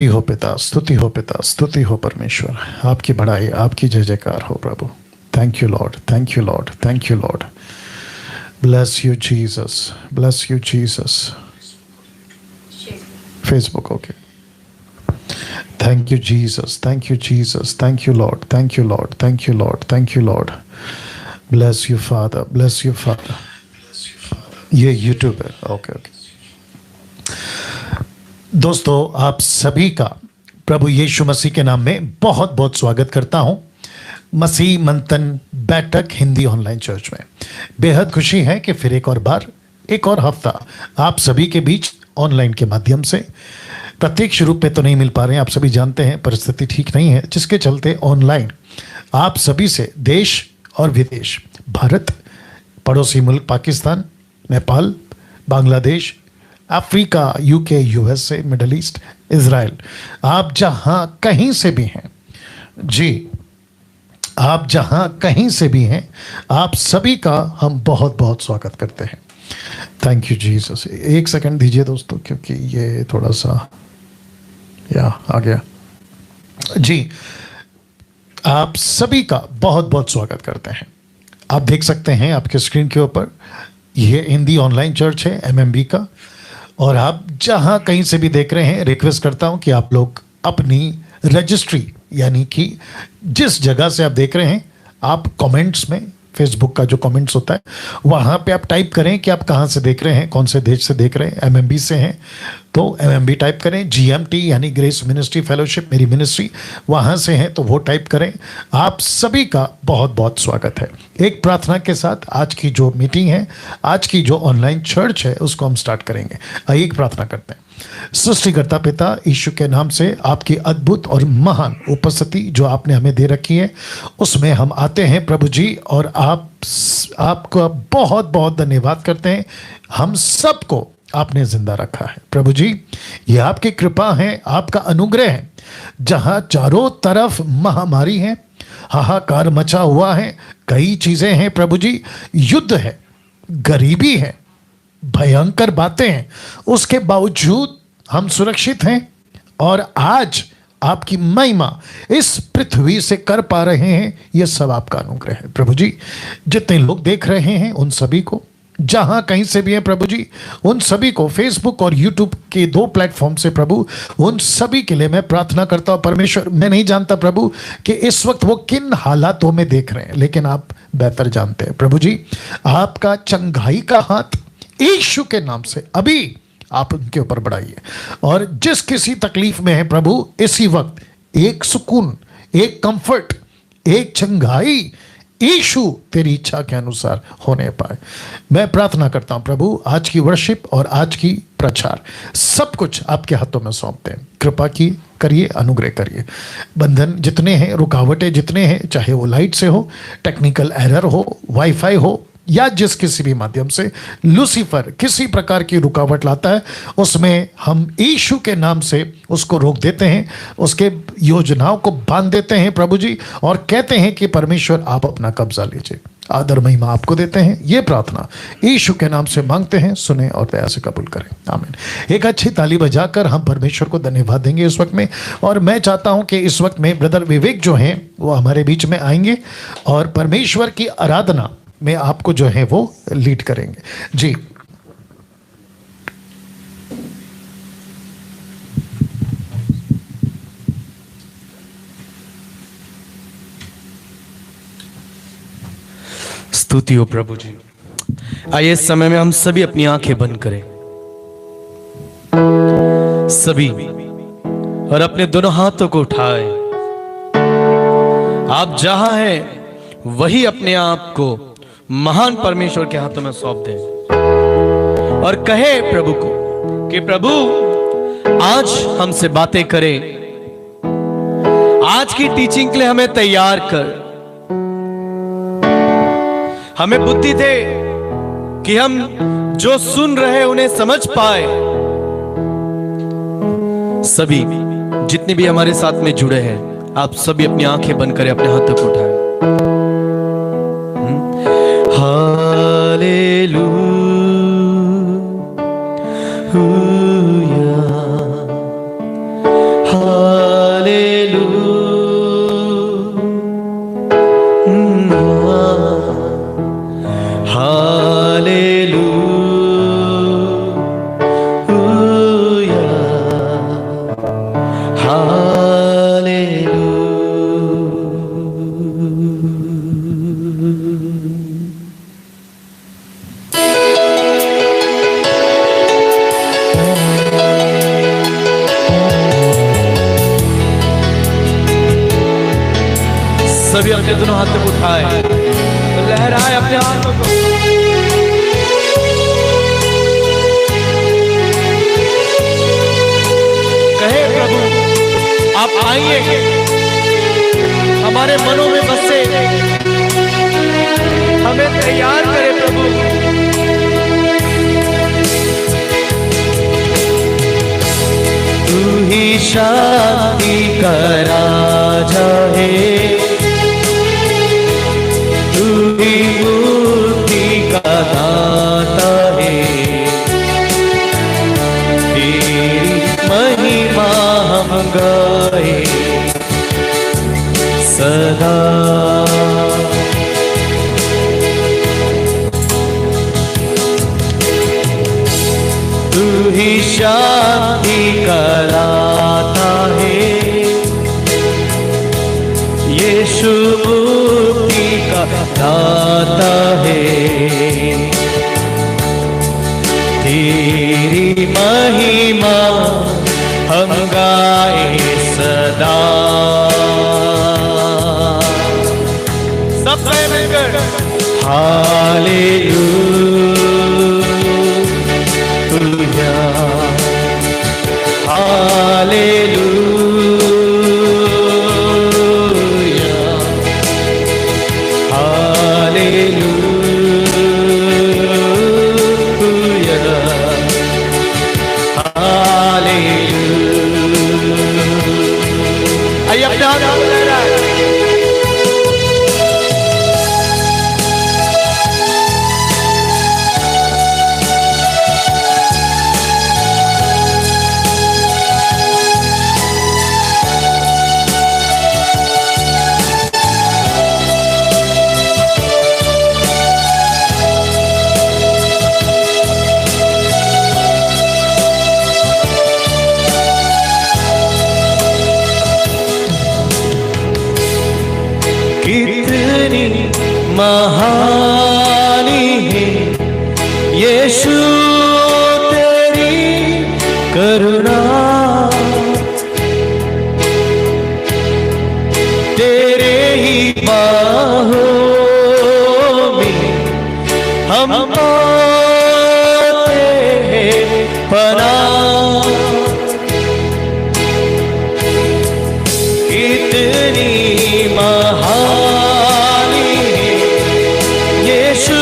हो पिता, स्तुति हो पिता, स्तुति हो परमेश्वर। आपकी बड़ाई, आपकी जय जयकार हो प्रभु। Thank you lord, thank you lord, thank you lord. Bless you Jesus, bless you Jesus. Facebook okay. Thank you Jesus, thank you Jesus, thank you lord, thank you lord, thank you lord, thank you lord. Bless you father, bless you father. ये YouTube है, okay okay. दोस्तों, आप सभी का प्रभु यीशु मसीह के नाम में बहुत बहुत स्वागत करता हूं मसीह मंथन बैठक हिंदी ऑनलाइन चर्च में। बेहद खुशी है कि फिर एक और बार, एक और हफ्ता आप सभी के बीच ऑनलाइन के माध्यम से, प्रत्यक्ष रूप में तो नहीं मिल पा रहे हैं, आप सभी जानते हैं परिस्थिति ठीक नहीं है, जिसके चलते ऑनलाइन आप सभी से देश और विदेश, भारत, पड़ोसी मुल्क Pakistan, Nepal, Bangladesh, Africa, UK, USA, middle east, Israel, आप जहां कहीं से भी हैं जी, आप जहां कहीं से भी हैं, आप सभी का हम बहुत बहुत स्वागत करते हैं। Thank you Jesus. एक सेकंड दीजिए दोस्तों, क्योंकि ये थोड़ा सा आ गया जी। आप सभी का बहुत बहुत स्वागत करते हैं। आप देख सकते हैं आपके स्क्रीन के ऊपर, ये हिंदी ऑनलाइन चर्च है एमएमबी का, और आप जहां कहीं से भी देख रहे हैं, रिक्वेस्ट करता हूं कि आप लोग अपनी रजिस्ट्री, यानी कि जिस जगह से आप देख रहे हैं, आप कमेंट्स में, फेसबुक का जो कमेंट्स होता है वहां पे आप टाइप करें कि आप कहां से देख रहे हैं, कौन से देश से देख रहे हैं। एमएमबी से हैं तो एमएमबी टाइप करें, जीएमटी यानी ग्रेस मिनिस्ट्री फेलोशिप मेरी मिनिस्ट्री, वहां से हैं तो वो टाइप करें। आप सभी का बहुत बहुत स्वागत है। एक प्रार्थना के साथ आज की जो मीटिंग है, आज की जो ऑनलाइन चर्च है, उसको हम स्टार्ट करेंगे। आइए एक प्रार्थना करते हैं। सृष्टिकर्ता पिता यीशु के नाम से आपकी अद्भुत और महान उपस्थिति जो आपने हमें दे रखी है, उसमें हम आते हैं प्रभु जी, और आपका बहुत बहुत धन्यवाद करते हैं। हम सबको आपने जिंदा रखा है प्रभु जी, ये आपकी कृपा है, आपका अनुग्रह है। जहां चारों तरफ महामारी है, हाहाकार मचा हुआ है, कई चीजें हैं प्रभु जी, युद्ध है, गरीबी है, भयंकर बातें हैं, उसके बावजूद हम सुरक्षित हैं और आज आपकी महिमा इस पृथ्वी से कर पा रहे हैं। यह सब आपका अनुग्रह है प्रभु जी। जितने लोग देख रहे हैं उन सभी को, जहां कहीं से भी है प्रभु जी, उन सभी को, फेसबुक और यूट्यूब के 2 प्लेटफॉर्म से प्रभु, उन सभी के लिए मैं प्रार्थना करता हूं परमेश्वर। मैं नहीं जानता प्रभु कि इस वक्त वो किन हालातों में देख रहे हैं, लेकिन आप बेहतर जानते हैं प्रभु जी। आपका चंगाई का हाथ यीशु के नाम से अभी आप उनके ऊपर बढ़ाइए, और जिस किसी तकलीफ में है प्रभु, इसी वक्त एक सुकून, एक कंफर्ट, एक चंगाई यीशु तेरी इच्छा के अनुसार होने पाए। मैं प्रार्थना करता हूं प्रभु, आज की वर्शिप और आज की प्रचार सब कुछ आपके हाथों में सौंपते हैं। कृपा की करिए, अनुग्रह करिए। बंधन जितने हैं, रुकावटें जितने हैं, चाहे वो लाइट से हो, टेक्निकल एरर हो, वाईफाई हो, या जिस किसी भी माध्यम से लूसीफर किसी प्रकार की रुकावट लाता है, उसमें हम यीशु के नाम से उसको रोक देते हैं, उसके योजनाओं को बांध देते हैं प्रभु जी, और कहते हैं कि परमेश्वर आप अपना कब्जा लीजिए। आदर महिमा आपको देते हैं। ये प्रार्थना यीशु के नाम से मांगते हैं, सुने और दया से कबूल करें, आमीन। एक अच्छी ताली बजाकर हम परमेश्वर को धन्यवाद देंगे इस वक्त में। और मैं चाहता हूं कि इस वक्त में ब्रदर विवेक जो हैं वो हमारे बीच में आएंगे और परमेश्वर की आराधना में आपको जो है वो लीड करेंगे जी। स्तुति हो प्रभु जी। आइए इस समय में हम सभी अपनी आंखें बंद करें, सभी, और अपने दोनों हाथों को उठाएं। आप जहां हैं वही अपने आप को महान परमेश्वर के हाथों में सौंप दें और कहे प्रभु को कि प्रभु आज हमसे बातें करें, आज की टीचिंग के लिए हमें तैयार कर, हमें बुद्धि दे कि हम जो सुन रहे उन्हें समझ पाए। सभी जितने भी हमारे साथ में जुड़े हैं, आप सभी अपनी आंखें बंद करें, अपने हाथों को उठाएं। हालेलुया, सभी अपने दोनों हाथों को उठाए, तो लहराए अपने हाथों को। कहे प्रभु आप आइए, हमारे मनों में बसे, हमें तैयार करें प्रभु। तू ही शांति का राजा है, तू ही मुक्ति का दाता है, तेरी महिमा हम गाए सदा। तू ही शांति का दाता है, यीशु मुक्ति का दाता है, तेरी महिमा हम गाए सदा। सब मिलकर हालेलुया, हालेलुया, हालेलुया, हालेलुया। आइए अपने हाथ में ले रहा है। कितनी महानी है यीशु तेरी करुणा, तेरे ही बाहों में हम पाते हैं पनाह। कितनी महानी है यीशु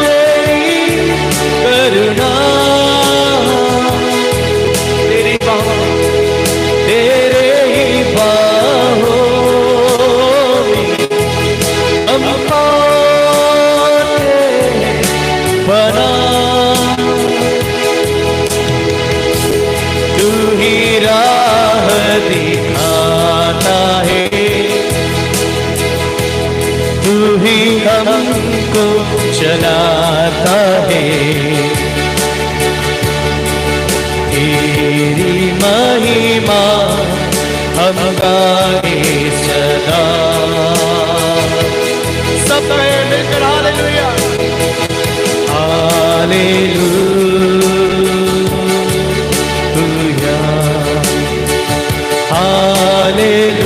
तेरी करुणा, तेरी बाहों, तेरे ही बाहों में हम पाते हैं पनाह। तू ही राह दिखाता है, तू ही हमको चलाता है, तेरी महिमा हम गाए सदा। सब मिलकर हालेलुया, हालेलुया, हालेलुया,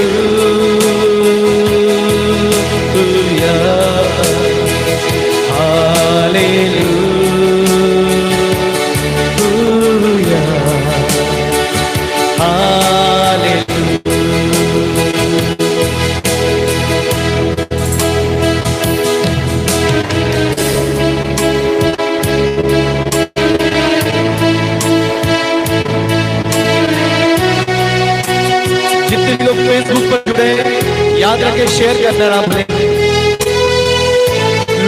हालेलुया, जितने लोग फेसबुक पर जुड़े, याद रखें शेयर करना आपने,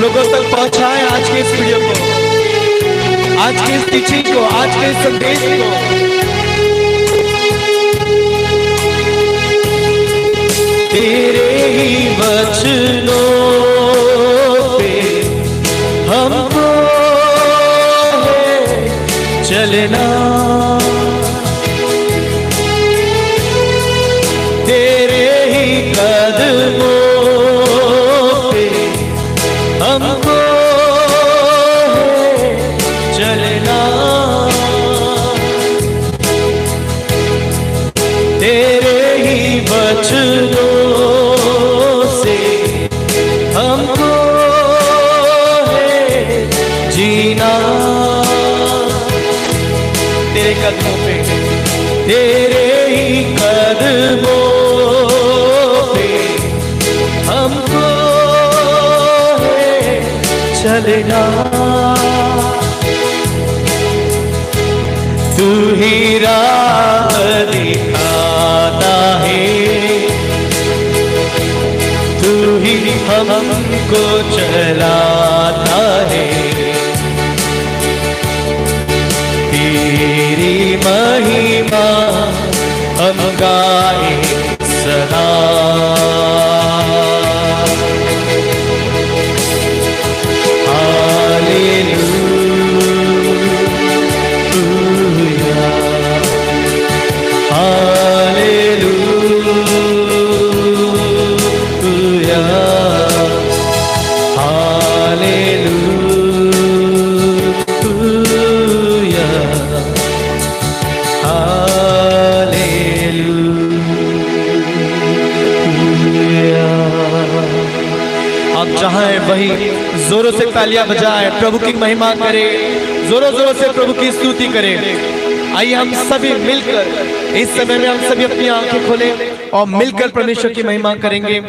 लोगों तक पहुंचाएं आज के इस वीडियो को, आज की इस टीचिंग को, आज के इस संदेश को। तेरे ही वचनों पे हमको है चलना, तेरे ही कदमों पे हमको है चलना, तेरे ही वचनों तेरे ही कदमों पे हमको है चलना। तू ही राह दिखाता है, तू ही हमको चलाता है। तेरी महिमा हम गाए सदा। वही जोरों से तालियां बजाए, प्रभु की महिमा करे, जोरों जोरों से प्रभु की स्तुति करे। आइए हम सभी मिलकर इस समय में हम सभी अपनी आंखें खोलें और मिलकर परमेश्वर की महिमा करेंगे,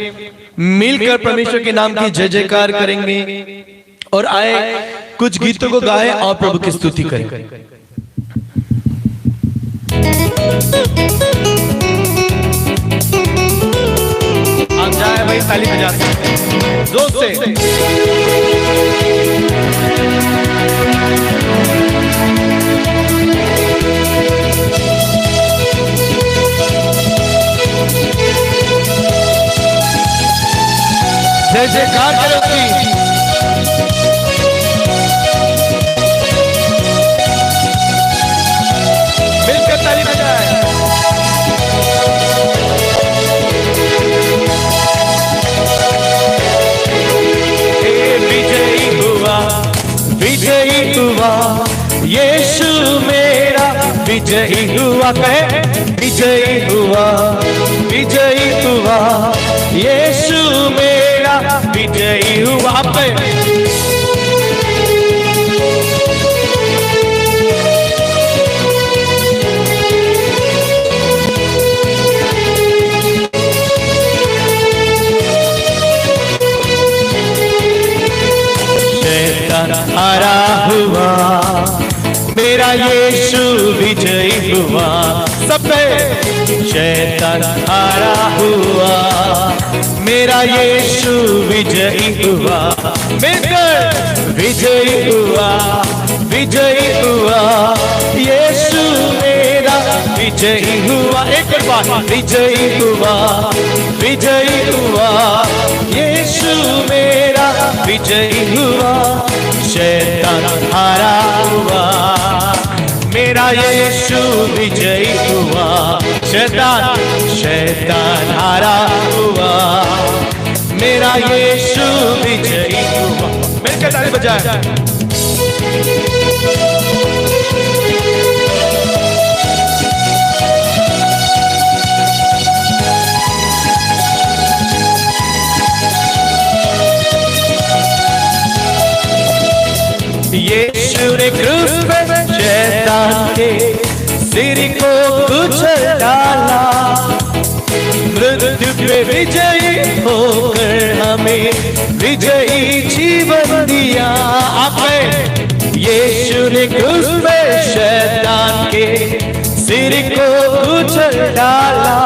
मिलकर परमेश्वर के नाम की जय जयकार करेंगे और आए कुछ गीतों को गाए और प्रभु की स्तुति करें। आप जाए भाई, ताली बजाते हैं जोर से। जय जयकार करो उसकी। मिलकर ताली बजाए। विजयी हुआ यीशु मेरा, विजयी हुआ, कहे विजयी हुआ, विजयी हुआ यीशु मेरा, विजयी हुआ। हारा हुआ मेरा यीशु विजयी हुआ, सब शैतान हारा हुआ मेरा यीशु विजयी हुआ, मिलकर विजयी हुआ, विजयी हुआ यीशु मेरा, विजयी हुआ। एक बार विजयी हुआ, विजयी हुआ यीशु मेरा, विजयी हुआ। शैतान हारा हुआ मेरा यीशु विजयी हुआ, शैतान शैतान हारा हुआ मेरा यीशु विजयी हुआ। मिलकर ताली बजाए। यीशु ने क्रूस पे शैतान के सिर को कुचल डाला, मृत्यु पे विजयी होकर हमें विजयी जीवन दिया। आपने यीशु ने क्रूस पे शैतान के सिर को कुचल डाला,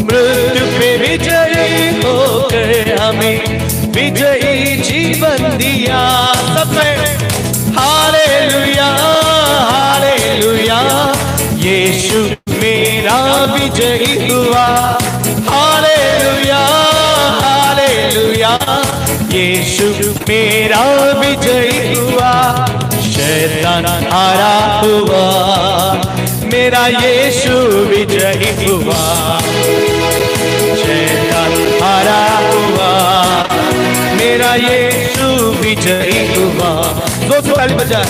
मृत्यु पे विजयी होकर हमें विजयी जीवन दिया। हालेलुया हालेलुया यीशु मेरा विजयी हुआ, हालेलुया हालेलुया यीशु मेरा विजयी हुआ। शैतान हारा हुआ मेरा यीशु विजयी हुआ, शैतान हारा हुआ मेरा यीशु विजयी हुआ। दो ताली बजा।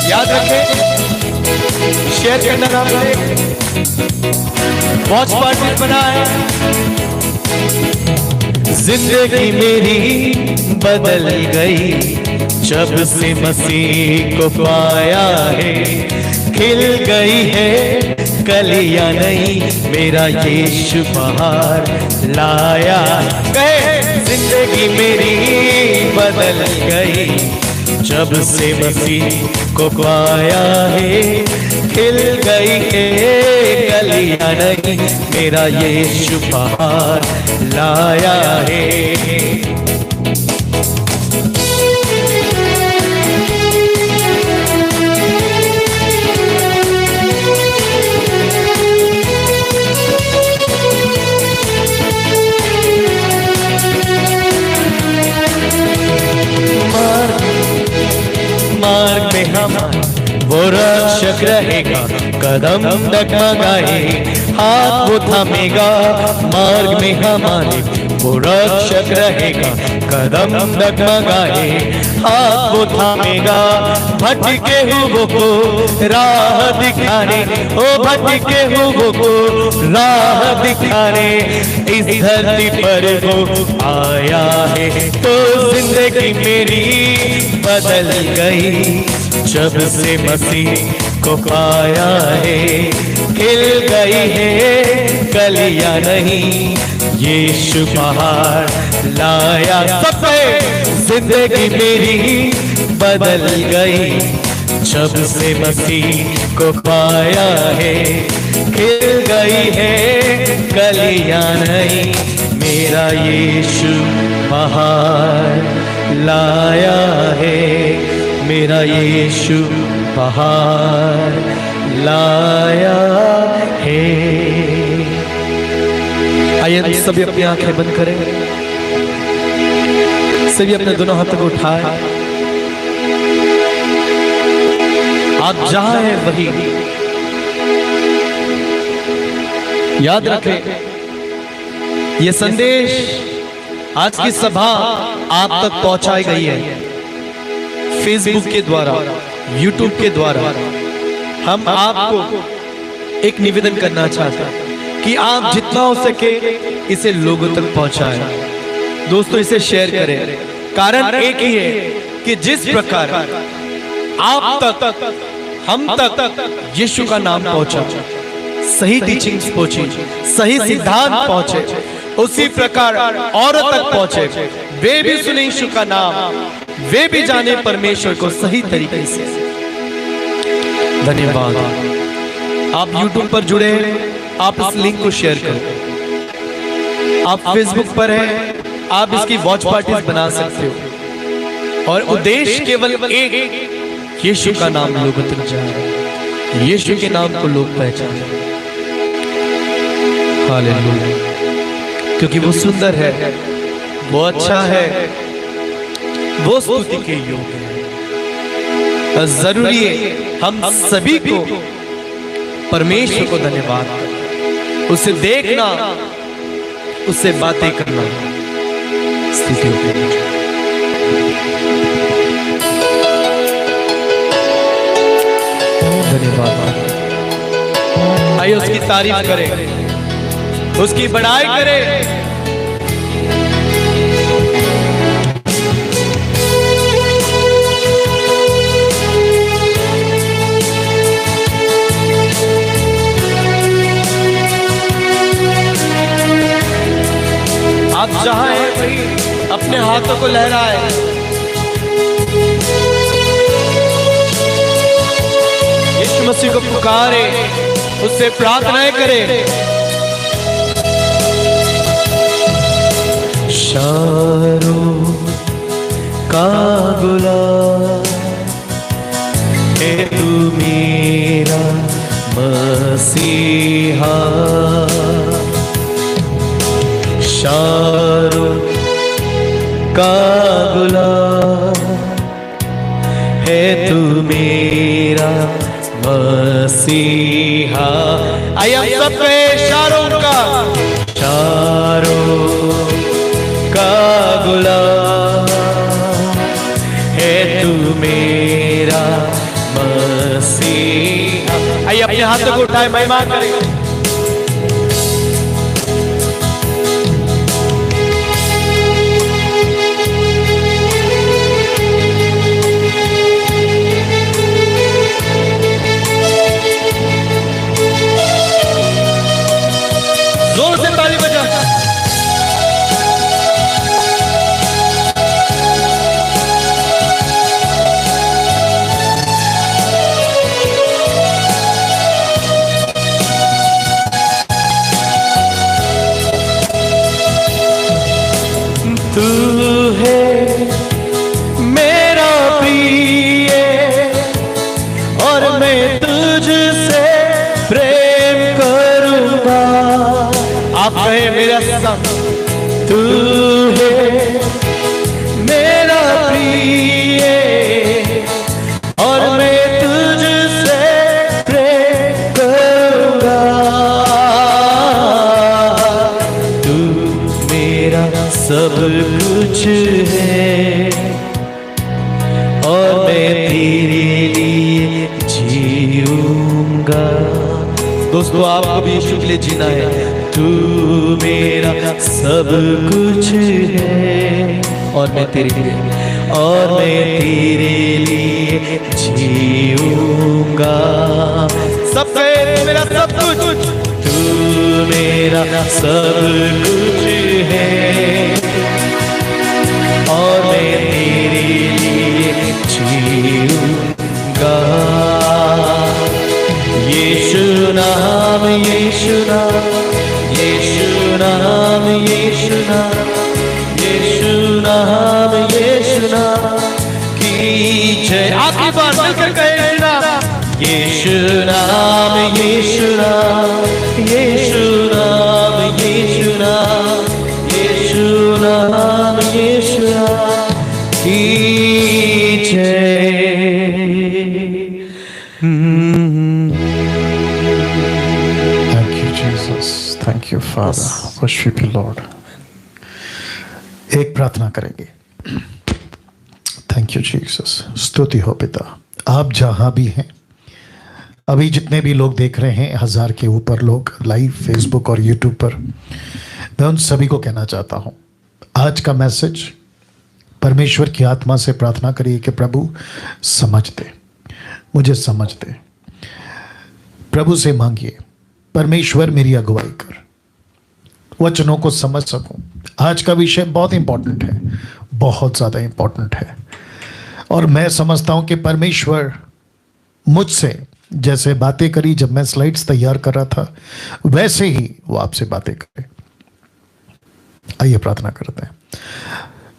याद रखें, शेयर करना ना भूलें। वॉच पार्टी बनाए। जिंदगी मेरी बदल गई जब से मसीह को पाया है। खिल गई है कलियां नहीं, मेरा यीशु बाहर लाया। कहे जिंदगी मेरी बदल गई जब से मसीह को पाया है। खिल गई है कलियां नहीं, मेरा यीशु बाहर लाया है। मार्ग में हमारा वो रक्षक रहेगा, कदम डगमगाए हाथ वो थामेगा। मार्ग में हमारे वो रक्षक रहेगा, कदम डगमगाए हाथ वो थामेगा। भटके हुओं को राह दिखाने, ओ भटके हुओं को राह दिखाने इस धरती पर वो आया है। तो जिंदगी मेरी बदल गई जब से मसीह को पाया है। खिल गई है कलियां नहीं, यीशु बाहर लाया। सब जिंदगी मेरी बदल गई जब से मसीह को पाया है। खिल गई है कलियां नहीं, मेरा यीशु बाहर लाया है। मेरा यीशु बाहर लाया है। आइए सभी अपनी आंखें बंद करें, सभी अपने दोनों हाथों को उठाएं। आप जहां हैं वही याद रखें, यह संदेश आज की सभा आप तक पहुंचाई गई है फेसबुक के द्वारा, यूट्यूब के द्वारा। हम आपको एक निवेदन करना चाहते हैं कि आप जितना हो सके इसे लोगों तक पहुंचाएं। दोस्तों इसे शेयर करें। कारण एक ही है कि जिस प्रकार आप तक, हम तक यीशु का नाम पहुंचा, सही टीचिंग्स पहुंची, सही सिद्धांत पहुंचे, उसी प्रकार औरों तक पहुंचे। वे भी सुने यीशु का नाम, वे भी जाने परमेश्वर को सही तरीके से। धन्यवाद। आप YouTube पर जुड़े हैं, आप इस लिंक को शेयर करें। आप Facebook पर हैं, आप इसकी वॉच पार्टीज बना सकते हो। और उद्देश्य केवल एक, यीशु का नाम लोगों तक जाए, यीशु के नाम को लोग पहचाने। हालेलुया। क्योंकि वो सुंदर है, वो अच्छा है, वो स्तुति के योग्य है। जरूरी है हम सभी को परमेश्वर को धन्यवाद करना, उसे देखना, उससे बातें करना। धन्यवाद। आइए उसकी तारीफ करें, उसकी बड़ाई करें। आप जहां हैं वही अपने हाथों को लहराए। यीशु मसीह को पुकारे, उससे प्रार्थनाएं करें। शारों का गुलाब है तू मेरा मसीहा। शारों का गुलाब है तू मेरा मसीहा। आइए हम सब पे शारों का, शारों का गुलाब है तू मेरा मसीहा। आइए अपने हाथों को उठाए, महिमा करें। आप कहे मेरा संग, तू है मेरा प्रिय और मैं तुझसे प्रेम करूंगा। तू मेरा सब कुछ है और मैं तेरे लिए जीऊंगा। दोस्तों, आपको भी यीशु के लिए जीना है। तू मेरा सब कुछ है और मैं तेरे लिए जीऊंगा। सब कहे तू मेरा सब कुछ, तू मेरा सब कुछ है और मैं तेरे लिए जीऊंगा। यीशु नाम, यीशु नाम, यीशु नाम, यीशु नाम, यीशु नाम, यीशु नाम की जय। आखिरी बार मिलकर कहे यीशु नाम, यीशु नाम, यीशु नाम, यीशु नाम, यीशु नाम, यीशु नाम की जय। Thank you father, worship you Lord. एक प्रार्थना करेंगे। थैंक यू जीसस, स्तुति हो पिता। आप जहां भी हैं, अभी जितने भी लोग देख रहे हैं, 1000 के ऊपर लोग लाइव फेसबुक और यूट्यूब पर, मैं उन सभी को कहना चाहता हूं, आज का मैसेज परमेश्वर की आत्मा से प्रार्थना करिए कि प्रभु समझ दे, मुझे समझ दे। प्रभु से मांगिए, परमेश्वर मेरी अगुवाई कर, वचनों को समझ सकूं। आज का विषय बहुत इंपॉर्टेंट है, बहुत ज़्यादा इंपॉर्टेंट है, और मैं समझता हूं कि परमेश्वर मुझसे जैसे बातें करी जब मैं स्लाइड्स तैयार कर रहा था, वैसे ही वो आपसे बातें करे। आइए प्रार्थना करते हैं।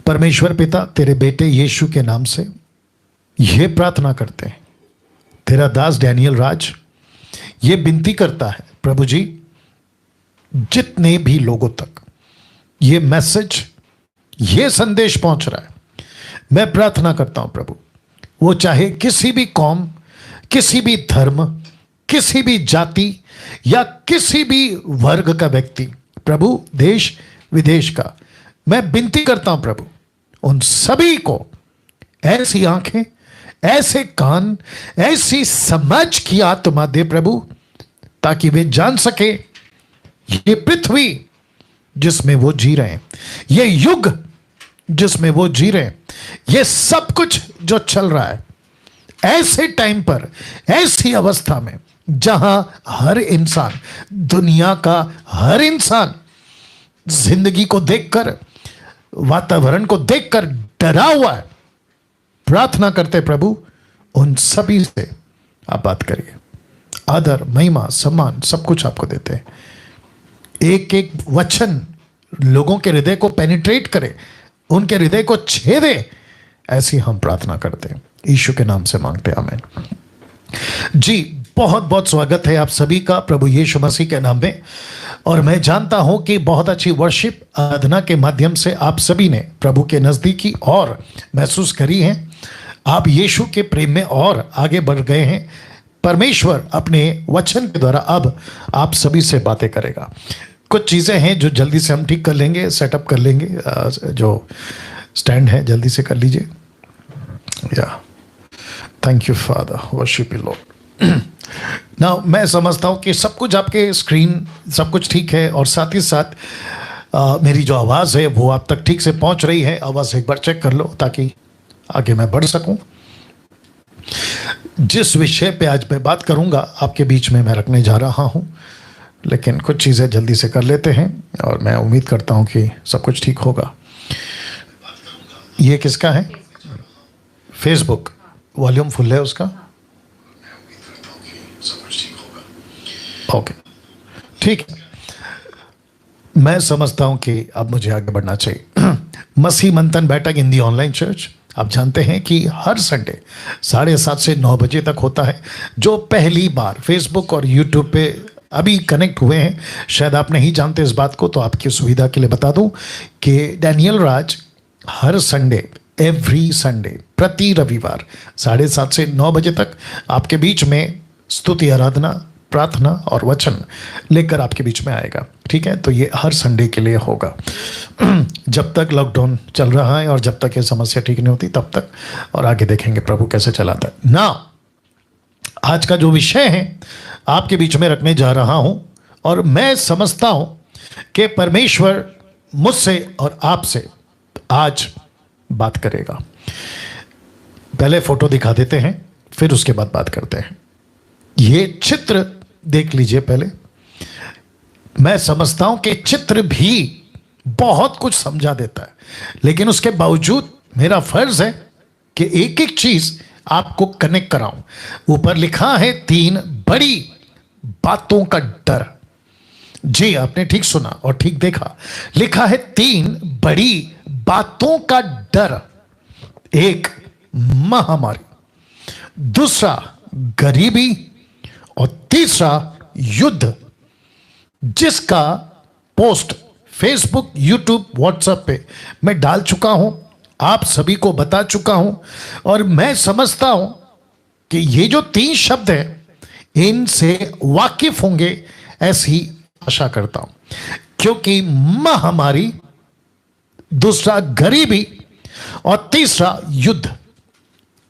परमेश्वर पिता, तेरे बेटे यीशु के नाम से ये प्रार्थना करते हैं। तेरा दास डैनियल राज ये विनती करता है प्रभु जी, जितने भी लोगों तक ये मैसेज, ये संदेश पहुंच रहा है, मैं प्रार्थना करता हूं प्रभु, वो चाहे किसी भी कौम, किसी भी धर्म, किसी भी जाति या किसी भी वर्ग का व्यक्ति, प्रभु देश विदेश का, मैं विनती करता हूं प्रभु, उन सभी को ऐसी आंखें, ऐसे कान, ऐसी समझ की आत्मा दे प्रभु, ताकि वे जान सके ये पृथ्वी जिसमें वो जी रहे हैं, ये युग जिसमें वो जी रहे हैं, ये सब कुछ जो चल रहा है, ऐसे टाइम पर, ऐसी अवस्था में जहां हर इंसान, दुनिया का हर इंसान जिंदगी को देखकर, वातावरण को देखकर डरा हुआ है, प्रार्थना करते प्रभु उन सभी से आप बात करिए। आदर, महिमा, सम्मान सब कुछ आपको देते हैं। एक एक वचन लोगों के हृदय को पेनिट्रेट करे, उनके हृदय को छेदे, ऐसी हम प्रार्थना करते हैं। यीशु के नाम से मांगते हैं, आमीन। जी, बहुत बहुत स्वागत है आप सभी का प्रभु यीशु मसीह के नाम में। और मैं जानता हूं कि बहुत अच्छी वर्शिप आराधना के माध्यम से आप सभी ने प्रभु के नजदीकी और महसूस करी है। आप यीशु के प्रेम में और आगे बढ़ गए हैं। परमेश्वर अपने वचन के द्वारा अब आप सभी से बातें करेगा। कुछ चीज़ें हैं जो जल्दी से हम ठीक कर लेंगे, सेटअप कर लेंगे। जो स्टैंड है जल्दी से कर लीजिए। या thank you father, worship you Lord. ना मैं समझता हूँ कि सब कुछ आपके स्क्रीन सब कुछ ठीक है, और साथ ही साथ मेरी जो आवाज़ है वो आप तक ठीक से पहुँच रही है। आवाज़ एक बार चेक कर लो ताकि आगे मैं बढ़ सकूं। जिस विषय पे आज मैं बात करूंगा आपके बीच में मैं रखने जा रहा हूं, लेकिन कुछ चीज़ें जल्दी से कर लेते हैं और मैं उम्मीद करता हूं कि सब कुछ ठीक होगा। ये किसका है? फेसबुक वॉल्यूम फुल है उसका? ओके, ठीक है। मैं समझता हूं कि अब मुझे आगे बढ़ना चाहिए। मसीह मंथन बैठक हिंदी ऑनलाइन चर्च, आप जानते हैं कि हर संडे 7:30 से 9 बजे तक होता है। जो पहली बार फेसबुक और यूट्यूब पे अभी कनेक्ट हुए हैं, शायद आप नहीं जानते इस बात को, तो आपकी सुविधा के लिए बता दूं कि डैनियल राज हर संडे, एवरी संडे, प्रति रविवार 7:30 से 9 बजे तक आपके बीच में स्तुति, आराधना, प्रार्थना और वचन लेकर आपके बीच में आएगा। ठीक है, तो ये हर संडे के लिए होगा जब तक लॉकडाउन चल रहा है और जब तक ये समस्या ठीक नहीं होती तब तक, और आगे देखेंगे प्रभु कैसे चलाता है ना। आज का जो विषय है आपके बीच में रखने जा रहा हूं, और मैं समझता हूं कि परमेश्वर मुझसे और आपसे आज बात करेगा। पहले फोटो दिखा देते हैं, फिर उसके बाद बात करते हैं। ये चित्र देख लीजिए पहले। मैं समझता हूं कि चित्र भी बहुत कुछ समझा देता है, लेकिन उसके बावजूद मेरा फर्ज है कि एक एक चीज आपको कनेक्ट कराऊं। ऊपर लिखा है 3 बड़ी बातों का डर। जी, आपने ठीक सुना और ठीक देखा, लिखा है 3 बड़ी बातों का डर। एक, महामारी, दूसरा गरीबी, और तीसरा युद्ध, जिसका पोस्ट फेसबुक, यूट्यूब, व्हाट्सएप पे मैं डाल चुका हूं, आप सभी को बता चुका हूं। और मैं समझता हूं कि ये जो 3 शब्द हैं इनसे वाकिफ होंगे, ऐसी आशा करता हूं, क्योंकि महामारी, दूसरा गरीबी और तीसरा युद्ध,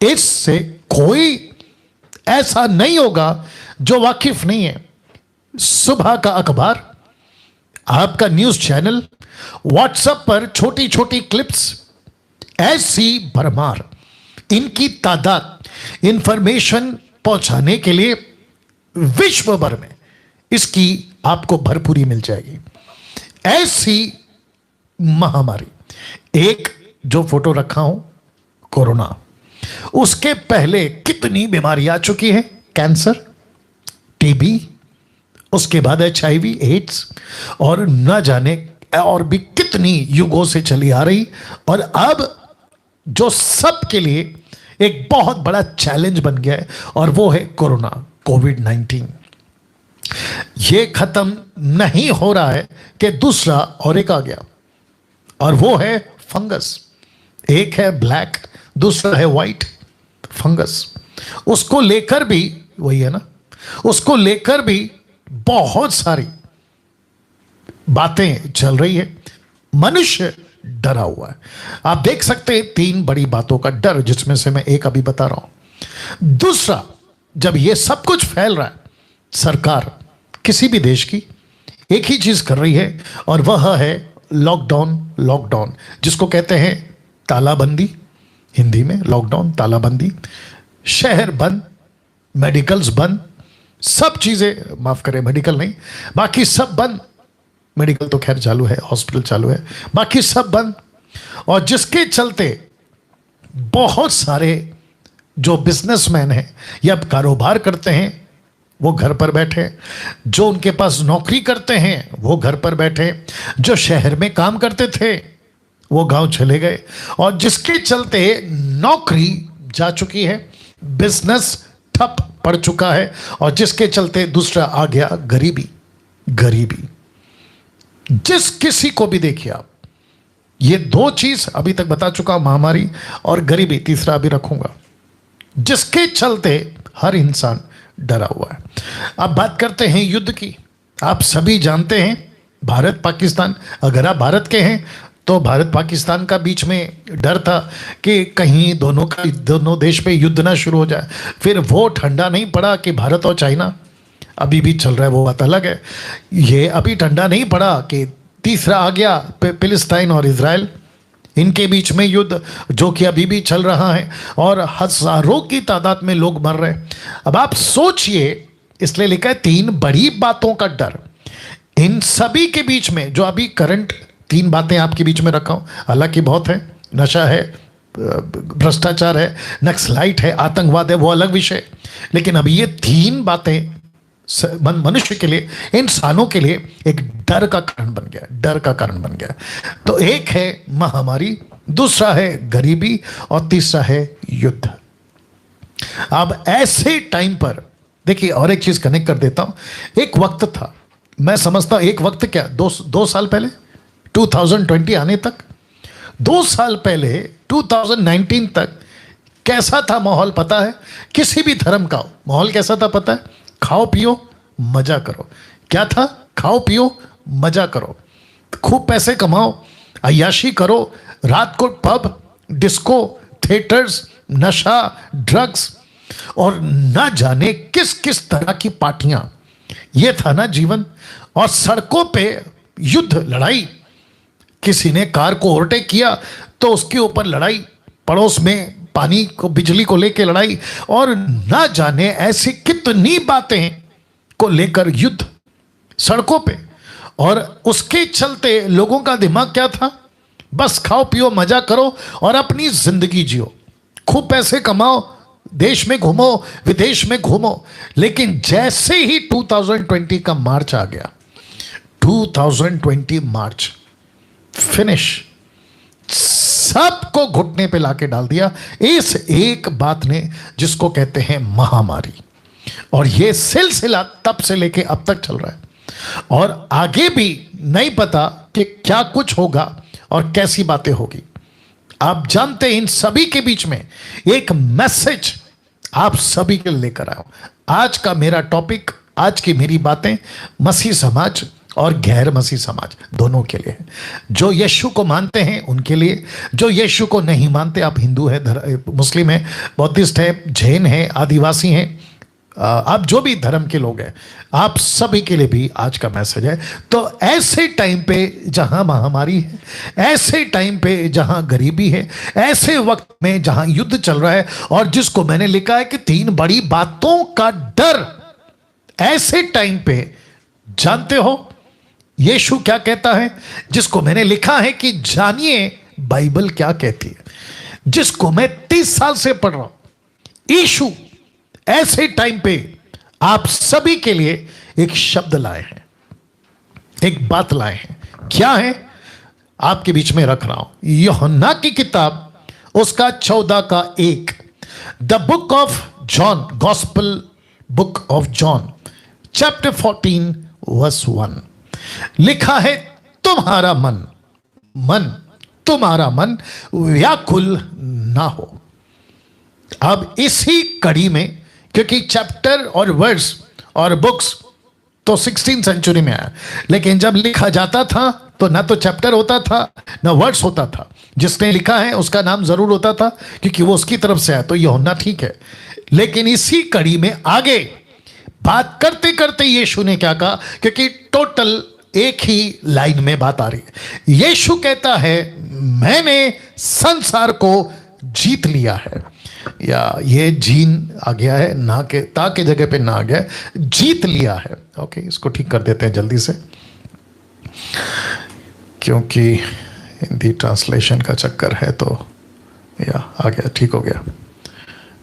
इससे कोई ऐसा नहीं होगा जो वाकिफ नहीं है। सुबह का अखबार, आपका न्यूज चैनल, व्हाट्सएप पर छोटी छोटी क्लिप्स, ऐसी भरमार, इनकी तादाद इंफॉर्मेशन पहुंचाने के लिए विश्व भर में इसकी आपको भरपूरी मिल जाएगी। ऐसी महामारी, एक जो फोटो रखा हूं, कोरोना, उसके पहले कितनी बीमारी आ चुकी है, कैंसर, टीबी, उसके बाद HIV, एड्स, और न जाने और भी कितनी युगों से चली आ रही, और अब जो सबके लिए एक बहुत बड़ा चैलेंज बन गया है, और वो है कोरोना, कोविड-19। ये खत्म नहीं हो रहा है कि दूसरा और एक आ गया, और वो है फंगस। एक है ब्लैक, दूसरा है व्हाइट फंगस। उसको लेकर भी वही है ना, उसको लेकर भी बहुत सारी बातें चल रही है। मनुष्य डरा हुआ है। आप देख सकते हैं 3 बड़ी बातों का डर, जिसमें से मैं एक अभी बता रहा हूं। दूसरा, जब ये सब कुछ फैल रहा है, सरकार किसी भी देश की एक ही चीज कर रही है, और वह है लॉकडाउन। लॉकडाउन जिसको कहते हैं तालाबंदी, हिंदी में लॉकडाउन, तालाबंदी। शहर बंद, मेडिकल्स बंद, सब चीजें, माफ करें मेडिकल नहीं, बाकी सब बंद। मेडिकल तो खैर चालू है, हॉस्पिटल चालू है, बाकी सब बंद। और जिसके चलते बहुत सारे जो बिजनेसमैन हैं या कारोबार करते हैं वो घर पर बैठे, जो उनके पास नौकरी करते हैं वो घर पर बैठे, जो शहर में काम करते थे वो गांव चले गए, और जिसके चलते नौकरी जा चुकी है, बिजनेस ठप पड़ चुका है, और जिसके चलते दूसरा आ गया गरीबी। गरीबी जिस किसी को भी देखिए आप, ये 2 चीज अभी तक बता चुका, महामारी और गरीबी, तीसरा अभी रखूंगा, जिसके चलते हर इंसान डरा हुआ है। अब बात करते हैं युद्ध की। आप सभी जानते हैं भारत पाकिस्तान, अगर आप भारत के हैं तो भारत पाकिस्तान का बीच में डर था कि कहीं दोनों देश पे युद्ध ना शुरू हो जाए। फिर वो ठंडा नहीं पड़ा कि भारत और चाइना अभी भी चल रहा है, वो बात अलग है। ये अभी ठंडा नहीं पड़ा कि तीसरा आ गया फिलिस्तीन और इजराइल, इनके बीच में युद्ध जो कि अभी भी चल रहा है, और हजारों की तादाद में लोग मर रहे हैं। अब आप सोचिए, इसलिए लिखा है 3 बड़ी बातों का डर। इन सभी के बीच में जो अभी करंट 3 बातें आपके बीच में रखा हूं, हालांकि बहुत है, नशा है, भ्रष्टाचार है, नक्सलाइट है, आतंकवाद है, वो अलग विषय, लेकिन अभी ये 3 बातें मनुष्य के लिए, इंसानों के लिए एक डर का कारण बन गया, डर का कारण बन गया। तो एक है महामारी, दूसरा है गरीबी, और तीसरा है युद्ध। अब ऐसे टाइम पर देखिए, और एक चीज कनेक्ट कर देता हूं। एक वक्त था, मैं समझता हूं एक वक्त क्या, दो साल पहले 2020 आने तक, 2 साल पहले 2019 तक कैसा था माहौल पता है? किसी भी धर्म का माहौल कैसा था पता है? खाओ पियो मजा करो। क्या था? खाओ पियो मजा करो, खूब पैसे कमाओ, अय्याशी करो, रात को पब, डिस्को, थिएटर्स, नशा, ड्रग्स और ना जाने किस किस तरह की पार्टियां। यह था ना जीवन। और सड़कों पे युद्ध, लड़ाई, किसी ने कार को ओवरटेक किया तो उसके ऊपर लड़ाई, पड़ोस में पानी को, बिजली को लेकर लड़ाई, और ना जाने ऐसी कितनी बातें को लेकर युद्ध सड़कों पे। और उसके चलते लोगों का दिमाग क्या था? बस खाओ पियो मजा करो और अपनी जिंदगी जियो, खूब पैसे कमाओ, देश में घूमो, विदेश में घूमो। लेकिन जैसे ही 2020 का मार्च आ गया, 2020 मार्च फिनिश, सबको घुटने पे लाके डाल दिया इस एक बात ने, जिसको कहते हैं महामारी। और यह सिलसिला तब से लेके अब तक चल रहा है और आगे भी नहीं पता कि क्या कुछ होगा और कैसी बातें होगी। आप जानते हैं, इन सभी के बीच में एक मैसेज आप सभी के लिए लेकर आया हूं। आज का मेरा टॉपिक, आज की मेरी बातें मसीह समाज और गैर मसीह समाज दोनों के लिए है। जो यीशु को मानते हैं उनके लिए, जो यीशु को नहीं मानते, आप हिंदू है, मुस्लिम है, बौद्धिस्ट है, जैन है, आदिवासी हैं, आप जो भी धर्म के लोग हैं, आप सभी के लिए भी आज का मैसेज है। तो ऐसे टाइम पे जहां महामारी है, ऐसे टाइम पे जहां गरीबी है, ऐसे वक्त में जहां युद्ध चल रहा है, और जिसको मैंने लिखा है कि 3 बड़ी बातों का डर, ऐसे टाइम पे जानते हो यीशु क्या कहता है? जिसको मैंने लिखा है कि जानिए बाइबल क्या कहती है, जिसको मैं 30 साल से पढ़ रहा हूं। यीशु ऐसे टाइम पे आप सभी के लिए एक शब्द लाए हैं, एक बात लाए हैं। क्या है? आपके बीच में रख रहा हूं। यूहन्ना की किताब, उसका 14 the book of John, gospel book of John, chapter 14 verse 1 लिखा है, तुम्हारा तुम्हारा मन व्याकुल ना हो। अब इसी कड़ी में, क्योंकि चैप्टर और वर्स और बुक्स तो 16th सेंचुरी में आया, लेकिन जब लिखा जाता था तो ना तो चैप्टर होता था ना वर्स होता था। जिसने लिखा है उसका नाम जरूर होता था क्योंकि वो उसकी तरफ से आया, तो यूहन्ना ठीक है। लेकिन इसी कड़ी में आगे बात करते करते यीशु ने क्या कहा? क्योंकि टोटल एक ही लाइन में बात आ रही है। यीशु कहता है, मैंने संसार को जीत लिया है, या ये जीन आ गया है, ना के ता के जगह पे ना आ गया, जीत लिया है। ओके, इसको ठीक कर देते हैं जल्दी से, क्योंकि हिंदी ट्रांसलेशन का चक्कर है। तो या आ गया, ठीक हो गया,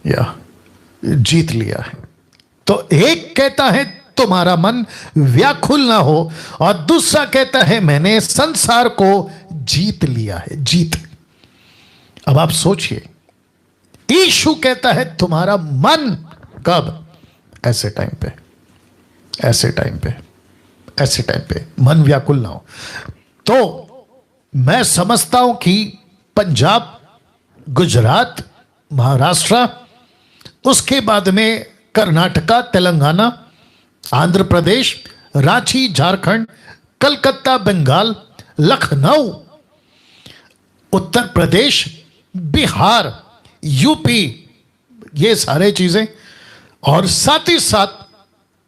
या जीत लिया है। तो एक कहता है तुम्हारा मन व्याकुल ना हो, और दूसरा कहता है मैंने संसार को जीत लिया है। जीत। अब आप सोचिए, यीशु कहता है तुम्हारा मन, कब? ऐसे टाइम पे, ऐसे टाइम पे, ऐसे टाइम पे मन व्याकुल ना हो। तो मैं समझता हूं कि पंजाब, गुजरात, महाराष्ट्र, उसके बाद में कर्नाटका, तेलंगाना, आंध्र प्रदेश, रांची झारखंड, कलकत्ता बंगाल, लखनऊ उत्तर प्रदेश, बिहार, यूपी, ये सारे चीजें, और साथ ही साथ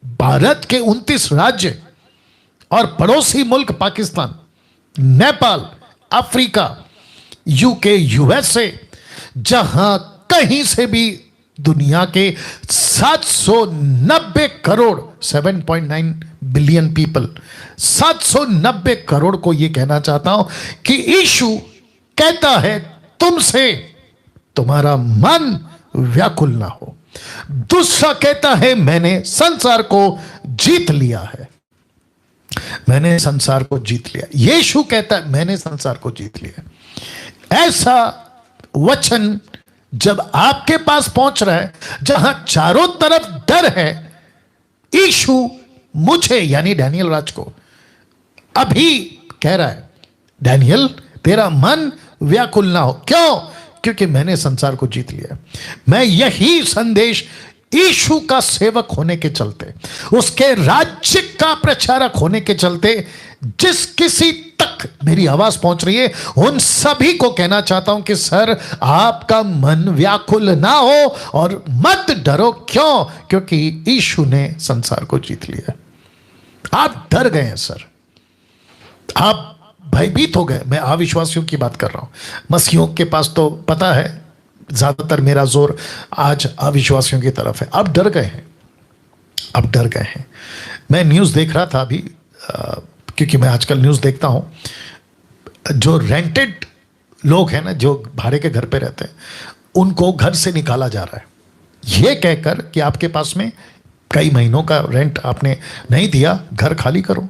भारत के 29 राज्य और पड़ोसी मुल्क Pakistan, Nepal, Africa, UK, USA, जहां कहीं से भी दुनिया के 790 करोड़ 7.9 बिलियन पीपल, 790 करोड़ को यह कहना चाहता हूं कि यीशु कहता है तुमसे तुम्हारा मन व्याकुल ना हो। दूसरा कहता है मैंने संसार को जीत लिया है, मैंने संसार को जीत लिया। यीशु कहता है मैंने संसार को जीत लिया। ऐसा वचन जब आपके पास पहुंच रहा है, जहां चारों तरफ डर है, यीशु मुझे यानी डैनियल राज को अभी कह रहा है, डैनियल तेरा मन व्याकुल ना हो। क्यों? क्योंकि मैंने संसार को जीत लिया। मैं यही संदेश यीशु का सेवक होने के चलते, उसके राज्य का प्रचारक होने के चलते, जिस किसी तक मेरी आवाज पहुंच रही है उन सभी को कहना चाहता हूं कि सर आपका मन व्याकुल ना हो और मत डरो। क्यों? क्योंकि यीशु ने संसार को जीत लिया। आप डर गए हैं सर, आप भयभीत हो गए। मैं अविश्वासियों की बात कर रहा हूं। मसीहों के पास तो पता है ज्यादातर मेरा जोर आज अविश्वासियों की तरफ है। अब डर गए हैं, अब डर गए हैं। मैं न्यूज़ देख रहा था अभी, क्योंकि मैं आजकल न्यूज़ देखता हूं। जो रेंटेड लोग हैं ना, जो भाड़े के घर पे रहते हैं, उनको घर से निकाला जा रहा है ये कहकर कि आपके पास में कई महीनों का रेंट आपने नहीं दिया, घर खाली करो।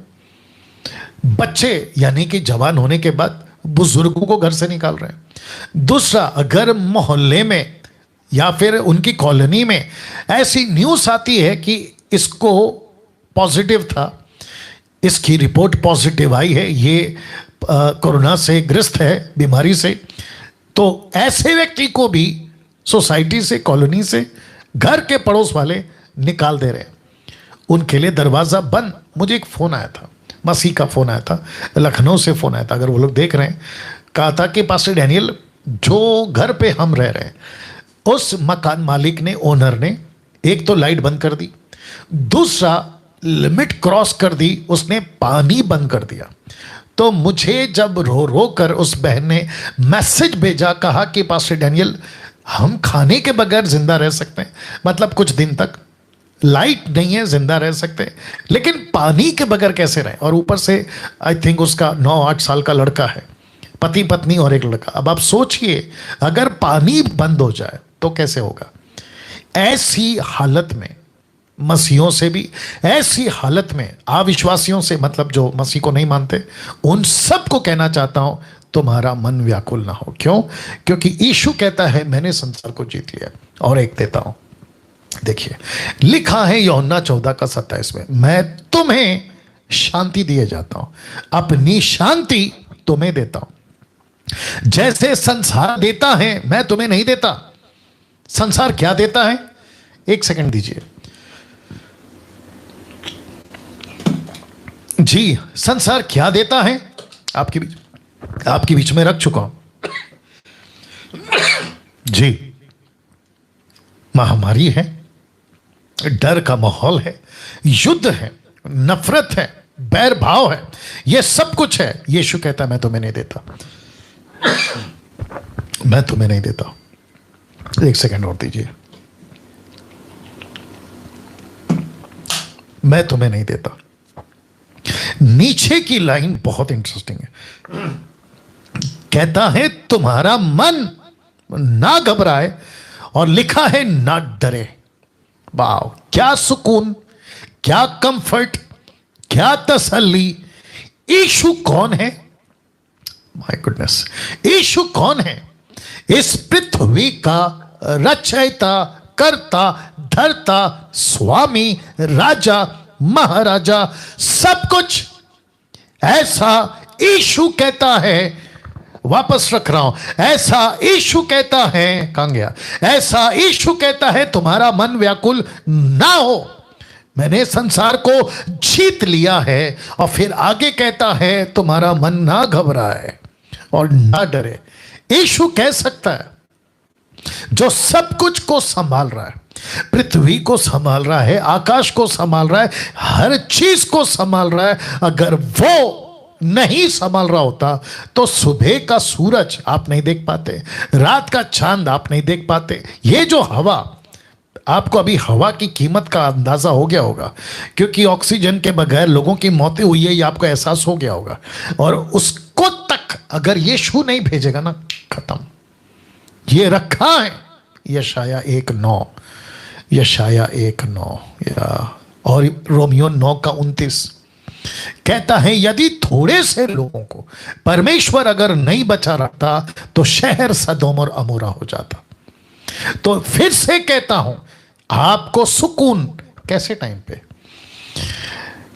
बच्चे यानी कि जवान होने के बाद बुजुर्गों को घर से निकाल रहे हैं। दूसरा, अगर मोहल्ले में या फिर उनकी कॉलोनी में ऐसी न्यूज़ आती है कि इसको पॉजिटिव था, इसकी रिपोर्ट पॉजिटिव आई है, ये कोरोना से ग्रस्त है, बीमारी से, तो ऐसे व्यक्ति को भी सोसाइटी से, कॉलोनी से, घर के पड़ोस वाले निकाल दे रहे हैं। उनके लिए दरवाज़ा बंद। मुझे एक फ़ोन आया था, मसीह का फ़ोन आया था, लखनऊ से फ़ोन आया था, अगर वो लोग देख रहे हैं। कहा था कि पास्टर डैनियल, जो घर पे हम रह रहे हैं उस मकान मालिक ने, ओनर ने, एक तो लाइट बंद कर दी, दूसरा लिमिट क्रॉस कर दी, उसने पानी बंद कर दिया। तो मुझे जब रो रो कर उस बहन ने मैसेज भेजा, कहा कि पास्टर डैनियल हम खाने के बगैर जिंदा रह सकते हैं, मतलब कुछ दिन तक लाइट नहीं है, जिंदा रह सकते हैं, लेकिन पानी के बगैर कैसे रहें? और ऊपर से आई थिंक उसका 9-8 साल का लड़का है, पति पत्नी और एक लड़का। अब आप सोचिए अगर पानी बंद हो जाए तो कैसे होगा। ऐसी हालत में मसीहों से भी, ऐसी हालत में अविश्वासियों से, मतलब जो मसीह को नहीं मानते, उन सब को कहना चाहता हूं तुम्हारा मन व्याकुल ना हो। क्यों? क्योंकि यीशु कहता है मैंने संसार को जीत लिया। और एक देता हूं, देखिए लिखा है यूहन्ना 14:27 में, मैं तुम्हें शांति दिए जाता हूं, अपनी शांति तुम्हें देता हूं। जैसे संसार देता है मैं तुम्हें नहीं देता। संसार क्या देता है? एक सेकंड दीजिए जी। संसार क्या देता है? आपके बीच में रख चुका हूं जी। महामारी है, डर का माहौल है, युद्ध है, नफरत है, बैर भाव है, यह सब कुछ है। यीशु कहता है मैं तुम्हें नहीं देता, मैं तुम्हें नहीं देता। एक सेकंड और दीजिए, मैं तुम्हें नहीं देता। नीचे की लाइन बहुत इंटरेस्टिंग है। कहता है तुम्हारा मन ना घबराए, और लिखा है ना डरे। वाह, क्या सुकून, क्या कंफर्ट, क्या तसल्ली। यीशु कौन है? माय गुडनेस, यीशु कौन है? इस पृथ्वी का रचयिता, कर्ता, धर्ता, स्वामी, राजा, महाराजा, सब कुछ। ऐसा यीशु कहता है, वापस रख रहा हूं, ऐसा यीशु कहता है, कहां गया? ऐसा यीशु कहता है तुम्हारा मन व्याकुल ना हो, मैंने संसार को जीत लिया है। और फिर आगे कहता है तुम्हारा मन ना घबराए और ना डरे। यीशु कह सकता है जो सब कुछ को संभाल रहा है, पृथ्वी को संभाल रहा है, आकाश को संभाल रहा है, हर चीज को संभाल रहा है। अगर वो नहीं संभाल रहा होता तो सुबह का सूरज आप नहीं देख पाते, रात का चांद आप नहीं देख पाते। ये जो हवा, आपको अभी हवा की कीमत का अंदाजा हो गया होगा, क्योंकि ऑक्सीजन के बगैर लोगों की मौतें हुई है, ये आपको एहसास हो गया होगा। और उसको तक अगर यीशु नहीं भेजेगा ना, खत्म। ये रखा है यशाया 1:9, यशाया 1:9 और रोमियो 9:29 कहता है यदि थोड़े से लोगों को परमेश्वर अगर नहीं बचा रखता तो शहर सदोम और अमोरा हो जाता। तो फिर से कहता हूं, आपको सुकून कैसे टाइम पे?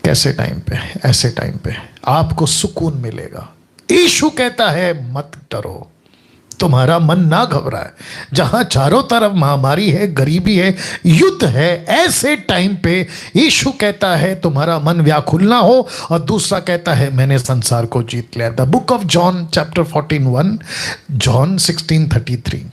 कैसे टाइम पे, ऐसे टाइम पे आपको सुकून मिलेगा। यीशु कहता है मत डरो, तुम्हारा मन ना घबराए। जहां चारों तरफ महामारी है, गरीबी है, युद्ध है, ऐसे टाइम पे यीशु कहता है तुम्हारा मन व्याकुल ना हो। और दूसरा कहता है मैंने संसार को जीत लिया। The book of John chapter 14:1, John 16:33।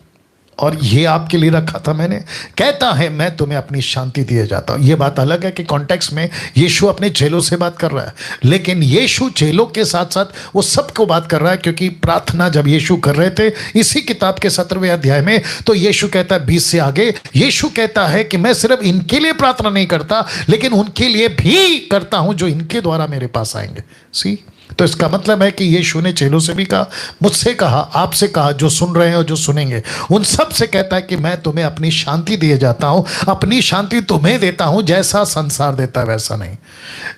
और ये आपके लिए रखा था मैंने। कहता है मैं तुम्हें अपनी शांति दिए जाता हूं। ये बात अलग है कि कॉन्टेक्स्ट में यीशु अपने चेलों से बात कर रहा है, लेकिन यीशु चेलों के साथ साथ वो सबको बात कर रहा है, क्योंकि प्रार्थना जब यीशु कर रहे थे इसी किताब के 17वें अध्याय में, तो यीशु कहता है 20 से आगे, यीशु कहता है कि मैं सिर्फ इनके लिए प्रार्थना नहीं करता, लेकिन उनके लिए भी करता हूं जो इनके द्वारा मेरे पास आएंगे। सी, तो इसका मतलब है कि यीशु ने चेलों से भी कहा, मुझसे कहा, आपसे कहा, जो सुन रहे हैं और जो सुनेंगे उन सब से कहता है कि मैं तुम्हें अपनी शांति दिए जाता हूं। अपनी शांति तुम्हें देता हूं, जैसा संसार देता है वैसा नहीं।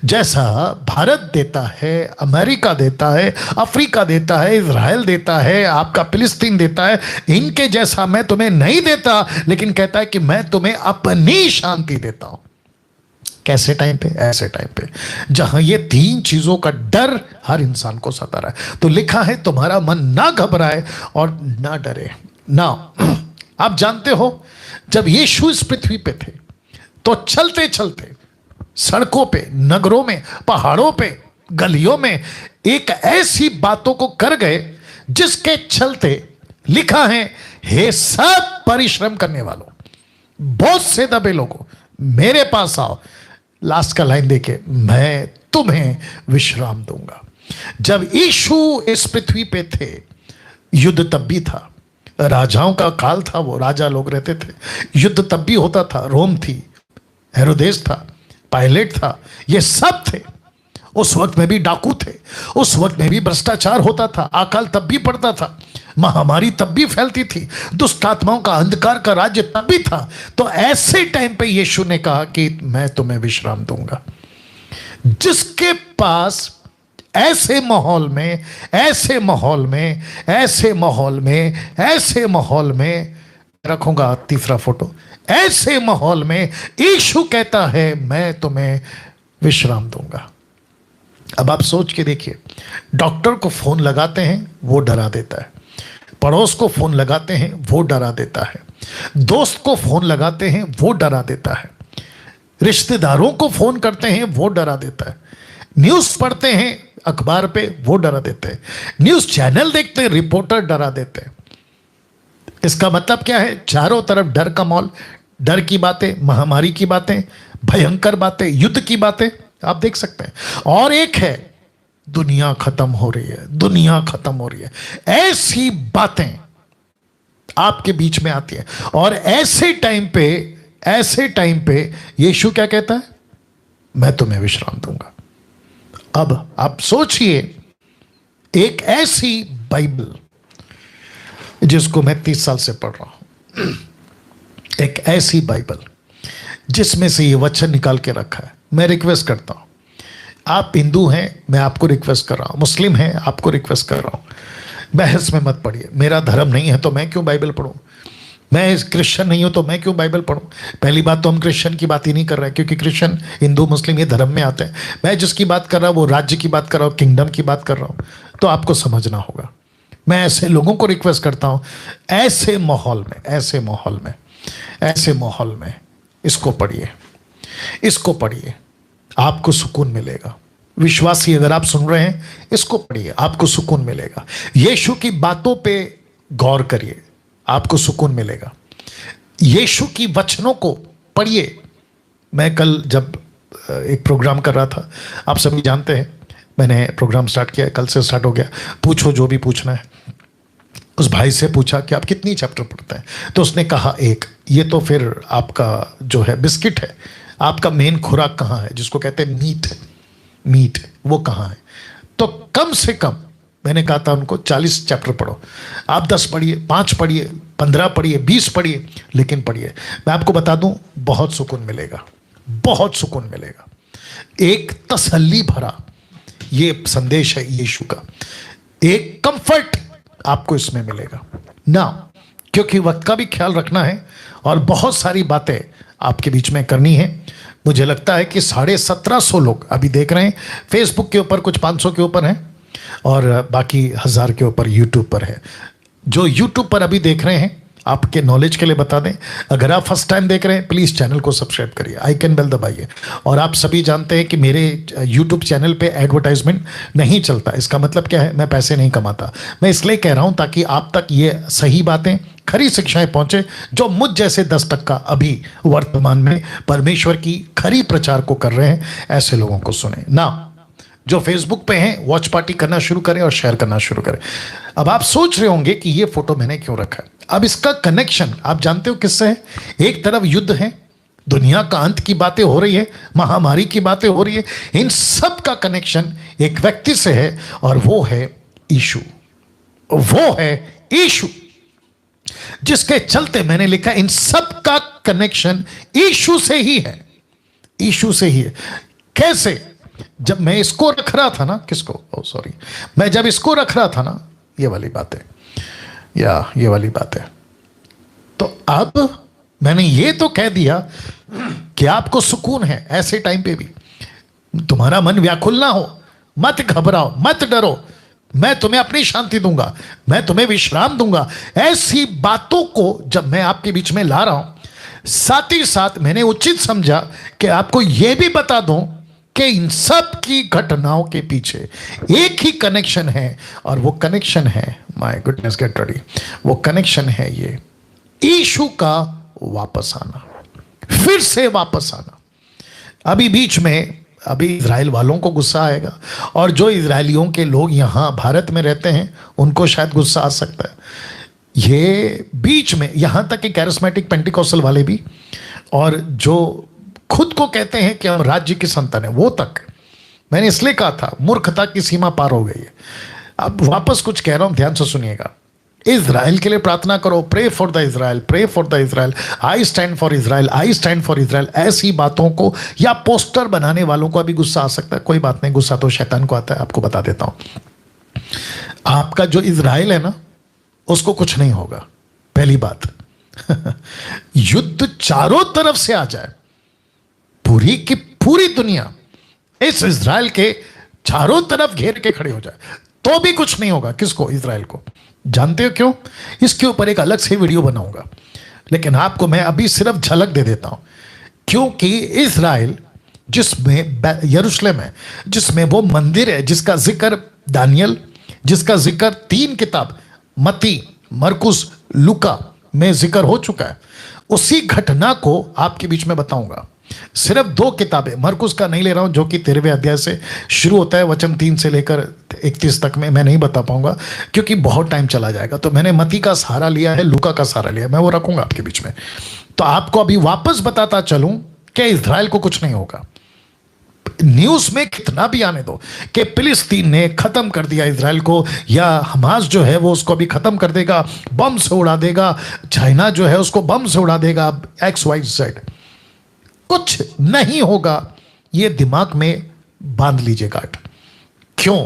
जैसा भारत देता है, अमेरिका देता है, अफ्रीका देता है, इजराइल देता है, आपका फिलिस्तीन देता है, इनके जैसा मैं तुम्हें नहीं देता, लेकिन कहता है कि मैं तुम्हें अपनी शांति देता हूं। कैसे टाइम पे, ऐसे टाइम पे जहां ये तीन चीजों का डर हर इंसान को सता रहा है। तो लिखा है तुम्हारा मन ना घबराए और ना डरे ना। आप जानते हो जब यीशु इस पृथ्वी पे थे तो चलते चलते सड़कों पे, नगरों में, पहाड़ों पे, गलियों में एक ऐसी बातों को कर गए जिसके चलते लिखा है हे सब परिश्रम करने वालों, बहुत से दबे लोगों, मेरे पास आओ। लास्ट का लाइन देखे, मैं तुम्हें विश्राम दूंगा। जब यीशु इस पृथ्वी पे थे युद्ध तब भी था, राजाओं का काल था, वो राजा लोग रहते थे, युद्ध तब भी होता था। रोम थी, हेरोदेस था, पायलट था, ये सब थे। उस वक्त में भी डाकू थे, उस वक्त में भी भ्रष्टाचार होता था, अकाल तब भी पड़ता था, महामारी तब भी फैलती थी, दुष्ट आत्माओं का अंधकार का राज्य तब भी था। तो ऐसे टाइम पे यीशु ने कहा कि मैं तुम्हें विश्राम दूंगा। जिसके पास ऐसे माहौल में, ऐसे माहौल में, ऐसे माहौल में, ऐसे माहौल में, रखूंगा तीसरा फोटो, ऐसे माहौल में यीशु कहता है मैं तुम्हें विश्राम दूंगा। अब आप सोच के देखिए, डॉक्टर को फोन लगाते हैं वो डरा देता है, पड़ोस को फोन लगाते हैं वो डरा देता है, दोस्त को फोन लगाते हैं वो डरा देता है, रिश्तेदारों को फोन करते हैं वो डरा देता है, न्यूज़ पढ़ते हैं अखबार पे वो डरा देते हैं, न्यूज़ चैनल देखते हैं रिपोर्टर डरा देते हैं। इसका मतलब क्या है? चारों तरफ डर का माहौल, डर की बातें, महामारी की बातें, भयंकर बातें, युद्ध की बातें आप देख सकते हैं। और एक है दुनिया खत्म हो रही है, दुनिया खत्म हो रही है, ऐसी बातें आपके बीच में आती है। और ऐसे टाइम पे यीशु क्या कहता है? मैं तुम्हें विश्राम दूंगा। अब आप सोचिए, एक ऐसी बाइबल जिसको मैं 30 साल से पढ़ रहा हूं, एक ऐसी बाइबल जिसमें से ये वचन निकाल के रखा है। मैं रिक्वेस्ट करता हूं, आप हिंदू हैं, मैं आपको रिक्वेस्ट कर रहा हूं, मुस्लिम हैं, आपको रिक्वेस्ट कर रहा हूं, बहस में मत पढ़िए। मेरा धर्म नहीं है तो मैं क्यों बाइबल पढ़ूं? मैं क्रिश्चियन नहीं हूं तो मैं क्यों बाइबल पढ़ूं? पहली बात तो हम क्रिश्चियन की बात ही नहीं कर रहे हैं, क्योंकि क्रिश्चियन, हिंदू, मुस्लिम ये धर्म में आते हैं। मैं जिसकी बात कर रहा हूं वो राज्य की बात कर रहा हूं, किंगडम की बात कर रहा हूं, तो आपको समझना होगा। मैं ऐसे लोगों को रिक्वेस्ट करता हूं, ऐसे माहौल में इसको पढ़िए, इसको पढ़िए, आपको सुकून मिलेगा। विश्वासी अगर आप सुन रहे हैं, इसको पढ़िए, आपको सुकून मिलेगा। यीशु की बातों पे गौर करिए, आपको सुकून मिलेगा। यीशु की वचनों को पढ़िए। मैं कल जब एक प्रोग्राम कर रहा था, आप सभी जानते हैं, मैंने प्रोग्राम स्टार्ट किया, कल से स्टार्ट हो गया, पूछो जो भी पूछना है। उस भाई से पूछा कि आप कितनी चैप्टर पढ़ते हैं, तो उसने कहा एक। ये तो फिर आपका जो है बिस्किट है, आपका मेन खुराक कहाँ है, जिसको कहते हैं मीट, वो कहाँ है? तो कम से कम मैंने कहा था उनको 40 चैप्टर पढ़ो। आप 10 पढ़िए, 5 पढ़िए, 15 पढ़िए, 20 पढ़िए, लेकिन पढ़िए। मैं आपको बता दूं, बहुत सुकून मिलेगा, बहुत सुकून मिलेगा। एक तसल्ली भरा ये संदेश है यीशु का, एक कंफर्ट आपको इसमें मिलेगा ना, क्योंकि वक्त का भी ख्याल रखना है और बहुत सारी बातें आपके बीच में करनी है। मुझे लगता है कि 1750 लोग अभी देख रहे हैं। फेसबुक के ऊपर कुछ 500 के ऊपर हैं और बाकी 1000 के ऊपर यूट्यूब पर है। जो यूट्यूब पर अभी देख रहे हैं, आपके नॉलेज के लिए बता दें, अगर आप फर्स्ट टाइम देख रहे हैं प्लीज़ चैनल को सब्सक्राइब करिए, आइकन बेल दबाइए। और आप सभी जानते हैं कि मेरे यूट्यूब चैनल पे एडवर्टाइजमेंट नहीं चलता। इसका मतलब क्या है? मैं पैसे नहीं कमाता। मैं इसलिए कह रहा हूं ताकि आप तक ये सही बातें, खरी शिक्षाएं पहुंचे, जो मुझ जैसे 10% अभी वर्तमान में परमेश्वर की खरी प्रचार को कर रहे हैं, ऐसे लोगों को सुने ना। जो फेसबुक पे हैं वॉच पार्टी करना शुरू करें और शेयर करना शुरू करें। अब आप सोच रहे होंगे कि ये फोटो मैंने क्यों रखा है। अब इसका कनेक्शन आप जानते हो किससे है? एक तरफ युद्ध है, दुनिया का अंत की बातें हो रही है, महामारी की बातें हो रही है, इन सब का कनेक्शन एक व्यक्ति से है और वो है यीशु। वो है यीशु, जिसके चलते मैंने लिखा इन सब का कनेक्शन यीशु से ही है। यीशु से ही है। कैसे? जब मैं इसको रख रहा था ना, किसको, ओ सॉरी, मैं जब इसको रख रहा था ना, ये वाली बात है या ये वाली बात है, तो अब मैंने ये तो कह दिया कि आपको सुकून है ऐसे टाइम पे भी, तुम्हारा मन व्याकुल ना हो, मत घबराओ, मत डरो, मैं तुम्हें अपनी शांति दूंगा, मैं तुम्हें विश्राम दूंगा। ऐसी बातों को जब मैं आपके बीच में ला रहा हूं, साथ ही साथ मैंने उचित समझा कि आपको यह भी बता दूं कि इन सब की घटनाओं के पीछे एक ही कनेक्शन है, और वो कनेक्शन है, माय गुडनेस गेट रेडी, वो कनेक्शन है ये यीशु का वापस आना, फिर से वापस आना। अभी बीच में अभी इजराइल वालों को गुस्सा आएगा, और जो इजरायलियों के लोग यहाँ भारत में रहते हैं उनको शायद गुस्सा आ सकता है। ये बीच में यहाँ तक कि कैरिस्मेटिक पेंटिकॉस्टल वाले भी, और जो खुद को कहते हैं कि हम राज्य की संतान है, वो तक। मैंने इसलिए कहा था मूर्खता की सीमा पार हो गई है। अब वापस कुछ कह रहा हूं, ध्यान से सुनिएगा। इजराइल के लिए प्रार्थना करो, pray for the Israel, pray for the Israel, I stand for Israel, I stand for Israel. ऐसी बातों को या पोस्टर बनाने वालों को अभी गुस्सा आ सकता है। कोई बात नहीं, गुस्सा तो शैतान को आता है, आपको बता देता हूं। आपका जो इजराइल है ना, उसको कुछ नहीं होगा। पहली बात युद्ध चारों तरफ से आ जाए, पूरी की पूरी दुनिया इस इजराइल के चारों तरफ घेर के खड़े हो जाए, तो भी कुछ नहीं होगा। किसको? इजराइल को। जानते हो क्यों? इसके ऊपर एक अलग से वीडियो बनाऊंगा, लेकिन आपको मैं अभी सिर्फ झलक दे देता हूं। क्योंकि इजराइल जिसमें यरूशलेम है, जिसमें वो मंदिर है जिसका जिक्र दानियल, जिसका जिक्र 3 किताब मत्ती, मरकुस, लूका में जिक्र हो चुका है, उसी घटना को आपके बीच में बताऊंगा। सिर्फ 2 किताबें, मरकुस का नहीं ले रहा हूं जो कि 13वें अध्याय से शुरू होता है, वचन 3 से लेकर 31 तक में मैं नहीं बता पाऊंगा क्योंकि बहुत टाइम चला जाएगा। तो मैंने मत्ती का सहारा लिया है, लूका का सहारा लिया है, मैं वो रखूंगा आपके बीच में। तो आपको अभी वापस बताता चलूं कि इजराइल को कुछ नहीं होगा। न्यूज में कितना भी आने दो कि फिलिस्तीन ने खत्म कर दिया इजराइल को, या हमास जो है वो उसको भी खत्म कर देगा, बम से उड़ा देगा, चाइना जो है उसको बम से उड़ा देगा, XYZ, कुछ नहीं होगा। ये दिमाग में बांध लीजिए गांठ। क्यों?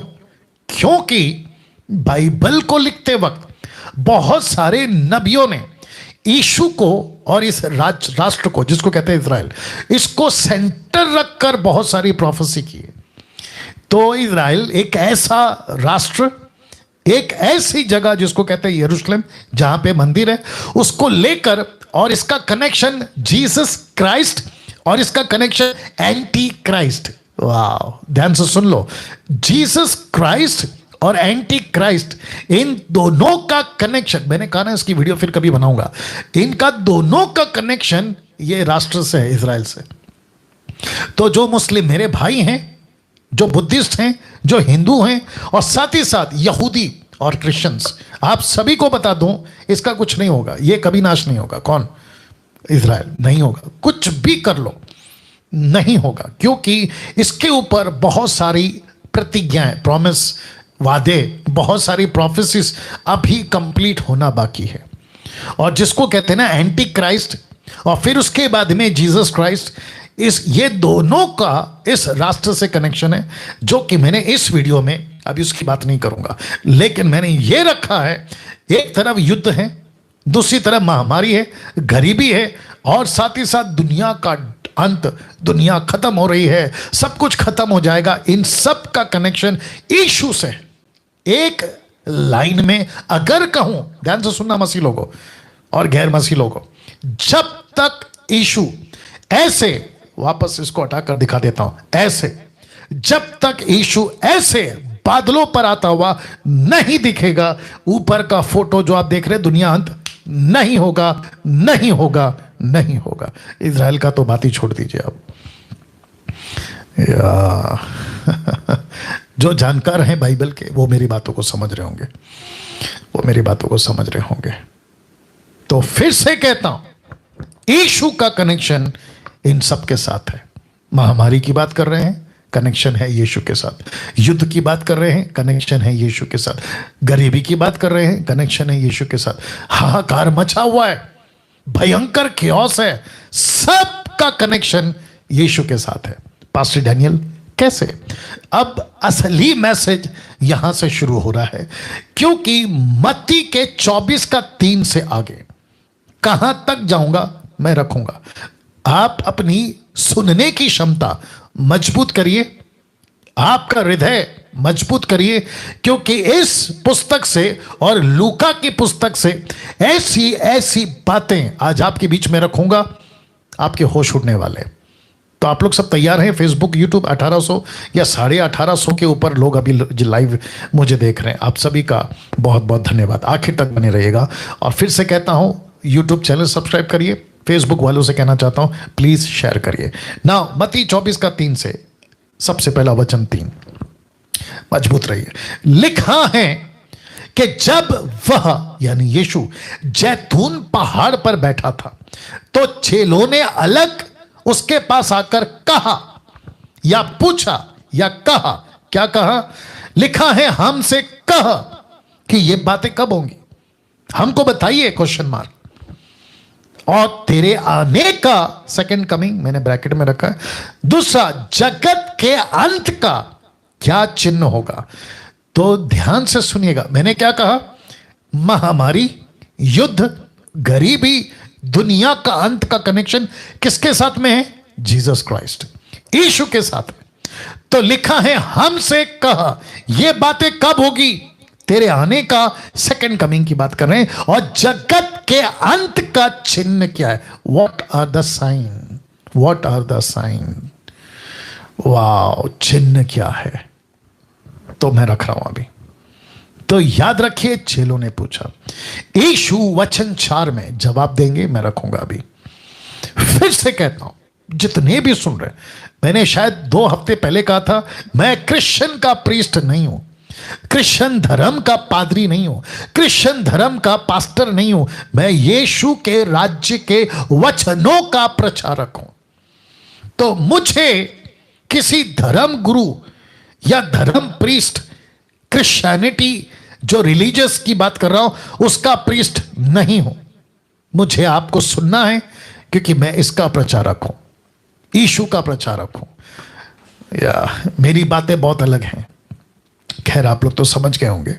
क्योंकि बाइबल को लिखते वक्त बहुत सारे नबियों ने यीशु को और इस राष्ट्र को, जिसको कहते हैं इजराइल, इसको सेंटर रखकर बहुत सारी प्रोफेसी की है। तो इजराइल एक ऐसा राष्ट्र, एक ऐसी जगह जिसको कहते हैं यरूशलेम, जहां पे मंदिर है, उसको लेकर, और इसका कनेक्शन जीसस क्राइस्ट और इसका कनेक्शन एंटी क्राइस्ट। वाह, ध्यान से सुन लो, जीसस क्राइस्ट और एंटी क्राइस्ट, इन दोनों का कनेक्शन, मैंने कहा ना इसकी वीडियो फिर कभी बनाऊंगा, इनका दोनों का कनेक्शन ये राष्ट्र से है, इजराइल से। तो जो मुस्लिम मेरे भाई हैं, जो बुद्धिस्ट हैं, जो हिंदू हैं, और साथ ही साथ यहूदी और क्रिश्चियंस, आप सभी को बता दूं इसका कुछ नहीं होगा, ये कभी नाश नहीं होगा। कौन? इजराइल। नहीं होगा, कुछ भी कर लो नहीं होगा, क्योंकि इसके ऊपर बहुत सारी प्रतिज्ञाएं, प्रॉमिस, वादे, बहुत सारी प्रोफेसीज अभी कंप्लीट होना बाकी है। और जिसको कहते हैं ना एंटी क्राइस्ट, और फिर उसके बाद में जीसस क्राइस्ट, ये दोनों का इस राष्ट्र से कनेक्शन है, जो कि मैंने इस वीडियो में अभी उसकी बात नहीं करूंगा। लेकिन मैंने ये रखा है, एक तरफ युद्ध है, दूसरी तरफ महामारी है, गरीबी है, और साथ ही साथ दुनिया का अंत, दुनिया खत्म हो रही है, सब कुछ खत्म हो जाएगा, इन सब का कनेक्शन यीशु से है। एक लाइन में अगर कहूं, ध्यान से सुनना मसीह लोगों और गैर मसीह लोगों, जब तक यीशु ऐसे, वापस इसको हटाकर दिखा देता हूं, ऐसे, जब तक यीशु ऐसे बादलों पर आता हुआ नहीं दिखेगा, ऊपर का फोटो जो आप देख रहे हैं, दुनिया अंत नहीं होगा, नहीं होगा, नहीं होगा। इजराइल का तो बात ही छोड़ दीजिए आप। जो जानकार हैं बाइबल के, वो मेरी बातों को समझ रहे होंगे, वो मेरी बातों को समझ रहे होंगे। तो फिर से कहता हूं, यीशु का कनेक्शन इन सब के साथ है। महामारी की बात कर रहे हैं, कनेक्शन है यीशु के साथ। युद्ध की बात कर रहे हैं, कनेक्शन है यीशु के साथ। गरीबी की बात कर रहे हैं, कनेक्शन है यीशु के साथ। हाहाकार मचा हुआ है, भयंकर क्योस है, सबका कनेक्शन यीशु के साथ है। पास्टर डैनियल कैसे? अब असली मैसेज यहां से शुरू हो रहा है, क्योंकि मत्ती के 24 का 3 से आगे कहां तक जाऊंगा मैं रखूंगा। आप अपनी सुनने की क्षमता मजबूत करिए, आपका हृदय मजबूत करिए, क्योंकि इस पुस्तक से और लूका की पुस्तक से ऐसी ऐसी बातें आज आपके बीच में रखूंगा, आपके होश उड़ने वाले। तो आप लोग सब तैयार हैं? फेसबुक, यूट्यूब 1800 या 1850 के ऊपर लोग अभी लाइव मुझे देख रहे हैं। आप सभी का बहुत बहुत धन्यवाद। आखिर तक बने रहिएगा। और फिर से कहता हूं, यूट्यूब चैनल सब्सक्राइब करिए। फेसबुक वालों से कहना चाहता हूं, प्लीज शेयर करिए। नाउ मत्ती 24 का 3 से सबसे पहला वचन 3, मजबूत रहिए। लिखा है कि जब वह यानी यीशु जैतून पहाड़ पर बैठा था, तो चेलों ने अलग उसके पास आकर कहा या पूछा या कहा, क्या कहा? लिखा है हमसे कहा कि ये बातें कब होंगी, हमको बताइए, क्वेश्चन मार्क। और तेरे आने का, सेकंड कमिंग मैंने ब्रैकेट में रखा है, दूसरा जगत के अंत का क्या चिन्ह होगा। तो ध्यान से सुनिएगा, मैंने क्या कहा? महामारी, युद्ध, गरीबी, दुनिया का अंत का कनेक्शन किसके साथ में है? जीसस क्राइस्ट, यीशु के साथ में। तो लिखा है हमसे कहा, ये बातें कब होगी? तेरे आने का, सेकंड कमिंग की बात कर रहे हैं। और जगत के अंत का चिन्ह क्या है? What are the sign? What are the sign? वाह, चिन्ह क्या है? तो मैं रख रहा हूं अभी। तो याद रखिए, चेलों ने पूछा, यीशु वचन 4 में जवाब देंगे, मैं रखूंगा अभी। फिर से कहता हूं, जितने भी सुन रहे, मैंने शायद 2 हफ्ते पहले कहा था, मैं क्रिश्चियन का प्रीस्ट नहीं हूं, क्रिश्चियन धर्म का पादरी नहीं हूं, क्रिश्चियन धर्म का पास्टर नहीं हूं, मैं यीशु के राज्य के वचनों का प्रचारक हूं। तो मुझे किसी धर्म गुरु या धर्म प्रीस्ट, क्रिश्चियनिटी जो रिलीजियस की बात कर रहा हूं, उसका प्रीस्ट नहीं हूं। मुझे आपको सुनना है, क्योंकि मैं इसका प्रचारक हूं, यीशु का प्रचारक हूं। या मेरी बातें बहुत अलग हैं, खैर आप लोग तो समझ गए होंगे,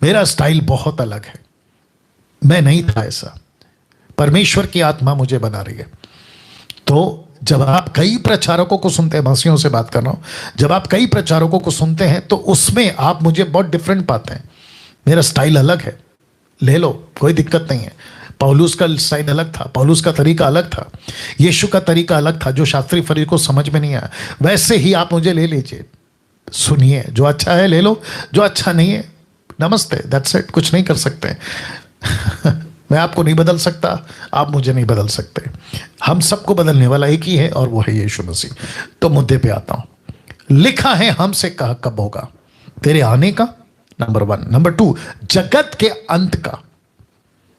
मेरा स्टाइल बहुत अलग है। मैं नहीं था ऐसा, परमेश्वर की आत्मा मुझे बना रही है। तो जब आप कई प्रचारकों को सुनते हैं, भाषियों से बात कर रहा हूं, जब आप कई प्रचारकों को सुनते हैं तो उसमें आप मुझे बहुत डिफरेंट पाते हैं। मेरा स्टाइल अलग है, ले लो, कोई दिक्कत नहीं है। पौलुस का स्टाइल अलग था, पौलुस का तरीका अलग था, यीशु का तरीका अलग था, जो शास्त्री फरीद को समझ में नहीं आया। वैसे ही आप मुझे ले लीजिए, सुनिए, जो अच्छा है ले लो, जो अच्छा नहीं है नमस्ते, दैट्स इट, कुछ नहीं कर सकते। मैं आपको नहीं बदल सकता, आप मुझे नहीं बदल सकते। हम सबको बदलने वाला एक ही है, और वो है यीशु मसीह। तो मुद्दे पे आता हूं। लिखा है हमसे कहा कब होगा? तेरे आने का, नंबर 1। नंबर 2, जगत के अंत का।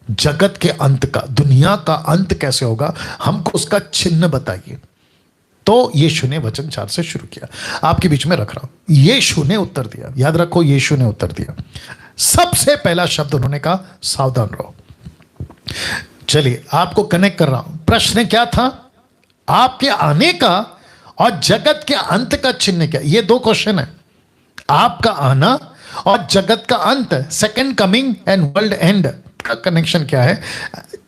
जगत के अंत का, दुनिया का अंत कैसे होगा, हमको उसका चिन्ह बताइए। तो यीशु ने वचन 4 से शुरू किया, आपके बीच में रख रहा हूं। यीशु ने उत्तर दिया, याद रखो, यीशु ने उत्तर दिया। सबसे पहला शब्द उन्होंने कहा, सावधान रहो। चलिए आपको कनेक्ट कर रहा हूं। प्रश्न क्या था? आपके आने का और जगत के अंत का चिन्ह क्या? ये 2 क्वेश्चन है, आपका आना और जगत का अंत, second coming and world and का कनेक्शन क्या है,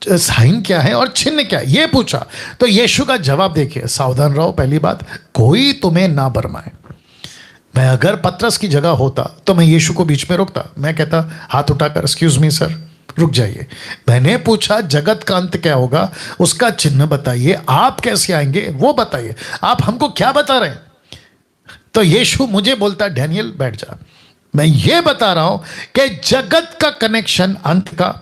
साइन क्या है और चिन्ह क्या है, ये पूछा। तो यीशु का जवाब देखिए, सावधान रहो। पहली बात, कोई तुम्हें ना बरमाए। मैं अगर पतरस की जगह होता तो मैं यीशु को बीच में रोकता, मैं कहता हाथ उठाकर, एक्सक्यूज मी सर, रुक जाइए। मैंने पूछा जगत का अंत क्या होगा, उसका चिन्ह बताइए, आप कैसे आएंगे वो बताइए, आप हमको क्या बता रहे हैं। तो यीशु मुझे बोलता, डैनियल बैठ जा, मैं ये बता रहा हूं कि जगत का कनेक्शन, अंत का,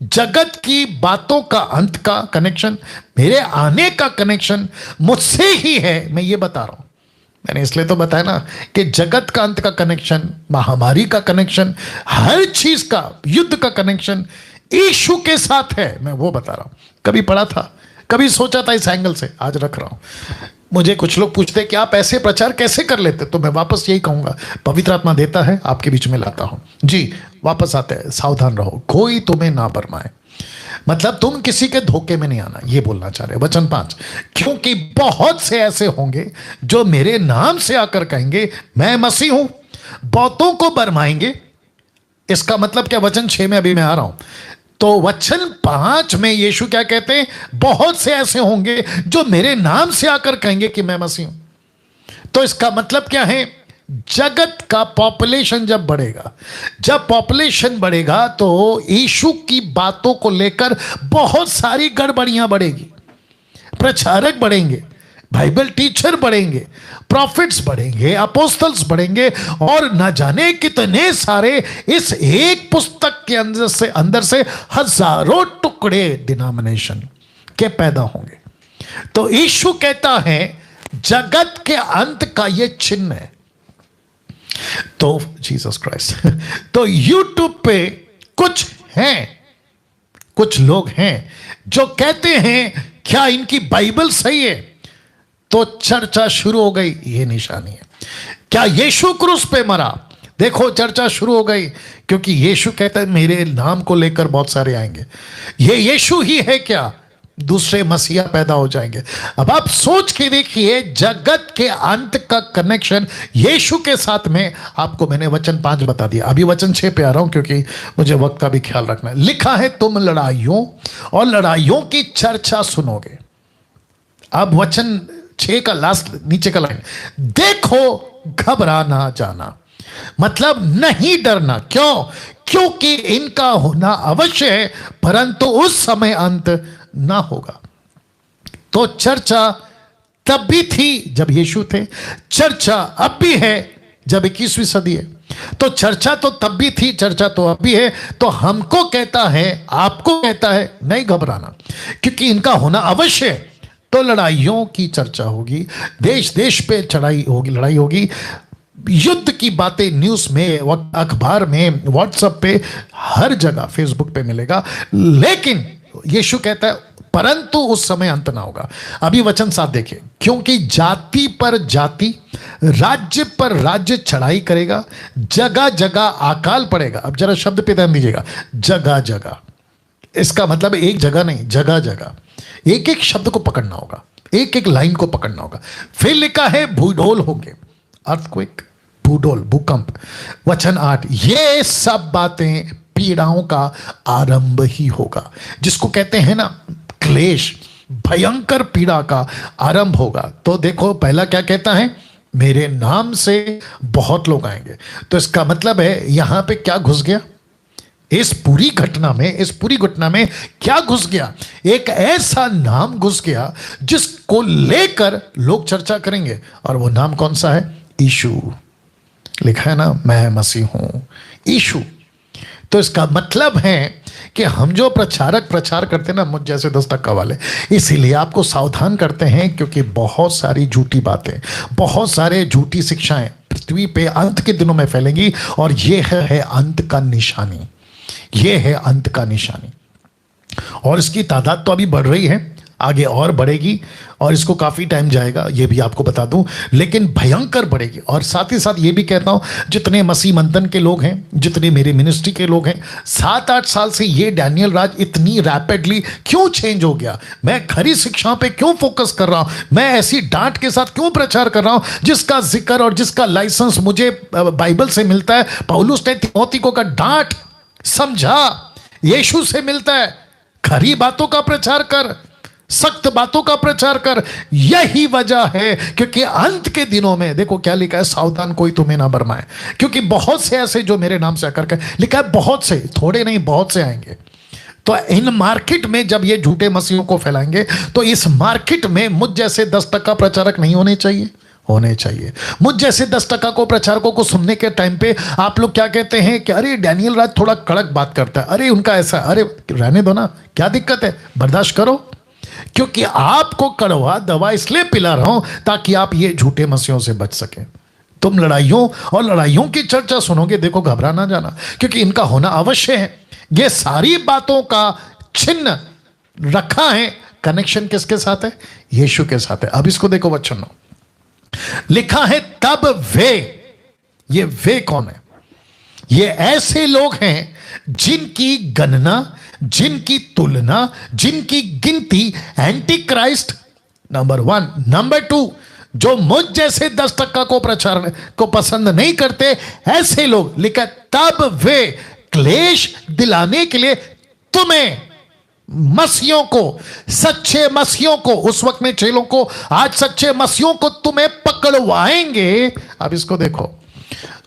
जगत की बातों का अंत का कनेक्शन, मेरे आने का कनेक्शन मुझसे ही है, मैं ये बता रहा हूं। मैंने इसलिए तो बताया ना कि जगत का अंत का कनेक्शन, महामारी का कनेक्शन, हर चीज का, युद्ध का कनेक्शन यीशु के साथ है, मैं वो बता रहा हूं। कभी पढ़ा था, कभी सोचा था इस एंगल से, आज रख रहा हूं। मुझे कुछ लोग पूछते कि आप ऐसे प्रचार कैसे कर लेते, तो मैं वापस यही कहूंगा, पवित्र आत्मा देता है, आपके बीच में लाता हूं। जी, वापस आते हैं, सावधान रहो, कोई तुम्हें ना बरमाए, मतलब तुम किसी के धोखे में नहीं आना, ये बोलना चाह रहे। वचन 5, क्योंकि बहुत से ऐसे होंगे जो मेरे नाम से आकर कहेंगे मैं मसीह हूं, बहुतों को बरमाएंगे। इसका मतलब क्या, वचन 6 में अभी मैं आ रहा हूं। तो वचन 5 में यीशु क्या कहते हैं, बहुत से ऐसे होंगे जो मेरे नाम से आकर कहेंगे कि मैं मसीह हूं। तो इसका मतलब क्या है, जगत का पॉपुलेशन जब बढ़ेगा, जब पॉपुलेशन बढ़ेगा तो यीशु की बातों को लेकर बहुत सारी गड़बड़ियां बढ़ेगी, प्रचारक बढ़ेंगे, बाइबल टीचर बढ़ेंगे, प्रॉफिट्स बढ़ेंगे, अपोस्टल्स बढ़ेंगे, और न जाने कितने सारे, इस एक पुस्तक के अंदर से हजारों टुकड़े डिनोमिनेशन के पैदा होंगे। तो यीशु कहता है जगत के अंत का यह चिन्ह है। तो जीसस क्राइस्ट, तो यूट्यूब पे कुछ हैं, कुछ लोग हैं जो कहते हैं क्या इनकी बाइबल सही है, तो चर्चा शुरू हो गई, ये निशानी है। क्या यीशु क्रूस पे मरा, देखो चर्चा शुरू हो गई, क्योंकि यीशु कहता है मेरे नाम को लेकर बहुत सारे आएंगे। ये यीशु ही है क्या, दूसरे मसीहा पैदा हो जाएंगे। अब आप सोच के देखिए, जगत के अंत का कनेक्शन यीशु के साथ में। आपको मैंने वचन 5 बता दिया, अभी वचन 6 पे आ रहा हूं क्योंकि मुझे वक्त का भी ख्याल रखना है। लिखा है तुम लड़ाइयों और लड़ाइयों की चर्चा सुनोगे। अब वचन 6 का लास्ट, नीचे का लाइन, देखो घबरा ना जाना, मतलब नहीं डरना। क्यों? क्योंकि इनका होना अवश्य है, परंतु उस समय अंत ना होगा। तो चर्चा तब भी थी जब यीशु थे, चर्चा अब भी है जब 21वीं सदी है। तो चर्चा तो तब भी थी, चर्चा तो अब भी है। तो हमको कहता है, आपको कहता है नहीं घबराना, क्योंकि इनका होना अवश्य है। तो लड़ाइयों की चर्चा होगी, देश देश पे चढ़ाई होगी, लड़ाई होगी, युद्ध की बातें न्यूज़ में, अखबार में, व्हाट्सएप पे, हर जगह, फेसबुक पे मिलेगा। लेकिन यीशु कहता है परंतु उस समय अंत ना होगा। अभी वचन 7 देखिए, क्योंकि जाति पर जाति, राज्य पर राज्य चढ़ाई करेगा, जगह जगह अकाल पड़ेगा। अब जरा शब्द पे ध्यान दीजिएगा, जगह जगह, इसका मतलब एक जगह नहीं, जगह जगह, एक एक शब्द को पकड़ना होगा, एक एक लाइन को पकड़ना होगा। फिर लिखा है भूडोल होंगे, अर्थक्वेक, भूडोल, भूकंप। वचन 8, ये सब बातें पीड़ाओं का आरंभ ही होगा, जिसको कहते हैं ना क्लेश, भयंकर पीड़ा का आरंभ होगा। तो देखो पहला क्या कहता है, मेरे नाम से बहुत लोग आएंगे। तो इसका मतलब है यहां पे क्या घुस गया, इस पूरी घटना में क्या घुस गया, एक ऐसा नाम घुस गया जिसको लेकर लोग चर्चा करेंगे। और वो नाम कौन सा है, यीशु। लिखा है ना, मैं मसीह हूं, यीशु। तो इसका मतलब है कि हम जो प्रचारक प्रचार करते हैं ना, मुझ जैसे 10 टक्का वाले, इसीलिए आपको सावधान करते हैं, क्योंकि बहुत सारी झूठी बातें, बहुत सारे झूठी शिक्षाएं पृथ्वी पे अंत के दिनों में फैलेंगी। और ये है अंत का निशानी, ये है अंत का निशानी। और इसकी तादाद तो अभी बढ़ रही है, आगे और बढ़ेगी, और इसको काफी टाइम जाएगा, ये भी आपको बता दूं, लेकिन भयंकर बढ़ेगी। और साथ ही साथ ये भी कहता हूं, जितने मसीह मंथन के लोग हैं, जितने मेरे मिनिस्ट्री के लोग हैं, 7-8 साल से ये डैनियल राज इतनी रैपिडली क्यों चेंज हो गया, मैं खरी शिक्षाओं पे क्यों फोकस कर रहा हूं, मैं ऐसी डांट के साथ क्यों प्रचार कर रहा हूं, जिसका जिक्र और जिसका लाइसेंस मुझे बाइबल से मिलता है। पौलुस ने तीमुथियुस को कहा, डांट, समझा, यीशु से मिलता है, खरी बातों का प्रचार कर, सख्त बातों का प्रचार कर। यही वजह है क्योंकि अंत के दिनों में देखो क्या लिखा है, सावधान कोई तुम्हें ना भरमाए, क्योंकि बहुत से ऐसे जो मेरे नाम से आकर के, लिखा है बहुत से, थोड़े नहीं बहुत से आएंगे। तो इन मार्केट में जब ये झूठे मसीहों को फैलाएंगे तो इस मार्केट में मुझ जैसे 10% प्रचारक नहीं होने चाहिए, होने चाहिए। मुझ जैसे 10% को प्रचारकों को सुनने के टाइम पे आप लोग क्या कहते हैं कि अरे डैनियल राज थोड़ा कड़क बात करता है, अरे उनका ऐसा, अरे रहने दो ना, क्या दिक्कत है, बर्दाश्त करो। क्योंकि आपको कड़वा दवा इसलिए पिला रहा हूं ताकि आप ये झूठे मसीहों से बच सकें। तुम लड़ाइयों और लड़ाइयों की चर्चा सुनोगे, देखो घबरा ना जाना, क्योंकि इनका होना अवश्य है। ये सारी बातों का चिन्ह रखा है, कनेक्शन किसके साथ है, यीशु के साथ है। अब इसको देखो बच्चों, लिखा है तब वे, ये वे कौन है, ये ऐसे लोग हैं जिनकी गणना, जिनकी तुलना, जिनकी गिनती एंटी क्राइस्ट नंबर 1, नंबर 2 जो मुझ जैसे 10% को प्रचार को पसंद नहीं करते, ऐसे लोग, लिखा तब वे क्लेश दिलाने के लिए तुम्हें, मसीहों को, सच्चे मसीहों को, उस वक्त में चेलों को, आज सच्चे मसीहों को तुम्हें पकड़वाएंगे। अब इसको देखो,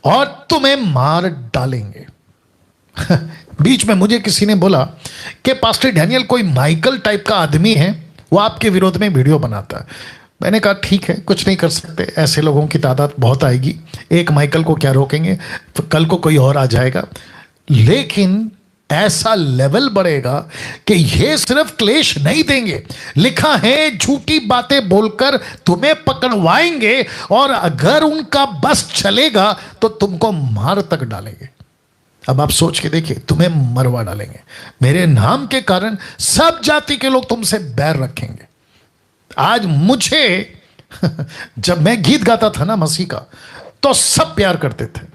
और तुम्हें मार डालेंगे। बीच में मुझे किसी ने बोला कि पास्टर डैनियल कोई माइकल टाइप का आदमी है, वो आपके विरोध में वीडियो बनाता है। मैंने कहा ठीक है, कुछ नहीं कर सकते, ऐसे लोगों की तादाद बहुत आएगी, एक माइकल को क्या रोकेंगे, कल को कोई और आ जाएगा। लेकिन ऐसा लेवल बढ़ेगा कि ये सिर्फ क्लेश नहीं देंगे, लिखा है झूठी बातें बोलकर तुम्हें पकड़वाएंगे, और अगर उनका बस चलेगा तो तुमको मार तक डालेंगे। अब आप सोच के देखिए, तुम्हें मरवा डालेंगे। मेरे नाम के कारण सब जाति के लोग तुमसे बैर रखेंगे। आज मुझे जब मैं गीत गाता था ना मसीह का, तो सब प्यार करते थे,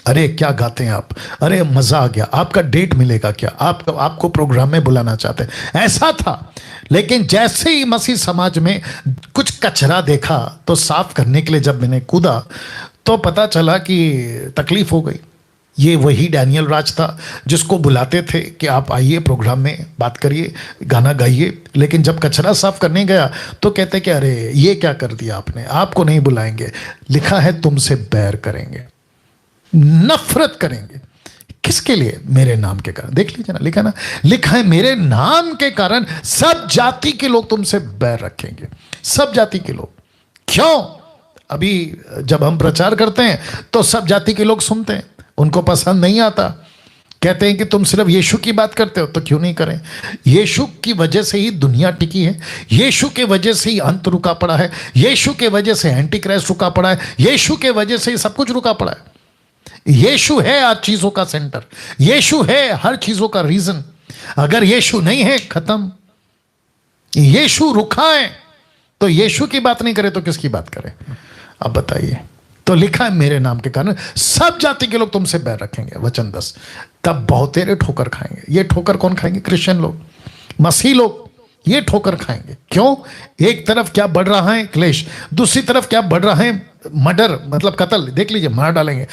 अरे क्या गाते हैं आप, अरे मजा आ गया, आपका डेट मिलेगा क्या, आपको प्रोग्राम में बुलाना चाहते हैं, ऐसा था। लेकिन जैसे ही मसीह समाज में कुछ कचरा देखा तो साफ करने के लिए जब मैंने कूदा तो पता चला कि तकलीफ हो गई। ये वही डैनियल राज था जिसको बुलाते थे कि आप आइए प्रोग्राम में बात करिए, गाना गाइए, लेकिन जब कचरा साफ करने गया तो कहते कि अरे ये क्या कर दिया आपने, आपको नहीं बुलाएंगे। लिखा है तुमसे बैर करेंगे, नफरत करेंगे। किसके लिए? मेरे नाम के कारण। देख लीजिए ना, लिखा ना, लिखा है मेरे नाम के कारण सब जाति के लोग तुमसे बैर रखेंगे, सब जाति के लोग। क्यों? अभी जब हम प्रचार करते हैं तो सब जाति के लोग सुनते हैं, उनको पसंद नहीं आता, कहते हैं कि तुम सिर्फ यीशु की बात करते हो। तो क्यों नहीं करें? यीशु की वजह से ही दुनिया टिकी है, यीशु के वजह से ही अंत रुका पड़ा है, यीशु के वजह से एंटी क्राइस्ट रुका पड़ा है, यीशु के वजह से ही सब कुछ रुका पड़ा है। यीशु है आज चीजों का सेंटर, यीशु है हर चीजों का रीजन। अगर यीशु नहीं है, खत्म। यीशु रुका है तो यीशु की बात नहीं करे तो किसकी बात करे? अब बताइए। तो लिखा है मेरे नाम के कारण सब जाति के लोग तुमसे बैर रखेंगे, वचन 10, तब बहुतेरे ठोकर खाएंगे। ये ठोकर कौन खाएंगे? क्रिश्चियन लोग, मसीह लोग, ये ठोकर खाएंगे। क्यों? एक तरफ क्या बढ़ रहा है? क्लेश। दूसरी तरफ क्या बढ़ रहा है? मर्डर, मतलब कत्ल। देख लीजिए, मार डालेंगे।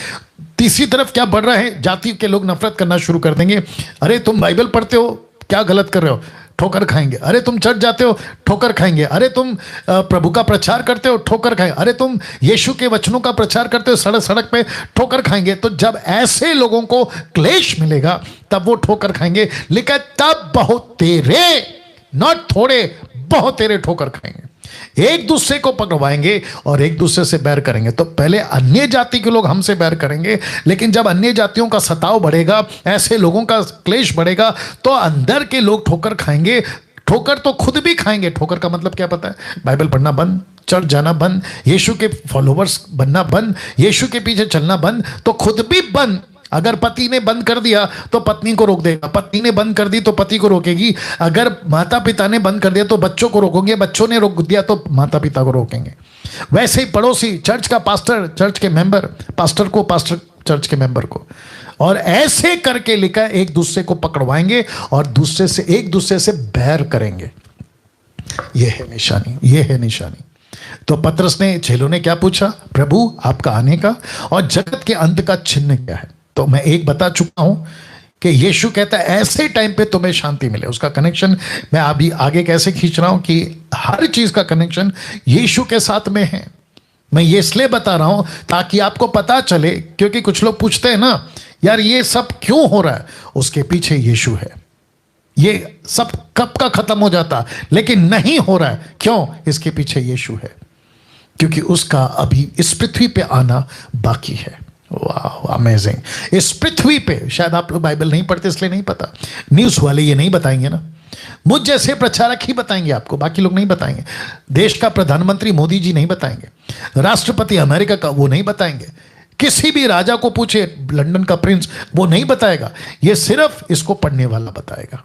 तीसरी तरफ क्या बढ़ रहा है? जाति के लोग नफरत करना शुरू कर देंगे। अरे तुम बाइबल पढ़ते हो, क्या गलत कर रहे हो? ठोकर खाएंगे। अरे तुम चर्च जाते हो, ठोकर खाएंगे। अरे तुम प्रभु का प्रचार करते हो, ठोकर खाएंगे। अरे तुम यीशु के वचनों का प्रचार करते हो, सड़क सड़क पे ठोकर खाएंगे। तो जब ऐसे लोगों को क्लेश मिलेगा तब वो ठोकर खाएंगे। लिखा तब बहुत तेरे, नॉट थोड़े, बहुत तेरे ठोकर खाएंगे, एक दूसरे को पकड़वाएंगे और एक दूसरे से बैर करेंगे। तो पहले अन्य जाति के लोग हमसे बैर करेंगे, लेकिन जब अन्य जातियों का सताव बढ़ेगा, ऐसे लोगों का क्लेश बढ़ेगा, तो अंदर के लोग ठोकर खाएंगे। ठोकर तो खुद भी खाएंगे। ठोकर का मतलब क्या पता है? बाइबल पढ़ना बंद, चर्च जाना बंद, यीशु के फॉलोवर्स बनना बंद, यीशु के पीछे चलना बंद, तो खुद भी बंद। अगर पति ने बंद कर दिया तो पत्नी को रोक देगा, पत्नी ने बंद कर दी तो पति को रोकेगी, अगर माता पिता ने बंद कर दिया तो बच्चों को रोकेंगे, बच्चों ने रोक दिया तो माता पिता को रोकेंगे। वैसे ही पड़ोसी, चर्च का पास्टर, चर्च के मेंबर, पास्टर को, पास्टर चर्च के मेंबर को, और ऐसे करके लिखा एक दूसरे को पकड़वाएंगे और दूसरे से, एक दूसरे से बैर करेंगे। यह है निशानी, यह है निशानी। तो पतरस ने, चेलों ने क्या पूछा? प्रभु आपका आने का और जगत के अंत का चिन्ह क्या है? तो मैं एक बता चुका हूं कि यीशु कहता है ऐसे टाइम पे तुम्हें शांति मिले। उसका कनेक्शन मैं अभी आगे कैसे खींच रहा हूं कि हर चीज का कनेक्शन यीशु के साथ में है। मैं ये इसलिए बता रहा हूं ताकि आपको पता चले, क्योंकि कुछ लोग पूछते हैं ना, यार ये सब क्यों हो रहा है, उसके पीछे यीशु है। ये सब कब का खत्म हो जाता, लेकिन नहीं हो रहा है, क्यों? इसके पीछे यीशु है, क्योंकि उसका अभी इस पृथ्वी पे आना बाकी है। वाह, अमेजिंग। इस पृथ्वी पे, शायद आप लोग बाइबल नहीं पढ़ते इसलिए नहीं पता, न्यूज वाले ये नहीं बताएंगे ना, मुझ जैसे प्रचारक ही बताएंगे आपको, बाकी लोग नहीं बताएंगे। देश का प्रधानमंत्री मोदी जी नहीं बताएंगे, राष्ट्रपति अमेरिका का वो नहीं बताएंगे, किसी भी राजा को पूछे, लंदन का प्रिंस, वो नहीं बताएगा। ये सिर्फ इसको पढ़ने वाला बताएगा,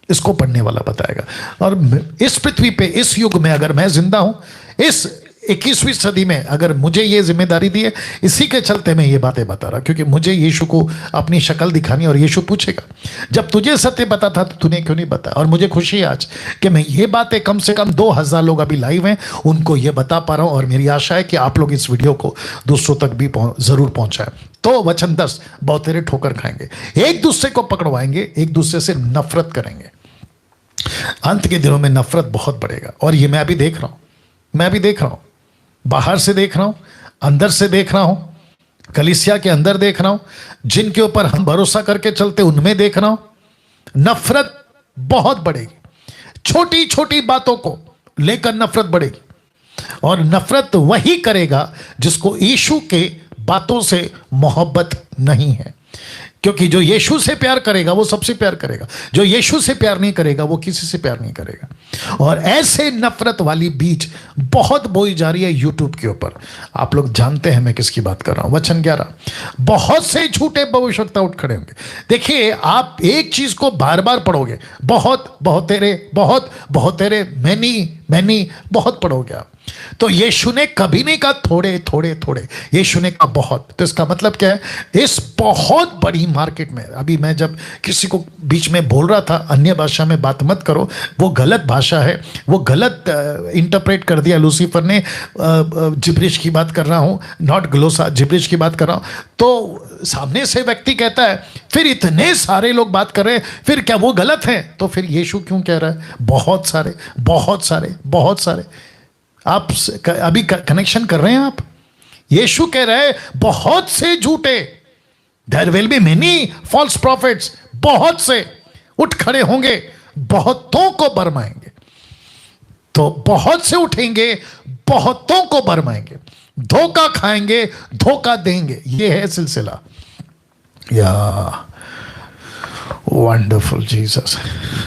इसको पढ़ने वाला बताएगा। और इस पृथ्वी पे, इस युग में अगर मैं जिंदा हूं, इस 21वीं सदी में अगर मुझे ये जिम्मेदारी दी है, इसी के चलते मैं ये बातें बता रहा, क्योंकि मुझे यीशु को अपनी शक्ल दिखानी, और यीशु पूछेगा जब तुझे सत्य पता था तो तूने क्यों नहीं बताया। और मुझे खुशी है आज कि मैं ये बातें, कम से कम 2000 लोग अभी लाइव हैं, उनको ये बता पा रहा हूं। और मेरी आशा है कि आप लोग इस वीडियो को दूसरों तक भी जरूर पहुंचाएं। तो वचन 10, बहुतेरे ठोकर खाएंगे, एक दूसरे को पकड़वाएंगे, एक दूसरे से नफरत करेंगे। अंत के दिनों में नफरत बहुत बढ़ेगा, और ये मैं अभी देख रहा हूं, मैं अभी देख रहा हूं, बाहर से देख रहा हूं, अंदर से देख रहा हूं, कलीसिया के अंदर देख रहा हूं, जिनके ऊपर हम भरोसा करके चलते उनमें देख रहा हूं। नफरत बहुत बढ़ेगी, छोटी छोटी बातों को लेकर नफरत बढ़ेगी, और नफरत वही करेगा जिसको यीशु के बातों से मोहब्बत नहीं है। क्योंकि जो यीशु से प्यार करेगा वो सबसे प्यार करेगा, जो यीशु से प्यार नहीं करेगा वो किसी से प्यार नहीं करेगा। और ऐसे नफरत वाली बीज बहुत बोई जा रही है यूट्यूब के ऊपर। आप लोग जानते हैं मैं किसकी बात कर रहा हूं। वचन 11, बहुत से झूठे भविष्यवक्ता उठ खड़े होंगे। देखिए, आप एक चीज को बार बार पढ़ोगे, बहुत बहुतेरे, बहुत बहुतेरे, मैनी मैनी, बहुत पढ़ोगे आप, तो यीशु ने कभी नहीं कहा थोड़े थोड़े थोड़े, यीशु ने कहा बहुत। तो इसका मतलब क्या है? इस बहुत बड़ी मार्केट में, अभी मैं जब किसी को बीच में बोल रहा था अन्य भाषा में बात मत करो, वो गलत भाषा है, वो गलत इंटरप्रेट कर दिया लूसीफर ने। जिब्रिश की बात कर रहा हूं, नॉट ग्लोसा, जिब्रिश की बात कर रहा हूं। तो सामने से व्यक्ति कहता है फिर इतने सारे लोग बात कर रहे हैं, फिर क्या वो गलत है? तो फिर यीशु क्यों कह रहा है बहुत सारे बहुत सारे बहुत सारे? आप अभी कनेक्शन कर रहे हैं आप? यीशु कह रहे हैं बहुत से झूठे, there will be many false prophets, बहुत से उठ खड़े होंगे, बहुतों को बरमाएंगे। तो बहुत से उठेंगे, बहुतों को बरमाएंगे, धोखा खाएंगे, धोखा देंगे। ये है सिलसिला। या वंडरफुल जीसस।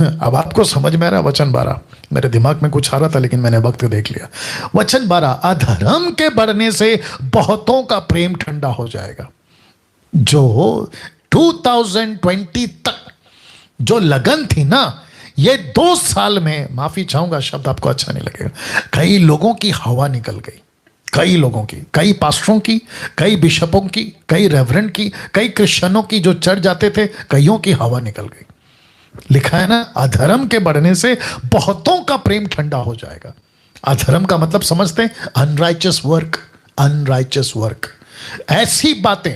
अब आपको समझ में आ रहा? वचन 12, मेरे दिमाग में कुछ आ रहा था लेकिन मैंने वक्त देख लिया। वचन 12, अधर्म के बढ़ने से बहुतों का प्रेम ठंडा हो जाएगा। जो 2020 तक जो लगन थी ना, ये 2 साल में, माफी चाहूंगा शब्द आपको अच्छा नहीं लगेगा, कई लोगों की हवा निकल गई, कई लोगों की, कई पास्टरों की, कई बिशपों की, कई रेवरेंड की, कई क्रिश्चियनों की जो चढ़ जाते थे, कईयों की हवा निकल गई। लिखा है ना, अधर्म के बढ़ने से बहुतों का प्रेम ठंडा हो जाएगा। अधर्म का मतलब समझते हैं? अनराइचस वर्क, अनराइचस वर्क, ऐसी बातें।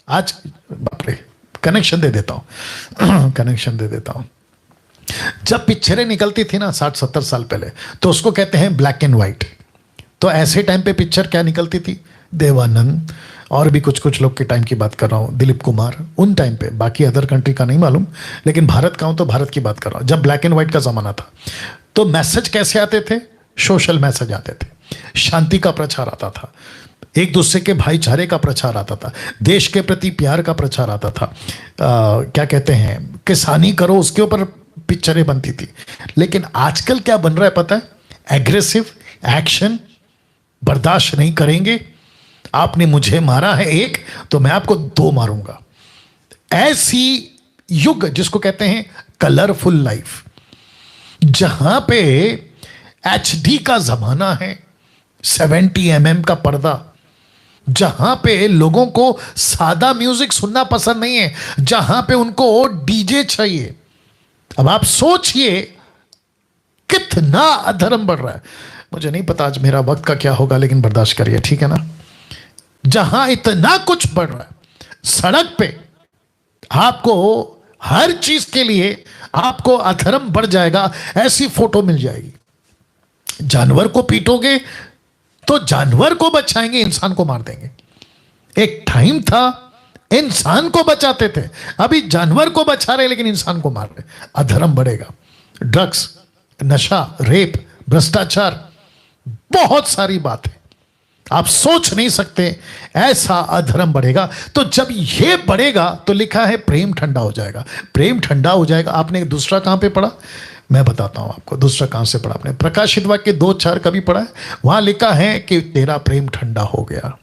आज बाप रे, कनेक्शन दे देता हूं कनेक्शन दे देता हूं। जब पिक्चरें निकलती थी ना 60-70 साल पहले, तो उसको कहते हैं ब्लैक एंड व्हाइट। तो ऐसे टाइम पे पिक्चर क्या निकलती थी? देवानंद, और भी कुछ कुछ लोग के टाइम की बात कर रहा हूँ, दिलीप कुमार, उन टाइम पे, बाकी अदर कंट्री का नहीं मालूम, लेकिन भारत का हूँ तो भारत की बात कर रहा हूँ। जब ब्लैक एंड व्हाइट का जमाना था, तो मैसेज कैसे आते थे? सोशल मैसेज आते थे, शांति का प्रचार आता था, एक दूसरे के भाईचारे का प्रचार आता था, देश के प्रति प्यार का प्रचार आता था, क्या कहते हैं, किसानी करो, उसके ऊपर पिक्चरें बनती थी। लेकिन आजकल क्या बन रहा है पता है? एग्रेसिव एक्शन, बर्दाश्त नहीं करेंगे, आपने मुझे मारा है एक तो मैं आपको 2 मारूंगा। ऐसी युग जिसको कहते हैं कलरफुल लाइफ, जहां पे HD का जमाना है, 70 mm का पर्दा, जहां पे लोगों को सादा म्यूजिक सुनना पसंद नहीं है, जहां पे उनको डीजे चाहिए। अब आप सोचिए कितना अधर्म बढ़ रहा है। मुझे नहीं पता आज मेरा वक्त का क्या होगा, लेकिन बर्दाश्त करिए, ठीक है ना? जहां इतना कुछ बढ़ रहा है, सड़क पे आपको हर चीज के लिए आपको अधर्म बढ़ जाएगा, ऐसी फोटो मिल जाएगी। जानवर को पीटोगे तो जानवर को बचाएंगे, इंसान को मार देंगे। एक टाइम था इंसान को बचाते थे, अभी जानवर को बचा रहे लेकिन इंसान को मार रहे। अधर्म बढ़ेगा। ड्रग्स, नशा, रेप, भ्रष्टाचार, बहुत सारी बातें आप सोच नहीं सकते, ऐसा अधर्म बढ़ेगा। तो जब यह बढ़ेगा तो लिखा है प्रेम ठंडा हो जाएगा। प्रेम ठंडा हो जाएगा। आपने दूसरा कहां पे पढ़ा? मैं बताता हूं आपको दूसरा कहां से पढ़ा। आपने प्रकाशित वाक्य 2:4 कभी पढ़ा है? वहां लिखा है कि तेरा प्रेम ठंडा हो गया,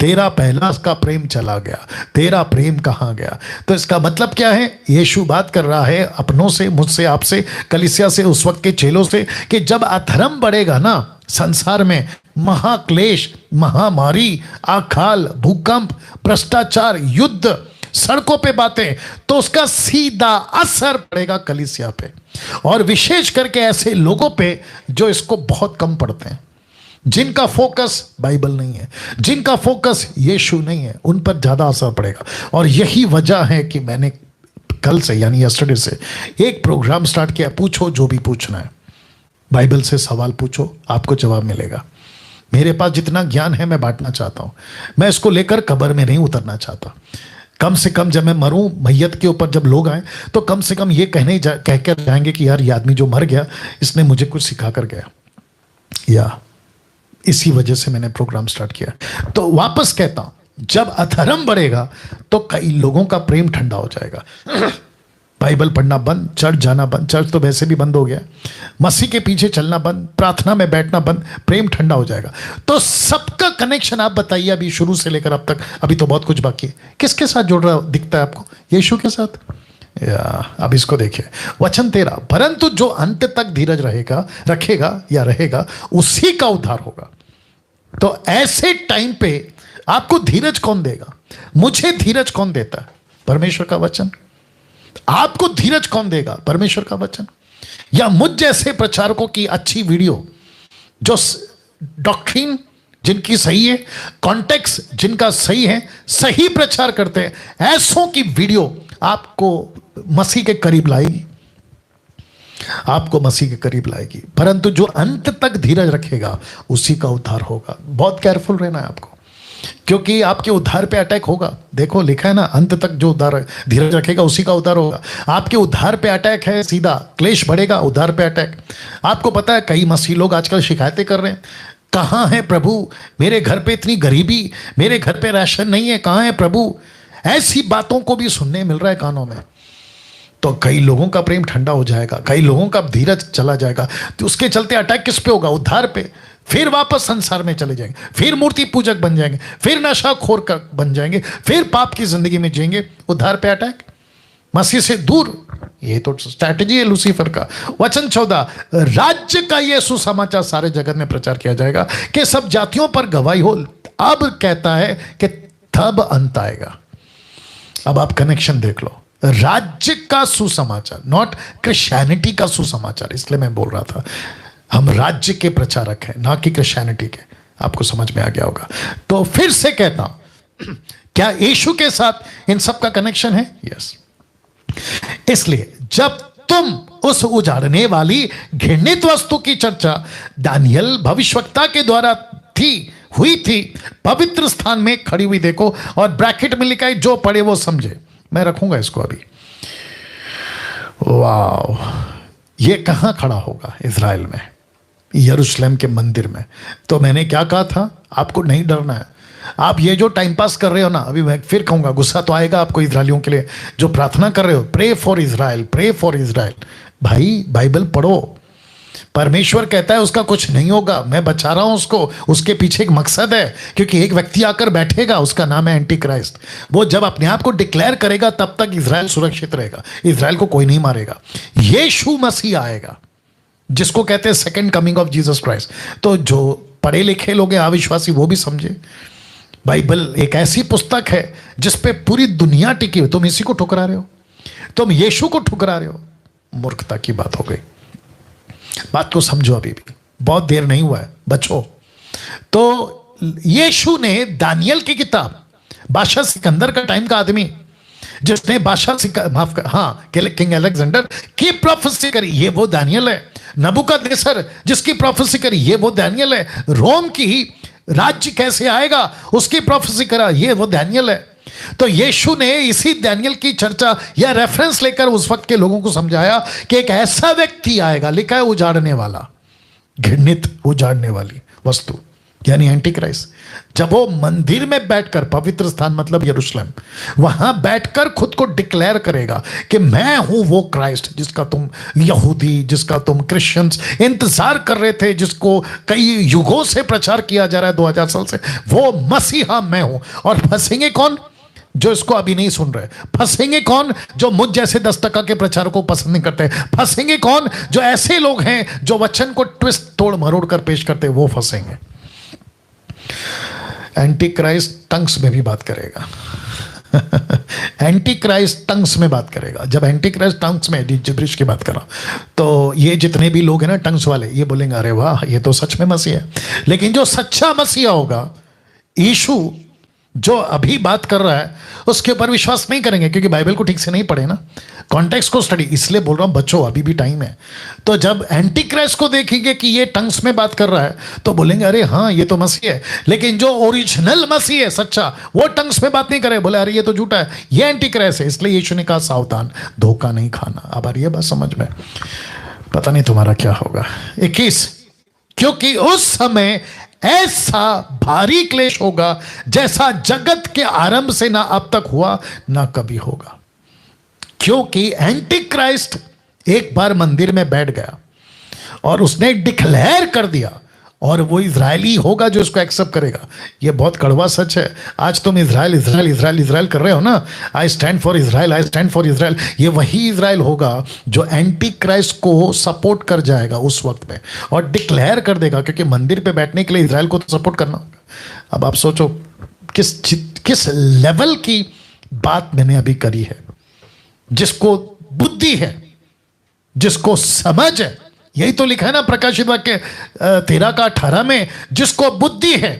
तेरा पहला का प्रेम चला गया, तेरा प्रेम कहां गया। तो इसका मतलब क्या है? यीशु बात कर रहा है अपनों से, मुझसे, आपसे, कलीसिया से, उस वक्त के चेलों से, कि जब अधर्म बढ़ेगा ना संसार में, महाक्लेश, महामारी, अकाल, भूकंप, भ्रष्टाचार, युद्ध, सड़कों पे बातें, तो उसका सीधा असर पड़ेगा कलीसिया पे, और विशेष करके ऐसे लोगों पे जो इसको बहुत कम पढ़ते हैं, जिनका फोकस बाइबल नहीं है, जिनका फोकस यीशु नहीं है, उन पर ज्यादा असर पड़ेगा। और यही वजह है कि मैंने कल से यानी यस्टरडे से एक प्रोग्राम स्टार्ट किया, पूछो जो भी पूछना है, बाइबल से सवाल पूछो, आपको जवाब मिलेगा। मेरे पास जितना ज्ञान है मैं बांटना चाहता हूं। मैं इसको लेकर कब्र में नहीं उतरना चाहता। कम से कम जब मैं मरूं, मैयत के ऊपर जब लोग आए, तो कम से कम ये कहकर जाएंगे कि यार ये आदमी जो मर गया इसने मुझे कुछ सिखा कर गया। या इसी वजह से मैंने प्रोग्राम स्टार्ट किया। तो वापस कहता हूं, जब अधर्म बढ़ेगा तो कई लोगों का प्रेम ठंडा हो जाएगा। बाइबल पढ़ना बंद, चर्च जाना बंद, चर्च तो वैसे भी बंद हो गया, मसीह के पीछे चलना बंद, प्रार्थना में बैठना बंद, प्रेम ठंडा हो जाएगा। तो सबका कनेक्शन आप बताइए, अभी शुरू से लेकर अब तक, अभी तो बहुत कुछ बाकी है, किसके साथ जुड़ रहा दिखता है आपको? यीशु के साथ। अब इसको देखिए, वचन 13, परंतु जो अंत तक धीरज रखेगा उसी का उद्धार होगा। तो ऐसे टाइम पे आपको धीरज कौन देगा? मुझे धीरज कौन देता है? परमेश्वर का वचन। आपको धीरज कौन देगा? परमेश्वर का वचन। या मुझ जैसे प्रचारकों की अच्छी वीडियो, जो डॉक्ट्रिन जिनकी सही है, कॉन्टेक्स्ट जिनका सही है, सही प्रचार करते हैं, ऐसों की वीडियो आपको मसीह के करीब लाएगी, आपको मसीह के करीब लाएगी। परंतु जो अंत तक धीरज रखेगा उसी का उद्धार होगा। बहुत केयरफुल रहना है आपको, क्योंकि आपके उद्धार पे अटैक होगा। देखो लिखा है ना, अंत तक जो धीरज रखेगा उसी का उद्धार होगा। आपके उद्धार पे अटैक है, सीधा क्लेश बढ़ेगा, उद्धार पे अटैक। आपको पता है कई मसीह लोग आजकल शिकायतें कर रहे हैं, कहां है प्रभु, मेरे घर पे इतनी गरीबी, मेरे घर पे राशन नहीं है, कहां है प्रभु? ऐसी बातों को भी सुनने मिल रहा है कानों में। तो कई लोगों का प्रेम ठंडा हो जाएगा, कई लोगों का धीरज चला जाएगा। तो उसके चलते अटैक किस पे होगा? उद्धार पे। फिर वापस संसार में चले जाएंगे, फिर मूर्ति पूजक बन जाएंगे, फिर नशाखोर बन जाएंगे, फिर पाप की जिंदगी में जिएंगे। उद्धार पे अटैक, मसीह से दूर। ये तो स्ट्रैटेजी है लूसीफर का। वचन 14, राज्य का ये सुसमाचार सारे जगत में प्रचार किया जाएगा कि सब जातियों पर गवाही हो। अब कहता है कि तब अंत आएगा। अब आप कनेक्शन देख लो, राज्य का सुसमाचार, नॉट क्रिश्चियनिटी का सुसमाचार। इसलिए मैं बोल रहा था हम राज्य के प्रचारक हैं, ना कि क्रिश्चियनिटी के। आपको समझ में आ गया होगा। तो फिर से कहता हूं, क्या यीशु के साथ इन सब का कनेक्शन है? यस। इसलिए जब तुम उस उजाड़ने वाली घृणित वस्तु की चर्चा दानियल भविष्यवक्ता के द्वारा हुई थी, पवित्र स्थान में खड़ी हुई देखो, और ब्रैकेट में लिखा है जो पढ़े वो समझे। मैं रखूंगा इसको अभी। वाओ, ये कहां खड़ा होगा? इज़राइल में, यरूशलेम के मंदिर में। तो मैंने क्या कहा था, आपको नहीं डरना है। आप ये जो टाइम पास कर रहे हो ना, अभी मैं फिर कहूंगा, गुस्सा तो आएगा आपको इजरायलियों के लिए जो प्रार्थना कर रहे हो, pray for Israel, pray for Israel. भाई बाइबल पढ़ो, परमेश्वर कहता है उसका कुछ नहीं होगा, मैं बचा रहा हूं उसको। उसके पीछे एक मकसद है, क्योंकि एक व्यक्ति आकर बैठेगा, उसका नाम है एंटी क्राइस्ट। वो जब अपने आप को डिक्लेयर करेगा तब तक इजराइल सुरक्षित रहेगा, इजराइल को कोई नहीं मारेगा। यीशु मसीह आएगा, जिसको कहते हैं second coming of Jesus Christ. तो जो पढ़े लिखे लोग हैं, अविश्वासी, वो भी समझे। बाइबल एक ऐसी पुस्तक है जिस पे पूरी दुनिया टिकी हुई। तुम इसी को ठुकरा रहे हो, तुम यीशु को ठुकरा रहे हो। मूर्खता की बात हो गई। बात को समझो, अभी भी बहुत देर नहीं हुआ है, बचो। तो यीशु ने दानियल की किताब, बादशाह सिकंदर का टाइम का आदमी, जिसने किंग अलेक्जेंडर की प्रोफेसी करी, ये वो दानियल है। नबूकदनेस्सर जिसकी प्रोफेसी करी, ये वो दानियल है। रोम की राज्य कैसे आएगा उसकी प्रोफेसी करा, ये वो दानियल है। तो यीशु ने इसी दानियल की चर्चा या रेफरेंस लेकर उस वक्त के लोगों को समझाया कि एक ऐसा व्यक्ति आएगा, लिखा है उजाड़ने वाला, घृणित उजाड़ने वाली वस्तु, यानी एंटी क्राइस्ट। जब वो मंदिर में बैठकर, पवित्र स्थान मतलब यरूशलेम, वहां बैठकर खुद को डिक्लेयर करेगा कि मैं हूं वो क्राइस्ट जिसका तुम यहूदी, जिसका तुम क्रिश्चियंस इंतजार कर रहे थे, जिसको कई युगों से प्रचार किया जा रहा है, 2000 साल से, वो मसीहा मैं हूं। और फंसेंगे कौन? जो इसको अभी नहीं सुन रहे। फंसेंगे कौन? जो मुझ जैसे 10% के प्रचार को पसंद नहीं करते। फंसेंगे कौन? जो ऐसे लोग हैं जो वचन को ट्विस्ट तोड़ मरोड़ कर पेश करते, वो फंसेंगे। एंटी क्राइस्ट टंग्स में भी बात करेगा। एंटी क्राइस्ट टंग्स में बात करेगा। जब एंटी क्राइस्ट टंग्स में जिब्रिश की बात करा, तो ये जितने भी लोग हैं ना टंग्स वाले, ये बोलेंगे अरे वाह, ये तो सच में मसीह है। लेकिन जो सच्चा मसीहा होगा, यीशु जो अभी बात कर रहा है, उसके ऊपर विश्वास नहीं करेंगे, क्योंकि बाइबल को ठीक से नहीं पढ़े ना, कॉन्टेक्स्ट को स्टडी। इसलिए बोल रहा हूं बच्चों, अभी भी टाइम है। तो जब एंटी क्राइस्ट को देखेंगे कि ये टंग्स में बात कर रहा है, तो बोलेंगे अरे हाँ ये तो मसीह है। लेकिन जो ओरिजिनल मसीह है, सच्चा, वो टंग्स में बात नहीं करे, बोले अरे ये तो झूठा है, ये एंटी क्राइस्ट है। इसलिए यीशु ने कहा सावधान, धोखा नहीं खाना। अब आ रही है बात समझ में? पता नहीं तुम्हारा क्या होगा। 21, क्योंकि उस समय ऐसा भारी क्लेश होगा जैसा जगत के आरंभ से ना अब तक हुआ ना कभी होगा। क्योंकि एंटी क्राइस्ट एक बार मंदिर में बैठ गया और उसने डिक्लेयर कर दिया, और वो इजरायली होगा जो इसको एक्सेप्ट करेगा। ये बहुत कड़वा सच है। आज तुम इजराइल इजराइल इजराइल इजराइल कर रहे हो ना, आई stand for Israel, I stand for Israel. ये वही इजराइल होगा जो एंटी क्राइस्ट को सपोर्ट कर जाएगा उस वक्त में और डिक्लेयर कर देगा, क्योंकि मंदिर पे बैठने के लिए इजराइल को तो सपोर्ट करना होगा। अब आप सोचो किस लेवल की बात मैंने अभी करी है। जिसको बुद्धि है, जिसको समझ है, यही तो लिखा है ना प्रकाशित वाक्य 13:18 में, जिसको बुद्धि है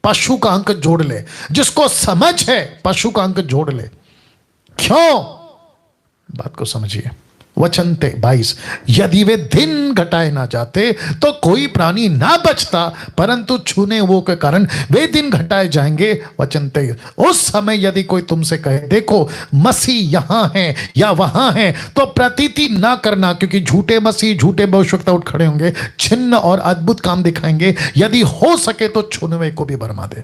पशु का अंक जोड़ ले, जिसको समझ है पशु का अंक जोड़ ले। क्यों? बात को समझिए। वचन 22, यदि वे दिन घटाए ना जाते तो कोई प्राणी ना बचता, परंतु छूने वो के कारण वे दिन घटाए जाएंगे। वचन 23, उस समय यदि कोई तुमसे कहे देखो मसीह यहां है या वहां है, तो प्रतीति ना करना, क्योंकि झूठे मसीह, झूठे भविष्यवक्ता उठ खड़े होंगे, चिन्ह और अद्भुत काम दिखाएंगे। यदि हो सके तो चुनवे को भी बरमा दे,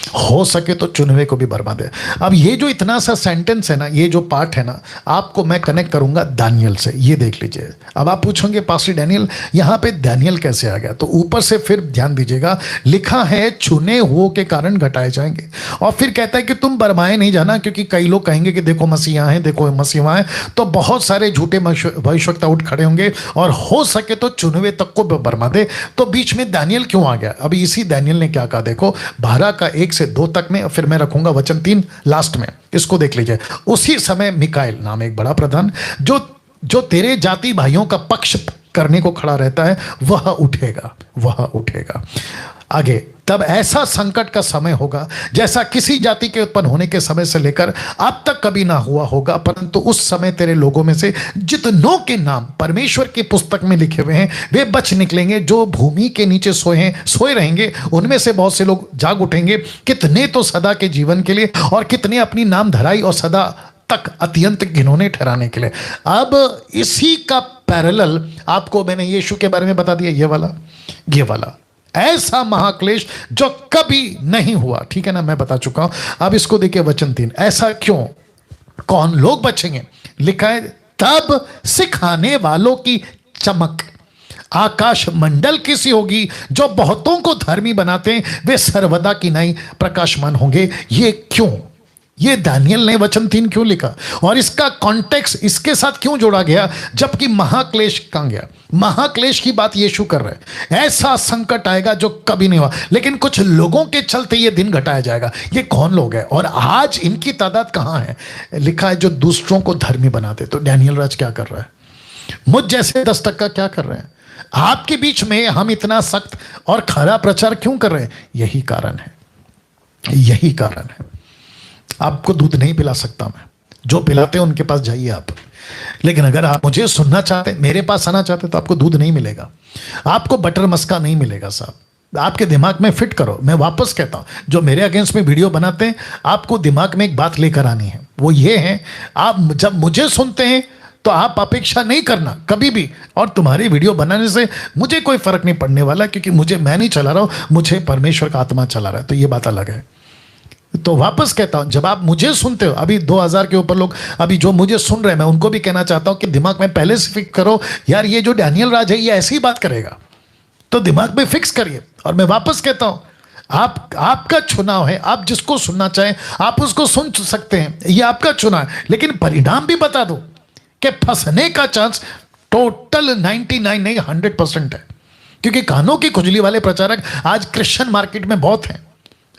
हो सके तो चुनवे को भी बर्मा दे। अब ये जो इतना सा सेंटेंस है ना, ये जो पार्ट है ना, आपको मैं कनेक्ट करूंगा दानियल से। ये देख लीजिए। अब आप पूछोगे पास्टर डैनियल यहां पे दानियल कैसे आ गया? तो ऊपर से फिर ध्यान दीजिएगा, लिखा है चुने हुओं के कारण घटाए जाएंगे, और फिर कहता है कि तुम बरमाए नहीं जाना, क्योंकि कई लोग कहेंगे कि देखो मसीह यहाँ है, देखो मसीह वहां है, तो बहुत सारे झूठे भविष्यवक्ता उठ खड़े होंगे, और हो सके तो चुनवे तक को बरमा दे। तो बीच में दानियल क्यों आ गया? अभी इसी दानियल ने क्या कहा देखो, 12 का 1 से 2 तक में, फिर मैं रखूंगा वचन 3 लास्ट में। इसको देख लीजिए। उसी समय मिकाएल नाम एक बड़ा प्रधान, जो तेरे जाति भाइयों का पक्ष करने को खड़ा रहता है, वह उठेगा, वह उठेगा। आगे, तब ऐसा संकट का समय होगा जैसा किसी जाति के उत्पन्न होने के समय से लेकर अब तक कभी ना हुआ होगा, परंतु उस समय तेरे लोगों में से जितनों के नाम परमेश्वर की पुस्तक में लिखे हुए हैं वे बच निकलेंगे। जो भूमि के नीचे सोए रहेंगे, उनमें से बहुत से लोग जाग उठेंगे, कितने तो सदा के जीवन के लिए, और कितने अपनी नाम धराई और सदा तक अत्यंत घिनौने ठहराने के लिए। अब इसी का पैरेलल आपको मैंने यीशु के बारे में बता दिया, ये वाला ऐसा महाक्लेश जो कभी नहीं हुआ। ठीक है ना, मैं बता चुका हूं। अब इसको देखिए वचन 3, ऐसा क्यों? कौन लोग बचेंगे? लिखा है तब सिखाने वालों की चमक आकाश मंडल की सी होगी, जो बहुतों को धर्मी बनाते हैं वे सर्वदा की नई प्रकाशमान होंगे। ये क्यों? ये दानियल ने वचन 3 क्यों लिखा, और इसका कॉन्टेक्स्ट इसके साथ क्यों जोड़ा गया, जबकि महाक्लेश कहां गया? महाक्लेश की बात यीशु कर रहे हैं। ऐसा संकट आएगा जो कभी नहीं हुआ, लेकिन कुछ लोगों के चलते ये दिन घटाया जाएगा। ये कौन लोग हैं और आज इनकी तादाद कहां है? लिखा है जो दूसरों को धर्मी बनाते। तो डैनियल राज क्या कर रहा है? मुझ जैसे 10% क्या कर रहे हैं? आपके बीच में हम इतना सख्त और खरा प्रचार क्यों कर रहे हैं? यही कारण है, यही कारण है। आपको दूध नहीं पिला सकता मैं, जो पिलाते हैं उनके पास जाइए आप। लेकिन अगर आप मुझे सुनना चाहते, मेरे पास आना चाहते, तो आपको दूध नहीं मिलेगा, आपको बटर मस्का नहीं मिलेगा साहब। आपके दिमाग में फिट करो। मैं वापस कहता हूं, जो मेरे अगेंस्ट में वीडियो बनाते हैं, आपको दिमाग में एक बात लेकर आनी है, वो ये है, आप जब मुझे सुनते हैं तो आप अपेक्षा नहीं करना कभी भी, और तुम्हारी वीडियो बनाने से मुझे कोई फर्क नहीं पड़ने वाला, क्योंकि मैं नहीं चला रहा हूं, मुझे परमेश्वर का आत्मा चला रहा है, तो ये बात अलग है। तो वापस कहता हूं, जब आप मुझे सुनते हो, अभी 2000 के ऊपर लोग अभी जो मुझे सुन रहे हैं, मैं उनको भी कहना चाहता हूं कि दिमाग में पहले से फिक्स करो, यार ये जो डैनियल राज है ये ऐसी ही बात करेगा, तो दिमाग में फिक्स करिए। और मैं वापस कहता हूं, आपका चुनाव है, आप जिसको सुनना चाहें आप उसको सुन सकते हैं, ये आपका चुनाव है। लेकिन परिणाम भी बता दो कि फंसने का चांस टोटल 99 नहीं 100% है, क्योंकि कानों की खुजली वाले प्रचारक आज क्रिश्चियन मार्केट में बहुत हैं,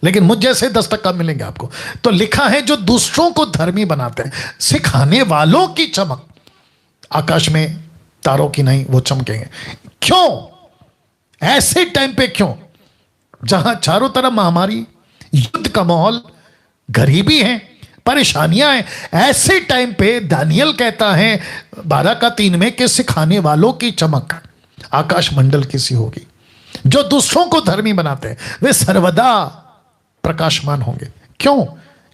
लेकिन मुझ जैसे 10% मिलेंगे आपको। तो लिखा है, जो दूसरों को धर्मी बनाते हैं, सिखाने वालों की चमक आकाश में तारों की नहीं, वो चमकेंगे। क्यों? ऐसे टाइम पे क्यों, जहां चारों तरफ महामारी, युद्ध का माहौल, गरीबी है, परेशानियां हैं, ऐसे टाइम पे दानियल कहता है 12:3 में कि सिखाने वालों की चमक आकाश मंडल की सी होगी। जो दूसरों को धर्मी बनाते हैं वे सर्वदा प्रकाशमान होंगे। क्यों?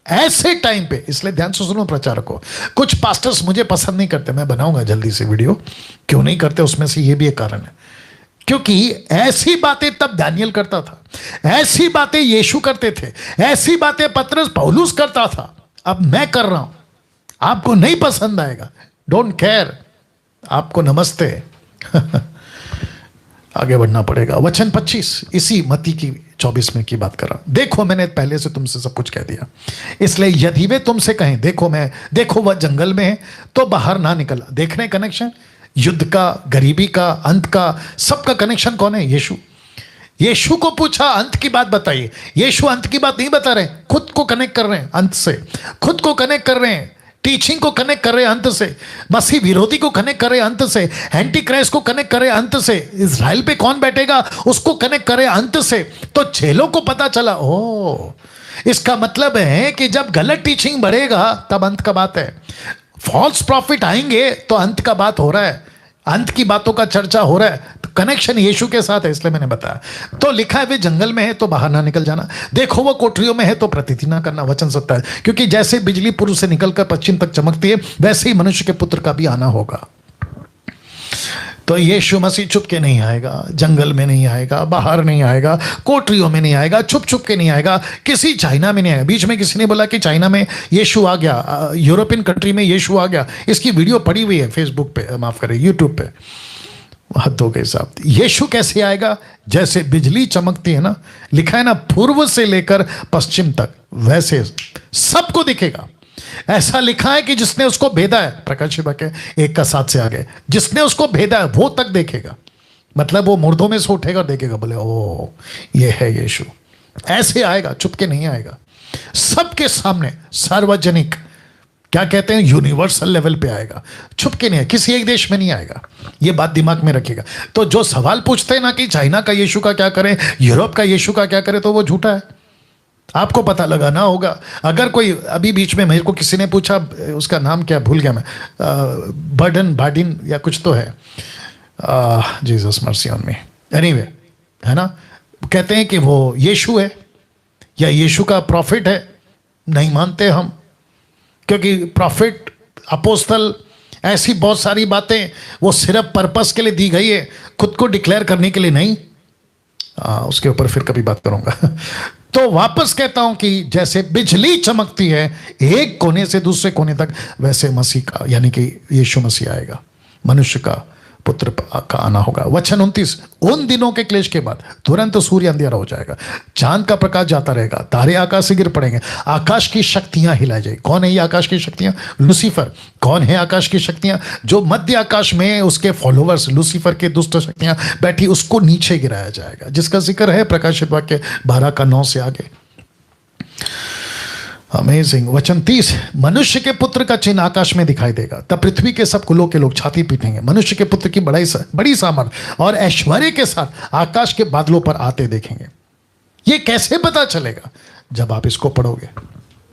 ऐसे टाइम पे, इसलिए ध्यान से सुनो प्रचारकों, कुछ पास्टर्स मुझे पसंद नहीं करते, मैं बनाऊंगा जल्दी से वीडियो, क्यों नहीं करते उसमें से ये भी एक कारण है, क्योंकि ऐसी बातें तब दानियल करता था, ऐसी बातें यीशु करते थे, ऐसी बातें पतरस पौलुस करता था, अब मैं कर रहा हूं, आपको नहीं पसंद आएगा, डोंट केयर, आपको नमस्ते। आगे बढ़ना पड़ेगा। वचन 25 इसी मत्ती की 24 में की बात कर रहा हूं। देखो मैंने पहले से तुमसे सब कुछ कह दिया, इसलिए यदि वे तुमसे कहें देखो वह जंगल में है, तो बाहर ना निकला। देखने कनेक्शन, युद्ध का, गरीबी का, अंत का, सबका कनेक्शन कौन है? यीशु। यीशु को पूछा अंत की बात बताइए, यीशु अंत की बात नहीं बता रहे, खुद को कनेक्ट कर रहे हैं अंत से, खुद को कनेक्ट कर रहे हैं, टीचिंग को कनेक्ट कर रहे हैं अंत से, मसीह विरोधी को कनेक्ट कर रहे हैं अंत से, एंटी क्राइस्ट को कनेक्ट कर रहे हैं अंत से, इजराइल पे कौन बैठेगा उसको कनेक्ट कर रहे हैं अंत से। तो चेलों को पता चला, ओ इसका मतलब है कि जब गलत टीचिंग बढ़ेगा तब अंत का बात है, फॉल्स प्रॉफिट आएंगे तो अंत का बात हो रहा है, अंत की बातों का चर्चा हो रहा है, तो कनेक्शन यीशु के साथ है, इसलिए मैंने बताया। तो लिखा है वे जंगल में है तो बाहर ना निकल जाना, देखो वो कोठरियों में है तो प्रतीति ना करना। वचन 27, क्योंकि जैसे बिजली पूर्व से निकलकर पश्चिम तक चमकती है, वैसे ही मनुष्य के पुत्र का भी आना होगा। तो यीशु मसीह छुप के नहीं आएगा, जंगल में नहीं आएगा, बाहर नहीं आएगा, कोठरियों में नहीं आएगा, छुप छुप के नहीं आएगा, किसी चाइना में नहीं आएगा। बीच में किसी ने बोला कि चाइना में यीशु आ गया, यूरोपियन कंट्री में यीशु आ गया, इसकी वीडियो पड़ी हुई है फेसबुक पे, माफ करें यूट्यूब पे। हद हो गई साहब। यीशु कैसे आएगा? जैसे बिजली चमकती है ना, लिखा है ना पूर्व से लेकर पश्चिम तक, वैसे सबको दिखेगा। ऐसा लिखा है कि जिसने उसको भेदा है, प्रकाश के 1:7 से आगे, जिसने उसको भेदा है वो तक देखेगा, मतलब वो मुर्दों में से उठेगा और देखेगा, बोले ओ ये है यीशु। ऐसे आएगा, चुप के नहीं आएगा, सबके सामने, सार्वजनिक, क्या कहते हैं, यूनिवर्सल लेवल पे आएगा, छुप के नहीं है, किसी एक देश में नहीं आएगा। ये बात दिमाग में रखिएगा। तो जो सवाल पूछते हैं ना कि चाइना का यीशु का क्या करें, यूरोप का यीशु का क्या करें, तो वो झूठा है, आपको पता लगाना होगा। अगर कोई अभी बीच में मेरे को किसी ने पूछा, उसका नाम क्या भूल गया मैं, बार्डिन या कुछ तो है, Jesus mercy on me, anyway, है ना, कहते हैं कि वो यीशु है या यीशु का प्रॉफिट है। नहीं मानते हम, क्योंकि प्रॉफिट, अपोस्तल, ऐसी बहुत सारी बातें वो सिर्फ पर्पस के लिए दी गई है, खुद को डिक्लेयर करने के लिए नहीं। उसके ऊपर फिर कभी बात करूंगा। तो वापस कहता हूं कि जैसे बिजली चमकती है एक कोने से दूसरे कोने तक, वैसे मसीह का यानी कि यीशु मसीह आएगा, मनुष्य का पुत्र का आना होगा। वचन 29, उन दिनों के क्लेश के बाद तुरंत सूर्य अंधेरा हो जाएगा, चांद का प्रकाश जाता रहेगा, तारे आकाश से गिर पड़ेंगे, आकाश की शक्तियां हिलाई जाएगी। कौन है ये आकाश की शक्तियां? लूसीफर। कौन है आकाश की शक्तियां? जो मध्य आकाश में उसके फॉलोवर्स, लूसीफर के दुष्ट शक्तियां बैठी, उसको नीचे गिराया जाएगा, जिसका जिक्र है प्रकाशित वाक्य 12:9 से आगे। अमेजिंग। वचन 30, मनुष्य के पुत्र का चिन्ह आकाश में दिखाई देगा, तब पृथ्वी के सब कुलों के लोग छाती पीटेंगे, मनुष्य के पुत्र की बड़ी सामर्थ और ऐश्वर्य के साथ आकाश के बादलों पर आते देखेंगे। ये कैसे पता चलेगा? जब आप इसको पढ़ोगे,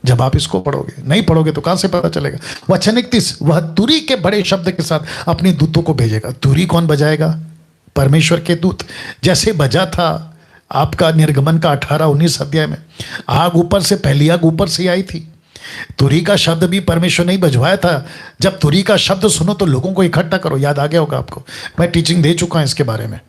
जब आप इसको पढ़ोगे, नहीं पढ़ोगे तो कहां से पता चलेगा। वचन 31, वह तुरी के बड़े शब्द के साथ अपने दूतों को भेजेगा। तुरी कौन बजाएगा? परमेश्वर के दूत। जैसे बजा था आपका निर्गमन का 18-19 अध्याय में, आग ऊपर से, पहली आग ऊपर से आई थी। तुरी का शब्द भी परमेश्वर ने ही बजवाया था। जब तुरी का शब्द सुनो तो लोगों को इकट्ठा करो, याद आ गया होगा आपको, मैं टीचिंग दे चुका हूं इसके बारे में।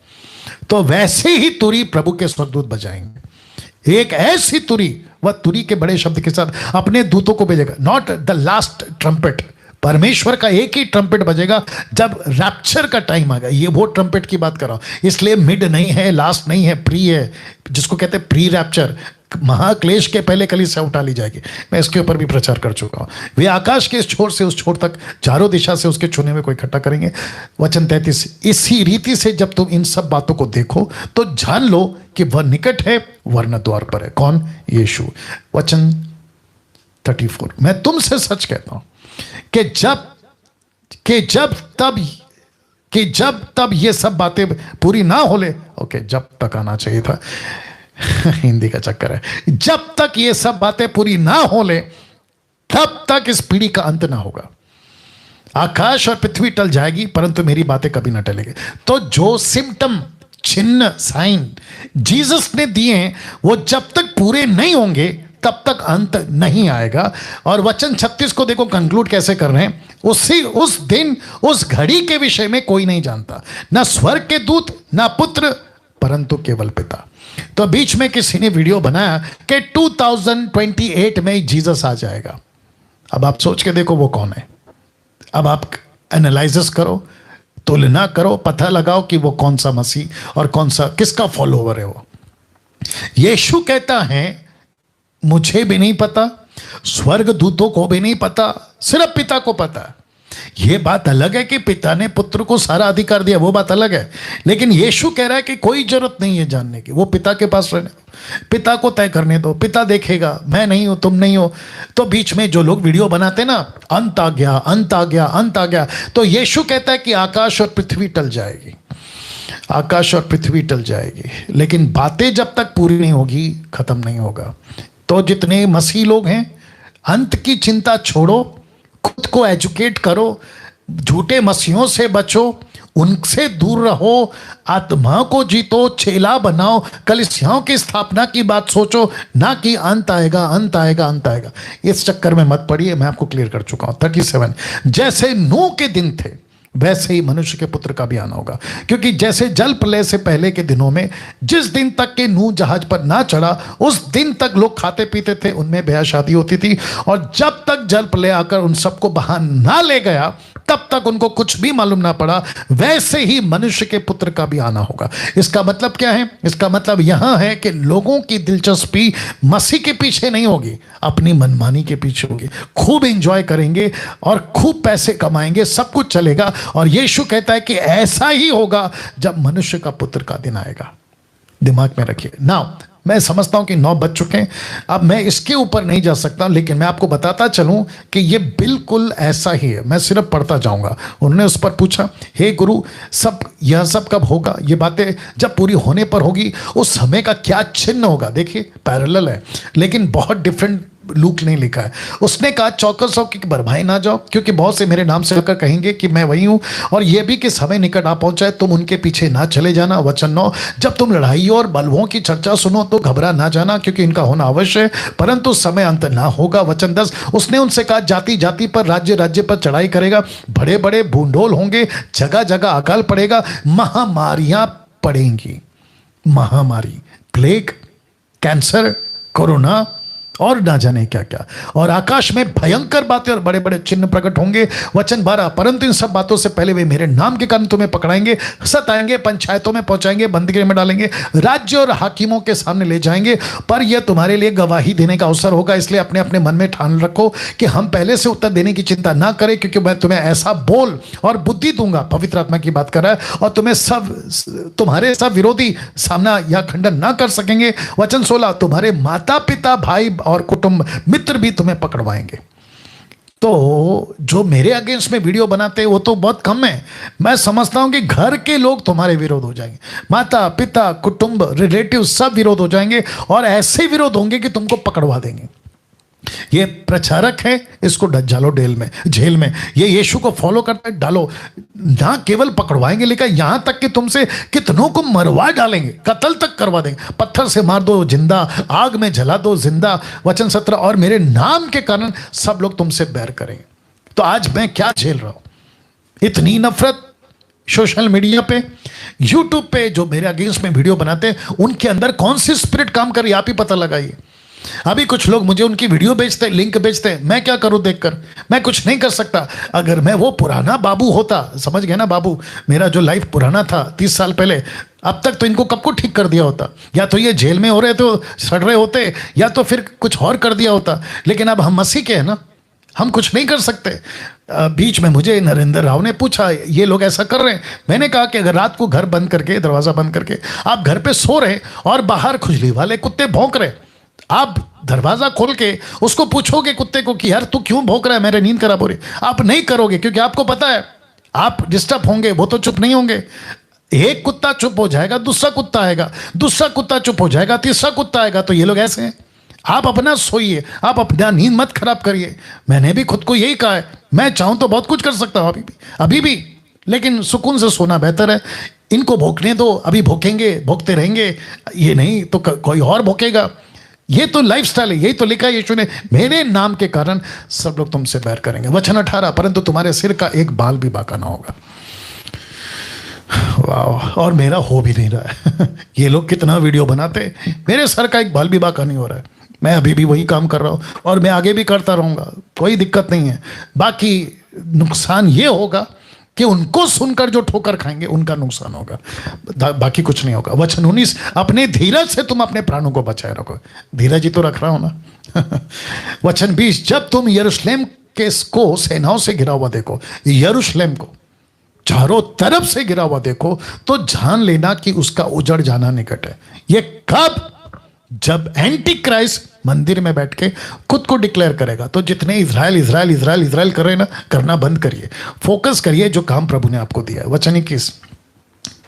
तो वैसे ही तुरी प्रभु के स्वर्गदूत बजाएंगे। एक ऐसी तुरी, वह तुरी के बड़े शब्द के साथ अपने दूतों को भेजेगा। नॉट द लास्ट ट्रम्पेट, परमेश्वर का एक ही ट्रम्पेट बजेगा जब रैप्चर का टाइम आ गया। ये वो ट्रम्पेट की बात कर रहा हूं, इसलिए मिड नहीं है, लास्ट नहीं है, प्री है, जिसको कहते हैं प्री रैप्चर। महाक्लेश के पहले कलीसिया उठा ली जाएगी। मैं इसके ऊपर भी प्रचार कर चुका हूं। वे आकाश के इस छोर से उस छोर तक चारों दिशा से उसके चुने में को इकट्ठा करेंगे। वचन 33, इसी रीति से जब तुम इन सब बातों को देखो तो जान लो कि वह निकट है, वरना द्वार पर है। कौन? यीशु। वचन 34, मैं तुमसे सच कहता हूं कि जब तब ये सब बातें पूरी ना हो ले। ओके, जब तक आना चाहिए था, हिंदी का चक्कर है। जब तक ये सब बातें पूरी ना हो ले तब तक इस पीढ़ी का अंत ना होगा। आकाश और पृथ्वी टल जाएगी परंतु मेरी बातें कभी ना टलेगी। तो जो सिम्टम, चिन्ह, साइन जीसस ने दिए हैं वो जब तक पूरे नहीं होंगे तब तक अंत नहीं आएगा। और वचन 36 को देखो कंक्लूड कैसे कर रहे हैं। उस दिन, उस घड़ी के विषय में कोई नहीं जानता, ना स्वर्ग के दूत, ना पुत्र, परंतु केवल पिता। तो बीच में किसी ने वीडियो बनाया कि 2028 में जीसस आ जाएगा। अब आप सोच के देखो वो कौन है। अब आप एनालिसिस करो, तुलना करो, पता लगाओ कि वो कौन सा मसीह और कौन सा, किसका फॉलोवर है वो। यीशु कहता है मुझे भी नहीं पता, स्वर्ग दूतों को भी नहीं पता, सिर्फ पिता को पता है। यह बात अलग है कि पिता ने पुत्र को सारा अधिकार दिया, वो बात अलग है। लेकिन यीशु कह रहा है कि कोई जरूरत नहीं है जानने की, वो पिता के पास रहने दो, पिता को तय करने दो, पिता देखेगा, मैं नहीं हूं, तुम नहीं हो। तो बीच में जो लोग वीडियो बनाते ना, अंत आ गया, अंत आ गया, अंत आ गया, तो यीशु कहता है कि आकाश और पृथ्वी टल जाएगी, आकाश और पृथ्वी टल जाएगी, लेकिन बातें जब तक पूरी नहीं होगी खत्म नहीं होगा। तो जितने मसीह लोग हैं, अंत की चिंता छोड़ो, खुद को एजुकेट करो, झूठे मसीहों से बचो, उनसे दूर रहो, आत्मा को जीतो, चेला बनाओ, कलीसियाओं की स्थापना की बात सोचो, ना कि अंत आएगा, अंत आएगा, अंत आएगा। इस चक्कर में मत पड़िए, मैं आपको क्लियर कर चुका हूं। 37, जैसे नूह के दिन थे वैसे ही मनुष्य के पुत्र का भी आना होगा। क्योंकि जैसे जल प्रलय से पहले के दिनों में जिस दिन तक के नूह जहाज पर ना चढ़ा उस दिन तक लोग खाते पीते थे, उनमें ब्याह शादी होती थी, और जब तक जल प्रलय आकर उन सबको बहा ना ले गया तब तक उनको कुछ भी मालूम ना पड़ा, वैसे ही मनुष्य के पुत्र का भी आना होगा। इसका मतलब क्या है? इसका मतलब यहां है कि लोगों की दिलचस्पी मसीह के पीछे नहीं होगी, अपनी मनमानी के पीछे होगी। खूब एंजॉय करेंगे और खूब पैसे कमाएंगे, सब कुछ चलेगा। और यीशु कहता है कि ऐसा ही होगा जब मनुष्य का पुत्र का दिन आएगा। दिमाग में रखिए। नाउ मैं समझता हूं कि 9 बज चुके हैं, अब मैं इसके ऊपर नहीं जा सकता, लेकिन मैं आपको बताता चलूं कि ये बिल्कुल ऐसा ही है। मैं सिर्फ पढ़ता जाऊंगा। उन्होंने उस पर पूछा, हे गुरु, यह सब कब होगा? ये बातें जब पूरी होने पर होगी, उस समय का क्या चिन्ह होगा? देखिए पैरेलल है, लेकिन बहुत डिफरेंट लूक नहीं लिखा है। उसने कहा, चौकस हो कि भरमाए ना जाओ, क्योंकि बहुत से मेरे नाम से आकर कहेंगे कि मैं वही हूं, और यह भी कि समय निकट आ पहुंचा है, तुम उनके पीछे ना चले जाना। वचन 9, जब तुम लड़ाइयों और बलवों की चर्चा सुनो तो घबरा ना जाना, क्योंकि इनका होना अवश्य है, परंतु समय अंत ना होगा। वचन 10, उसने उनसे कहा, जाति जाति पर, राज्य राज्य पर चढ़ाई करेगा, बड़े बड़े भूंडोल होंगे, जगह जगह अकाल पड़ेगा, महामारियां पड़ेंगी। महामारी, प्लेग, कैंसर, कोरोना और ना जाने क्या क्या, और आकाश में भयंकर बातें और बड़े बड़े चिन्ह प्रकट होंगे। वचन 12, परंतु इन सब बातों से पहले वे मेरे नाम के कारण तुम्हें पकड़ाएंगे, सताएंगे, पंचायतों में पहुंचाएंगे, बंदीगृह में डालेंगे, राज्य और हाकिमों के सामने ले जाएंगे, पर यह तुम्हारे लिए गवाही देने का अवसर होगा। इसलिए अपने अपने मन में ठान रखो कि हम पहले से उत्तर देने की चिंता ना करें, क्योंकि मैं तुम्हें ऐसा बोल और बुद्धि दूंगा, पवित्र आत्मा की बात कर रहा है, और तुम्हारे सब विरोधी सामना या खंडन ना कर सकेंगे। वचन 16, तुम्हारे माता पिता, भाई और कुटुंब मित्र भी तुम्हें पकड़वाएंगे। तो जो मेरे अगेंस्ट में वीडियो बनाते हैं वो तो बहुत कम है। मैं समझता हूं कि घर के लोग तुम्हारे विरोध हो जाएंगे, माता पिता, कुटुंब, रिलेटिव सब विरोध हो जाएंगे, और ऐसे विरोध होंगे कि तुमको पकड़वा देंगे। ये प्रचारक है, इसको डालो जेल में। ये यीशु को फॉलो करते डालो, ना केवल पकड़वाएंगे लेकिन यहां तक कि तुमसे कितनों को मरवा डालेंगे, कत्ल तक करवा देंगे, पत्थर से मार दो जिंदा, आग में जला दो जिंदा। वचन 17, और मेरे नाम के कारण सब लोग तुमसे बैर करेंगे। तो आज मैं क्या झेल रहा हूं, इतनी नफरत सोशल मीडिया पे, यूट्यूब पे जो मेरे अगेंस्ट में वीडियो बनाते हैं, उनके अंदर कौन सी स्पिरिट काम कर रही है आप ही पता लगाइए। अभी कुछ लोग मुझे उनकी वीडियो बेचते, लिंक बेचते, मैं क्या करूं देखकर, मैं कुछ नहीं कर सकता। अगर मैं वो पुराना बाबू होता, समझ गए ना बाबू, मेरा जो लाइफ पुराना था 30 साल पहले, अब तक तो इनको कब को ठीक कर दिया होता। या तो ये जेल में हो रहे तो सड़ रहे होते, या तो फिर कुछ और कर दिया होता। लेकिन अब हम मसीह के हैं ना, हम कुछ नहीं कर सकते। बीच में मुझे नरेंद्र राव ने पूछा, ये लोग ऐसा कर रहे हैं। मैंने कहा कि अगर रात को घर बंद करके, दरवाजा बंद करके आप घर पे सो रहे और बाहर खुजली वाले कुत्ते भौंक रहे, आप दरवाजा खोल के उसको पूछोगे कुत्ते को कि यार तू क्यों भौंक रहा है, मेरे नींद खराब हो रही, आप नहीं करोगे, क्योंकि आपको पता है आप डिस्टर्ब होंगे, वो तो चुप नहीं होंगे। एक कुत्ता चुप हो जाएगा, दूसरा कुत्ता आएगा, दूसरा कुत्ता चुप हो जाएगा, तीसरा कुत्ता आएगा। तो ये लोग ऐसे हैं। आप अपना सोइए, आप अपना नींद मत खराब करिए। मैंने भी खुद को यही कहा है, मैं चाहूं तो बहुत कुछ कर सकता हूं अभी भी, लेकिन सुकून से सोना बेहतर है। इनको भोंकने दो, अभी भोंकेंगे, भोंकते रहेंगे, ये नहीं तो कोई और भोंकेगा। ये तो लाइफस्टाइल है, यही तो लिखा है यीशु ने, मेरे नाम के कारण सब लोग तुमसे बैर करेंगे। वचन 18, परंतु तुम्हारे सिर का एक बाल भी बाका ना होगा। वाह, और मेरा हो भी नहीं रहा है। ये लोग कितना वीडियो बनाते, मेरे सर का एक बाल भी बाका नहीं हो रहा है। मैं अभी भी वही काम कर रहा हूं और मैं आगे भी करता रहूंगा, कोई दिक्कत नहीं है। बाकी नुकसान ये होगा कि उनको सुनकर जो ठोकर खाएंगे उनका नुकसान होगा, बाकी कुछ नहीं होगा। वचन 19, अपने धीरज से तुम अपने प्राणों को बचाए रखो। धीरज ही तो रख रहा हूं ना। वचन 20, जब तुम यरूशलेम के को सेनाओं से घिरा हुआ देखो, यरूशलेम को चारों तरफ से घिरा हुआ देखो, तो जान लेना कि उसका उजड़ जाना निकट है। ये कब? जब एंटी क्राइस्ट मंदिर में बैठ के खुद को डिक्लेयर करेगा। तो जितने इजराइल कर रहे हैं ना, करना बंद करिए, फोकस करिए जो काम प्रभु ने आपको दिया है। वचन 21,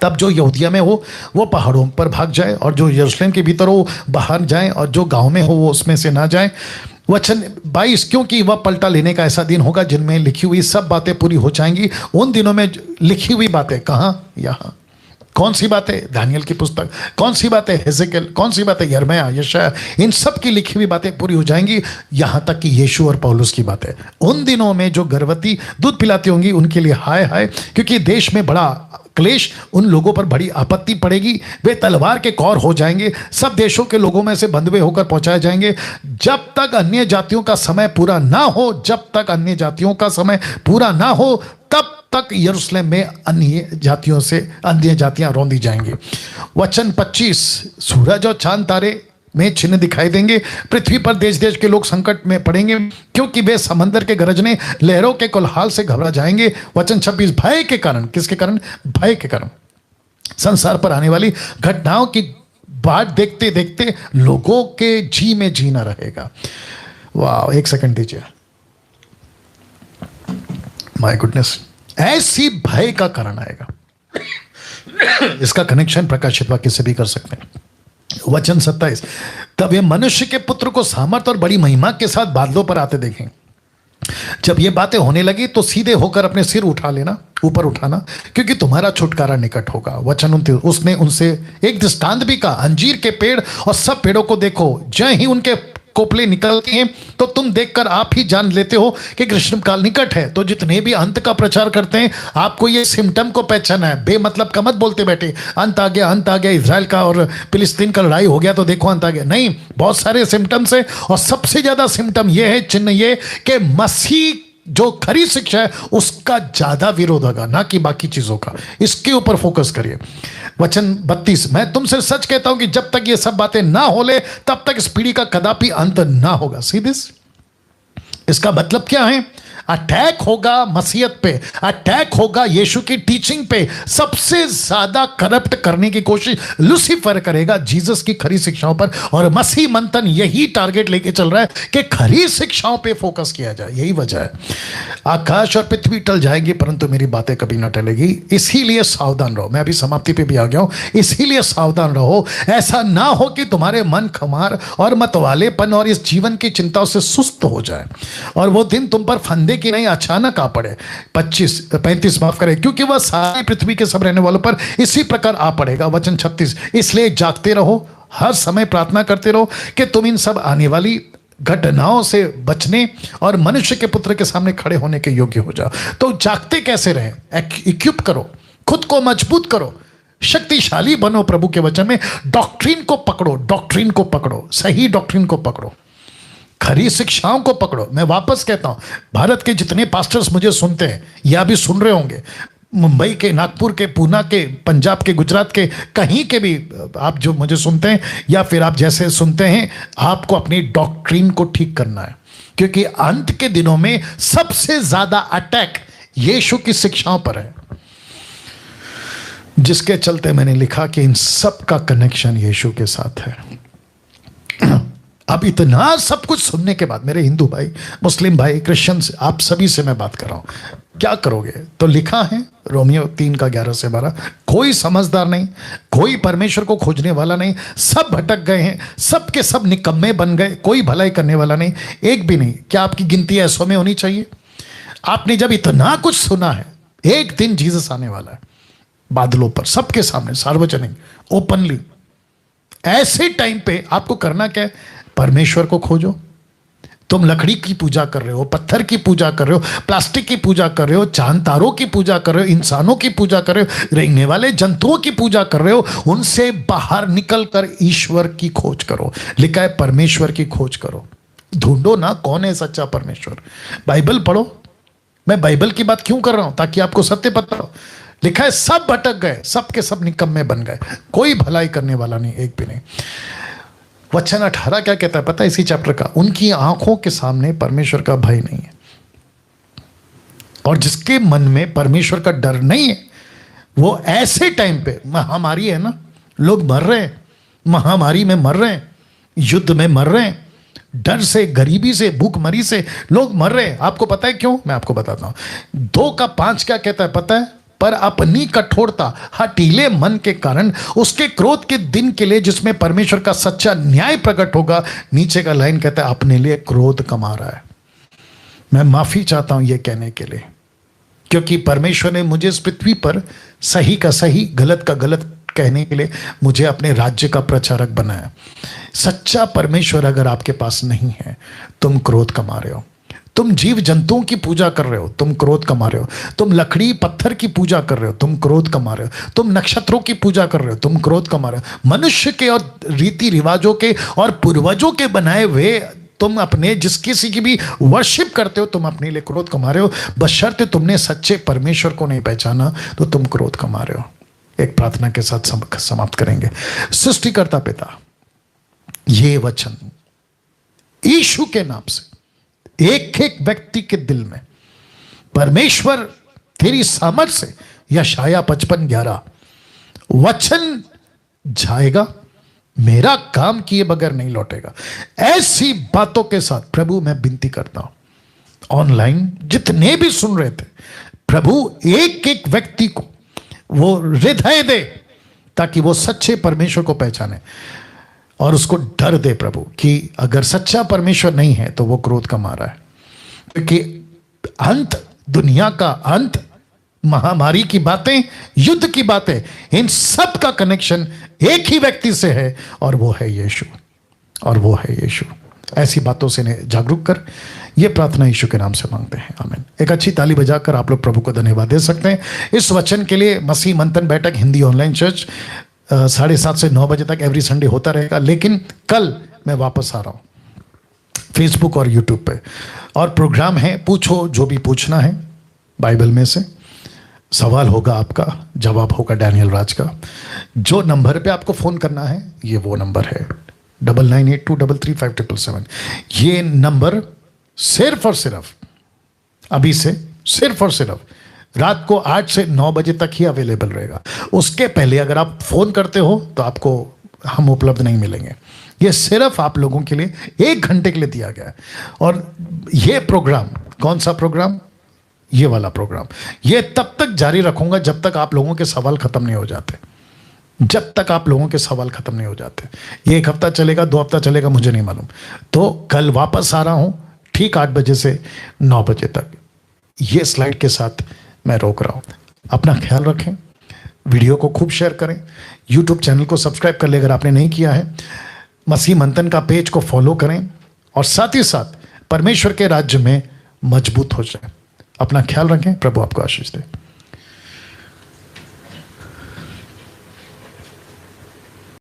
तब जो यहूदिया में हो वो पहाड़ों पर भाग जाए, और जो यरूशलेम के भीतर हो बाहर जाए, और जो गांव में हो वो उसमें से ना जाए। वचन 22, क्योंकि वह पलटा लेने का ऐसा दिन होगा जिनमें लिखी हुई सब बातें पूरी हो जाएंगी। उन दिनों में लिखी हुई बातें कहाँ? यहाँ। कौन सी बातें? दानियल की पुस्तक। कौन सी बातें? हेजेकियल। कौन सी बातें? यिर्मयाह, यशायाह। इन सब की लिखी हुई बातें पूरी हो जाएंगी, यहां तक कि यीशु और पौलुस की बातें। उन दिनों में जो गर्भवती दूध पिलाती होंगी उनके लिए हाय हाय, क्योंकि देश में बड़ा क्लेश, उन लोगों पर बड़ी आपत्ति पड़ेगी। वे तलवार के कौर हो जाएंगे, सब देशों के लोगों में से बंधुए होकर पहुंचाए जाएंगे। जब तक अन्य जातियों का समय पूरा ना हो, जब तक अन्य जातियों का समय पूरा ना हो, तब तक यरूशलेम में अन्य जातियों से अन्य जातियां रौंदी जाएंगी। वचन 25, सूरज और चांद तारे में चिन्ह दिखाई देंगे, पृथ्वी पर देश देश के लोग संकट में पड़ेंगे, क्योंकि वे समंदर के गरजने, लहरों के कोलाहल से घबरा जाएंगे। वचन 26, भय के कारण। किसके कारण? भय के कारण। संसार पर आने वाली घटनाओं की बाट देखते देखते लोगों के जी में जीना रहेगा। वाह, एक सेकंड दीजिए। माय गुडनेस, ऐसी भय का कारण आएगा। इसका कनेक्शन प्रकाशित वाक्य से भी कर सकते हैं। वचन 27, तब वे मनुष्य के पुत्र को सामर्थ और बड़ी महिमा के साथ बादलों पर आते देखें। जब ये बातें होने लगी तो सीधे होकर अपने सिर उठा लेना, ऊपर उठाना, क्योंकि तुम्हारा छुटकारा निकट होगा। वचन 29, उसने उनसे एक दृष्टांत भी कहा, अंजीर के पेड़ और सब पेड़ों को देखो, जय ही उनके कोपले निकलती हैं तो तुम देखकर आप ही जान लेते हो कि ग्रीष्मकाल निकट है। तो जितने भी अंत का प्रचार करते हैं, आपको ये सिम्टम को पहचाना है। बेमतलब का मत बोलते बैठे, अंत आ गया, अंत आ गया, इजराइल का और फिलिस्तीन का लड़ाई हो गया तो देखो अंत आ गया। नहीं, बहुत सारे सिम्टम्स है, और सबसे ज्यादा सिम्टम ये है, चिन्ह ये कि मसीह जो खरी शिक्षा है उसका ज्यादा विरोध होगा, ना कि बाकी चीजों का। इसके ऊपर फोकस करिए। वचन 32, मैं तुमसे सच कहता हूं कि जब तक ये सब बातें ना हो ले, तब तक इस पीढ़ी का कदापि अंत ना होगा। See this? इसका मतलब क्या है? अटैक होगा मसीहत पे, अटैक होगा यीशु की टीचिंग पे। सबसे ज्यादा करप्ट करने की कोशिश लूसीफर करेगा जीसस की खरी शिक्षाओं पर, और मसीह मंथन यही टारगेट लेके चल रहा है कि खरी शिक्षाओं पे फोकस किया जाए। यही वजह है। आकाश और पृथ्वी टल जाएंगी परंतु मेरी बातें कभी ना टलेगी, इसीलिए सावधान रहो। मैं अभी समाप्ति पे भी आ गया हूं, इसीलिए सावधान रहो। ऐसा ना हो कि तुम्हारे मन खमार और मतवालेपन और इस जीवन की चिंताओं से सुस्त हो जाए और वो दिन तुम पर फंदे की नहीं अचानक आ पड़े। 35 माफ करें, क्योंकि वह सारी पृथ्वी के सब रहने वालों पर इसी प्रकार आ पड़ेगा। वचन 36, इसलिए जागते रहो, हर समय प्रार्थना करते रहो कि तुम इन सब आने वाली घटनाओं से बचने और मनुष्य के पुत्र के सामने खड़े होने के योग्य हो जाओ। तो जागते कैसे रहें? इक्विप करो, खुद को मजबूत करो, शक्तिशाली बनो प्रभु के वचन में। डॉक्ट्रिन को पकड़ो, डॉक्ट्रिन को पकड़ो, सही डॉक्ट्रिन को पकड़ो, खरी शिक्षाओं को पकड़ो। मैं वापस कहता हूं, भारत के जितने पास्टर्स मुझे सुनते हैं या भी सुन रहे होंगे, मुंबई के, नागपुर के, पूना के, पंजाब के, गुजरात के, कहीं के भी आप जो मुझे सुनते हैं या फिर आप जैसे सुनते हैं, आपको अपनी डॉक्ट्रिन को ठीक करना है, क्योंकि अंत के दिनों में सबसे ज्यादा अटैक यीशु की शिक्षाओं पर है, जिसके चलते मैंने लिखा कि इन सब का कनेक्शन यीशु के साथ है। अब इतना सब कुछ सुनने के बाद मेरे हिंदू भाई, मुस्लिम भाई, क्रिश्चियंस, आप सभी से मैं बात कर रहा हूं, क्या करोगे? तो लिखा है रोमियो 3:11-12, कोई समझदार नहीं, कोई परमेश्वर को खोजने वाला नहीं, सब भटक गए हैं, सब के सब निकम्मे बन गए, कोई भलाई करने वाला नहीं, एक भी नहीं। क्या आपकी गिनती ऐसों में होनी चाहिए? आपने जब इतना कुछ सुना है, एक दिन जीसस आने वाला है बादलों पर, सबके सामने, सार्वजनिक, ओपनली। ऐसे टाइम पे आपको करना क्या है? परमेश्वर को खोजो। तुम लकड़ी की पूजा कर रहे हो, पत्थर की पूजा कर रहे हो, प्लास्टिक की पूजा कर रहे हो, चांद तारों की पूजा कर रहे हो, इंसानों की पूजा कर रहे हो, रेंगने वाले जंतुओं की पूजा कर रहे हो, उनसे बाहर निकलकर ईश्वर की खोज करो। लिखा है परमेश्वर की खोज करो, ढूंढो ना कौन है सच्चा परमेश्वर। बाइबल पढ़ो। मैं बाइबल की बात क्यों कर रहा हूं? ताकि आपको सत्य पता हो। लिखा है सब भटक गए, सब के सब निकम्मे बन गए, कोई भलाई करने वाला नहीं, एक भी नहीं। वचन 18 क्या कहता है पता है इसी चैप्टर का? उनकी आंखों के सामने परमेश्वर का भय नहीं है, और जिसके मन में परमेश्वर का डर नहीं है, वो ऐसे टाइम पे, महामारी है ना, लोग मर रहे हैं, महामारी में मर रहे हैं, युद्ध में मर रहे हैं, डर से, गरीबी से, भूखमरी से लोग मर रहे हैं। आपको पता है क्यों? मैं आपको बताता हूं। 2:5 क्या कहता है पता है? पर अपनी कठोरता, हठीले मन के कारण उसके क्रोध के दिन के लिए जिसमें परमेश्वर का सच्चा न्याय प्रकट होगा। नीचे का लाइन कहता है अपने लिए क्रोध कमा रहा है। मैं माफी चाहता हूं यह कहने के लिए, क्योंकि परमेश्वर ने मुझे इस पृथ्वी पर सही का सही, गलत का गलत कहने के लिए मुझे अपने राज्य का प्रचारक बनाया। सच्चा परमेश्वर अगर आपके पास नहीं है, तुम क्रोध कमा रहे हो। तुम जीव जंतुओं की पूजा कर रहे हो, तुम क्रोध कमा रहे हो। तुम लकड़ी पत्थर की पूजा कर रहे हो, तुम क्रोध कमा रहे हो। तुम नक्षत्रों की पूजा कर रहे हो, तुम क्रोध कमा रहे हो। मनुष्य के और रीति रिवाजों के और पूर्वजों के बनाए हुए तुम अपने जिस किसी की भी वर्शिप करते हो, तुम अपने लिए क्रोध कमा रहे हो। बशर्ते तुमने सच्चे परमेश्वर को नहीं पहचाना तो तुम क्रोध कमा रहे हो। एक प्रार्थना के साथ समाप्त करेंगे। सृष्टिकर्ता पिता, ये वचन यीशु के नाम से एक एक व्यक्ति के दिल में परमेश्वर तेरी सामर्थ से, यशाया 55:11 वचन जाएगा, मेरा काम किए बगैर नहीं लौटेगा। ऐसी बातों के साथ प्रभु मैं विनती करता हूं, ऑनलाइन जितने भी सुन रहे थे, प्रभु एक एक व्यक्ति को वो हृदय दे ताकि वो सच्चे परमेश्वर को पहचाने और उसको डर दे प्रभु कि अगर सच्चा परमेश्वर नहीं है तो वो क्रोध कमा रहा है। क्योंकि अंत, दुनिया का अंत, महामारी की बातें, युद्ध की बातें, इन सब का कनेक्शन एक ही व्यक्ति से है और वो है यीशु, और वो है यीशु। ऐसी बातों से इन्हें जागरूक कर ये प्रार्थना यीशु के नाम से मांगते हैं, आमीन। एक अच्छी ताली बजाकर आप लोग प्रभु को धन्यवाद दे सकते हैं इस वचन के लिए। मसीह मंथन बैठक हिंदी ऑनलाइन चर्च 7:30 से 9 बजे तक एवरी संडे होता रहेगा, लेकिन कल मैं वापस आ रहा हूँ फेसबुक और यूट्यूब पे, और प्रोग्राम है पूछो जो भी पूछना है बाइबल में से। सवाल होगा आपका, जवाब होगा डैनियल राज का। जो नंबर पे आपको फोन करना है ये वो नंबर है 9982335777। ये नंबर सिर्फ और सिर्फ अभी से सिर्फ और सिर्फ रात को 8 से 9 बजे तक ही अवेलेबल रहेगा। उसके पहले अगर आप फोन करते हो तो आपको हम उपलब्ध नहीं मिलेंगे। ये सिर्फ आप लोगों के लिए 1 घंटे के लिए दिया गया है। और ये प्रोग्राम, कौन सा प्रोग्राम? ये वाला प्रोग्राम, ये तब तक जारी रखूंगा जब तक आप लोगों के सवाल खत्म नहीं हो जाते। जब तक आप लोगों के सवाल खत्म नहीं हो जाते। ये 1 हफ्ता चलेगा, 2 हफ्ता चलेगा, मुझे नहीं मालूम। तो कल वापस आ रहा हूं ठीक 8 बजे से 9 बजे तक। ये स्लाइड के साथ मैं रोक रहा हूं। अपना ख्याल रखें, वीडियो को खूब शेयर करें, यूट्यूब चैनल को सब्सक्राइब कर ले अगर आपने नहीं किया है, मसीह मंथन का पेज को फॉलो करें और साथ ही साथ परमेश्वर के राज्य में मजबूत हो जाए। अपना ख्याल रखें। प्रभु आपको आशीष दे।